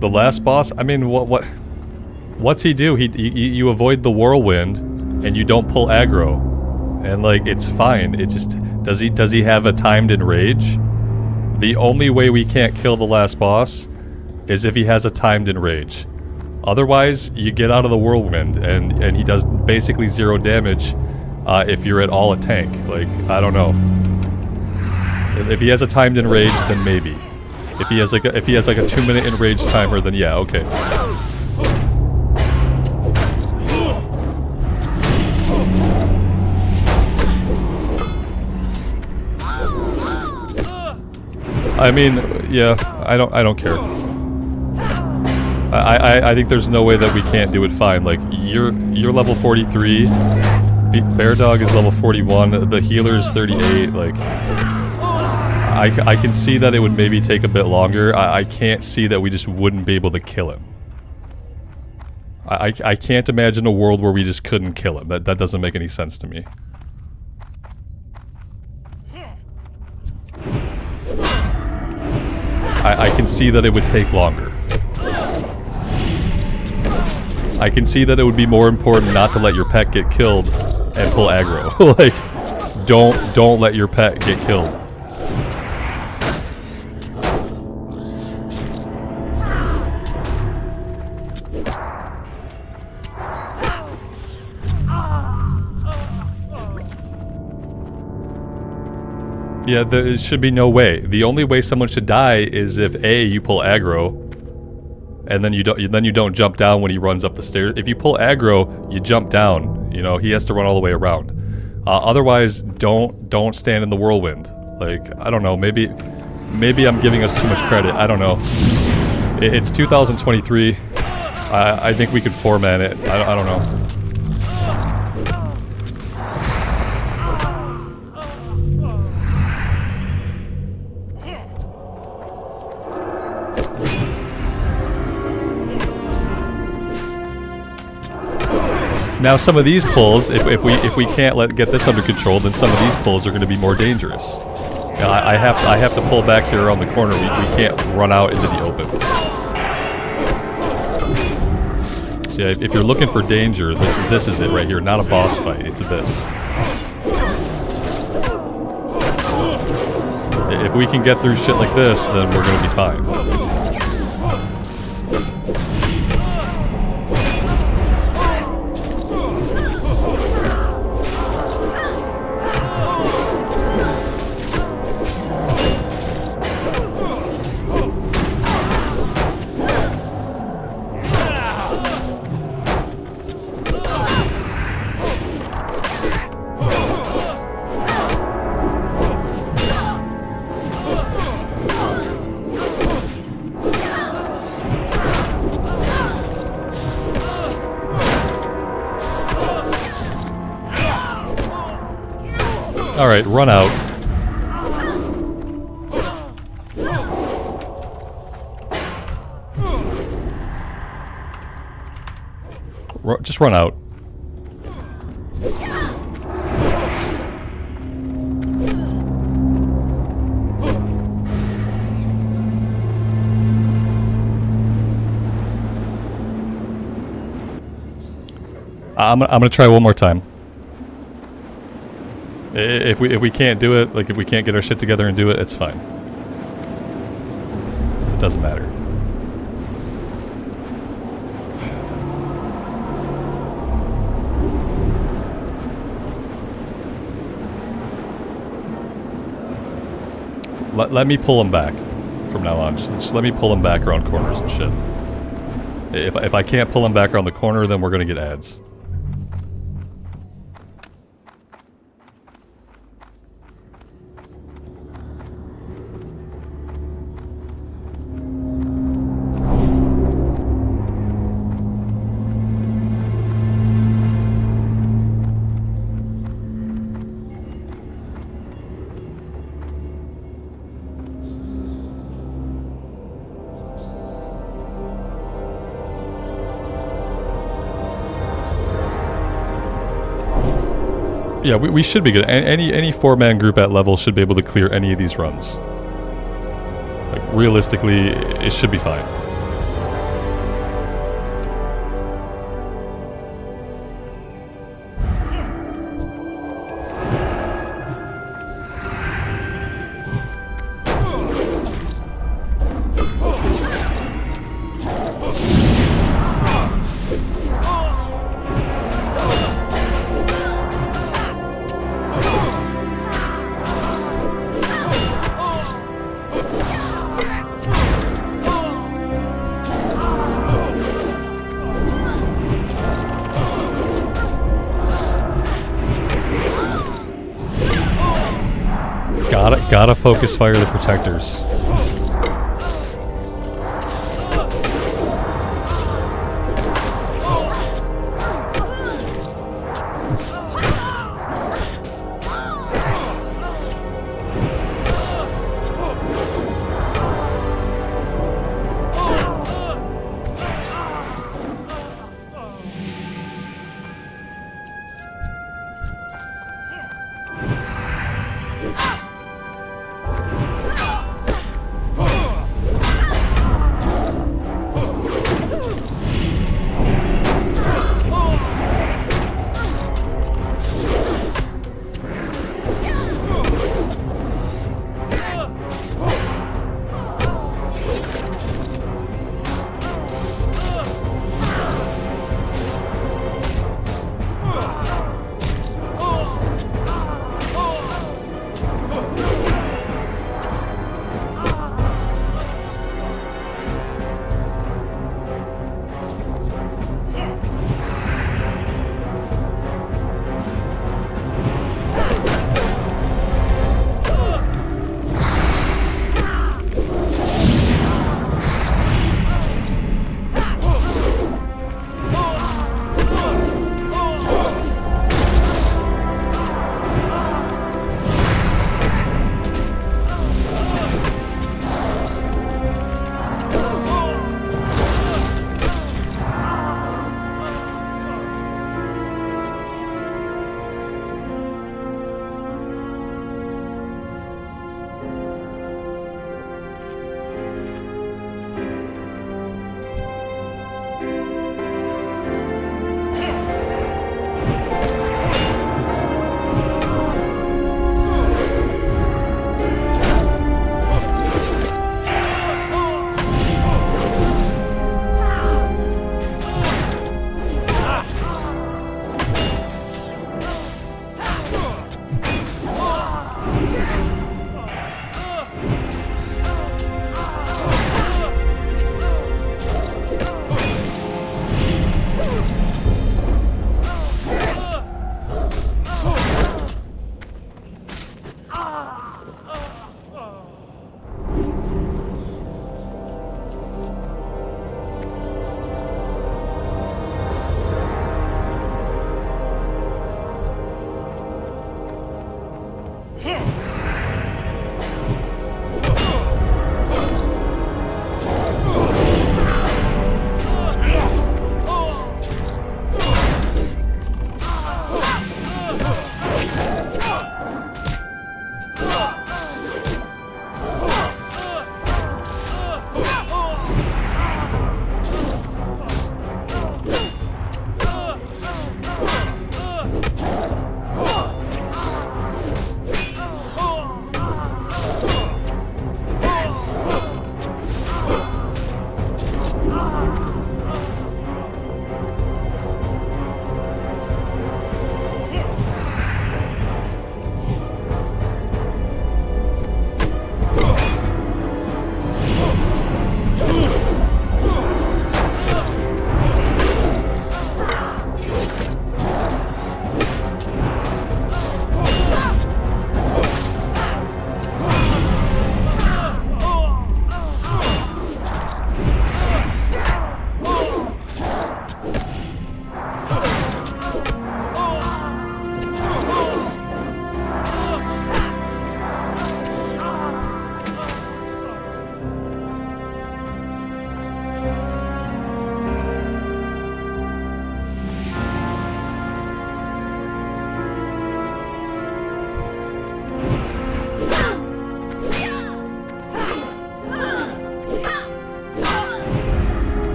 S1: The last boss, I mean, what's he do? You avoid the whirlwind, and you don't pull aggro, and like it's fine. It just does he have a timed enrage? The only way we can't kill the last boss is if he has a timed enrage. Otherwise, you get out of the whirlwind, and he does basically 0 damage if you're at all a tank. Like, I don't know. If he has a timed enrage, then maybe. If he has like a 2-minute enrage timer, then yeah, okay. I mean, yeah, I don't care. I think there's no way that we can't do it fine. Like, you're level 43, Bear Dog is level 41, the healer's 38, like... I can see that it would maybe take a bit longer. I can't see that we just wouldn't be able to kill him. I can't imagine a world where we just couldn't kill him. That doesn't make any sense to me. I can see that it would take longer. I can see that it would be more important not to let your pet get killed and pull aggro. Like, don't let your pet get killed. Yeah, there should be no way. The only way someone should die is if A, you pull aggro, and then you don't jump down when he runs up the stairs. If you pull aggro, you jump down. You know, he has to run all the way around. Otherwise, don't stand in the whirlwind. Like, I don't know, maybe I'm giving us too much credit. I don't know. It's 2023. I think we could 4-man it. I don't know. Now some of these pulls, if we can't get this under control, then some of these pulls are going to be more dangerous. Now, I have to pull back here around the corner. We can't run out into the open. So yeah, if you're looking for danger, this is it right here. Not a boss fight. It's this. If we can get through shit like this, then we're going to be fine. Alright, run out. Just run out. I'm gonna try one more time. If we can't do it, like if we can't get our shit together and do it, it's fine. It doesn't matter. Let me pull him back from now on. Just let me pull him back around corners and shit. If I can't pull him back around the corner, then we're gonna get ads. Yeah, we should be good. Any 4-man group at level should be able to clear any of these runs. Like, realistically, it should be fine. Gotta focus fire the protectors.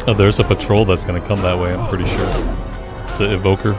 S1: Oh, there's a patrol that's gonna come that way, I'm pretty sure. It's an evoker.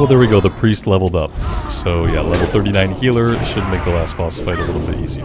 S1: Well, there we go. The priest leveled up. So yeah, level 39 healer should make the last boss fight a little bit easier.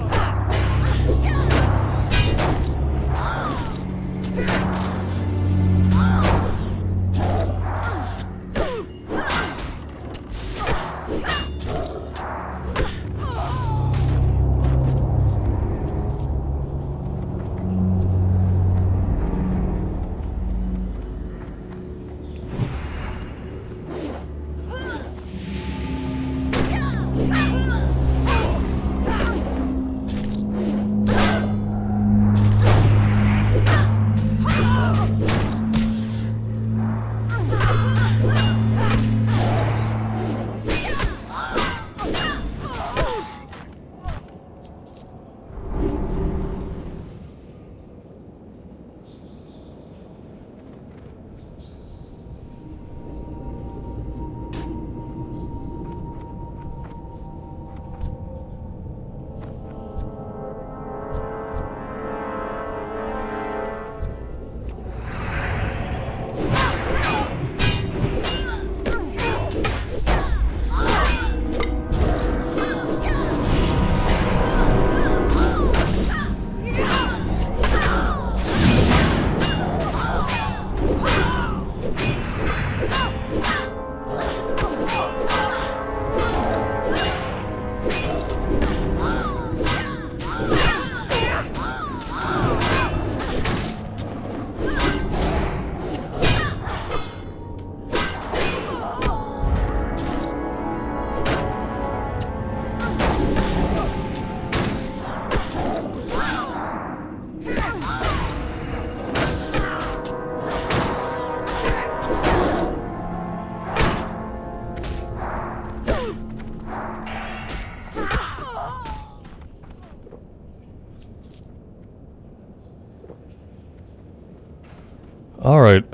S1: Alright.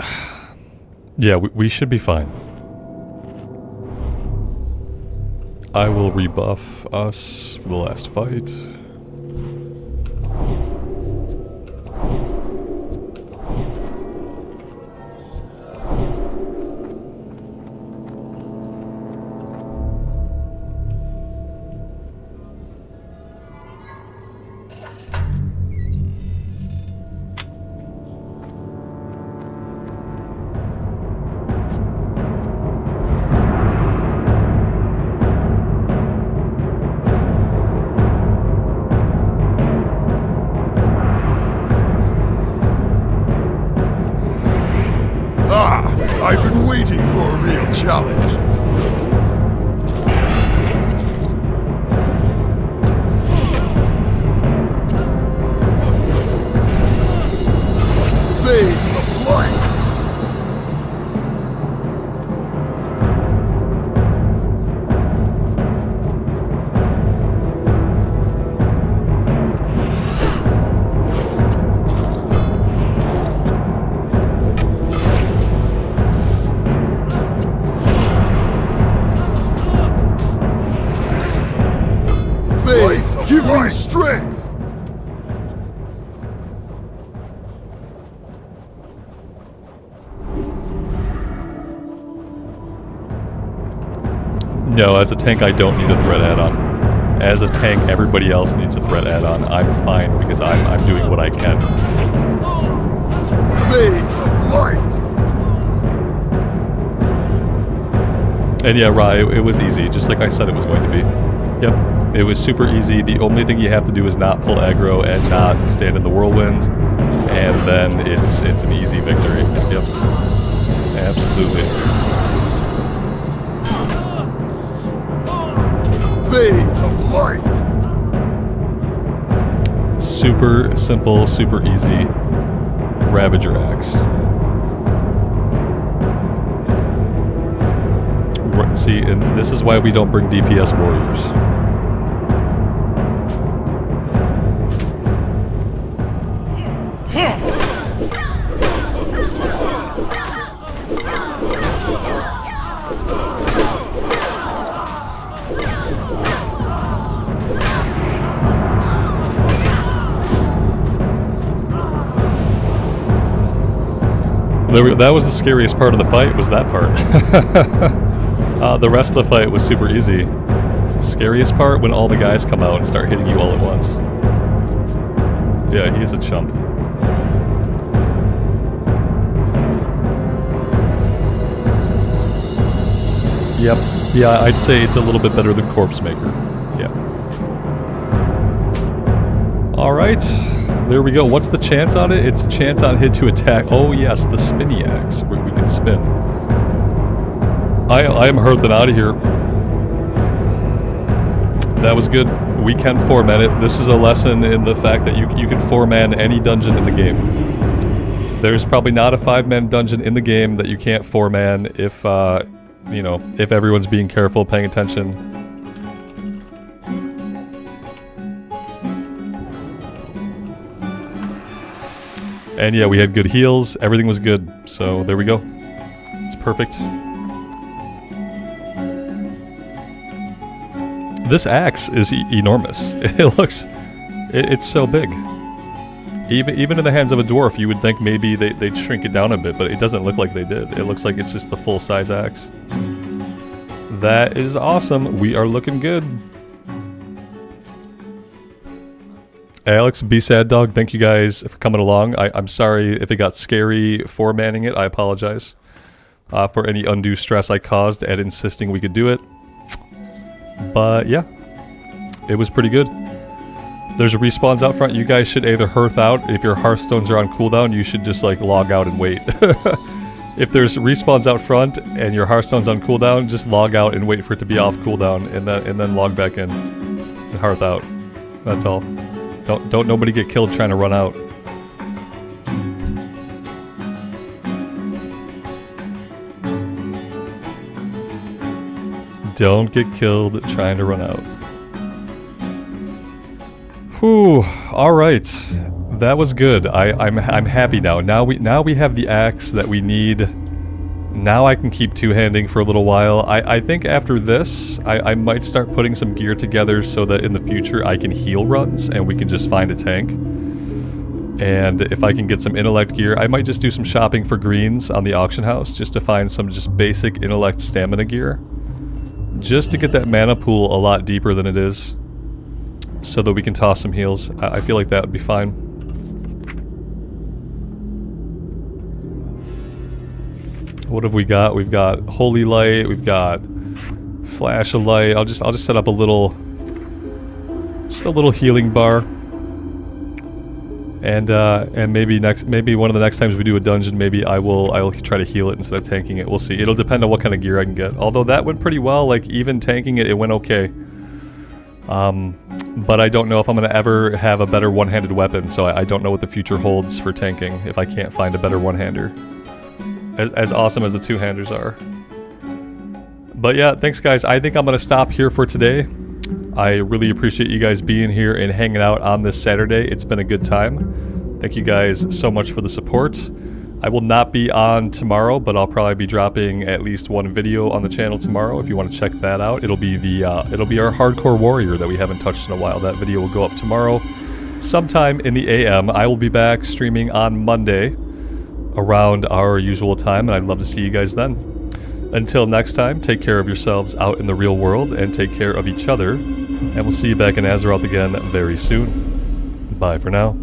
S1: Yeah, we should be fine. I will rebuff us for the last fight.
S5: I've been waiting for a real challenge. Blades of light! Give me strength!
S1: No, as a tank I don't need a threat add-on. As a tank, everybody else needs a threat add-on. I'm fine because I'm doing what I can.
S5: Blades of light!
S1: And yeah, Rai, it was easy, just like I said it was going to be. Yep. It was super easy. The only thing you have to do is not pull aggro and not stand in the whirlwind, and then it's an easy victory. Yep. Absolutely.
S5: Blades of light!
S1: Super simple, super easy. Ravager Axe. See, and this is why we don't bring DPS warriors. That was the scariest part of the fight, was that part. The rest of the fight was super easy. The scariest part, when all the guys come out and start hitting you all at once. Yeah, he is a chump. Yep. Yeah, I'd say it's a little bit better than Corpse Maker. Yeah. Alright. There we go. What's the chance on it? It's chance on hit to attack. Oh yes, the spinny axe. We can spin. I am hurting out of here. That was good. We can 4-man it. This is a lesson in the fact that you can 4-man any dungeon in the game. There's probably not a 5-man dungeon in the game that you can't 4-man if, you know, if everyone's being careful, paying attention. And yeah, we had good heals. Everything was good. So there we go. It's perfect. This axe is enormous. It looks... It's so big. Even in the hands of a dwarf, you would think maybe they'd shrink it down a bit, but it doesn't look like they did. It looks like it's just the full-size axe. That is awesome. We are looking good. Alex, B-Sad Dog, thank you guys for coming along. I'm sorry if it got scary 4-manning it. I apologize for any undue stress I caused at insisting we could do it. But yeah, it was pretty good. There's respawns out front. You guys should either hearth out. If your hearthstones are on cooldown, you should just like log out and wait. If there's respawns out front and your hearthstone's on cooldown, just log out and wait for it to be off cooldown, and then log back in and hearth out. That's all. Don't nobody get killed trying to run out. Don't get killed trying to run out. Whew, alright. that was good. I'm happy now. Now we have the axe that we need. Now I can keep two-handing for a little while. I think after this, I might start putting some gear together so that in the future I can heal runs and we can just find a tank. And if I can get some intellect gear, I might just do some shopping for greens on the auction house just to find some just basic intellect stamina gear. Just to get that mana pool a lot deeper than it is, so that we can toss some heals. I feel like that would be fine. What have we got? We've got Holy Light, we've got Flash of Light. I'll just set up a little healing bar. And maybe one of the next times we do a dungeon, maybe I'll try to heal it instead of tanking it. We'll see. It'll depend on what kind of gear I can get. Although that went pretty well, like even tanking it, it went okay. But I don't know if I'm gonna ever have a better one-handed weapon, so I don't know what the future holds for tanking if I can't find a better one-hander. As awesome as the two-handers are. But yeah, thanks guys. I think I'm gonna stop here for today. I really appreciate you guys being here and hanging out on this Saturday. It's been a good time. Thank you guys so much for the support. I will not be on tomorrow, but I'll probably be dropping at least one video on the channel tomorrow. If you want to check that out, it'll be our hardcore warrior that we haven't touched in a while. That video will go up tomorrow, sometime in the AM. I will be back streaming on Monday around our usual time, and I'd love to see you guys then. Until next time, take care of yourselves out in the real world and take care of each other, and we'll see you back in Azeroth again very soon. Bye for now.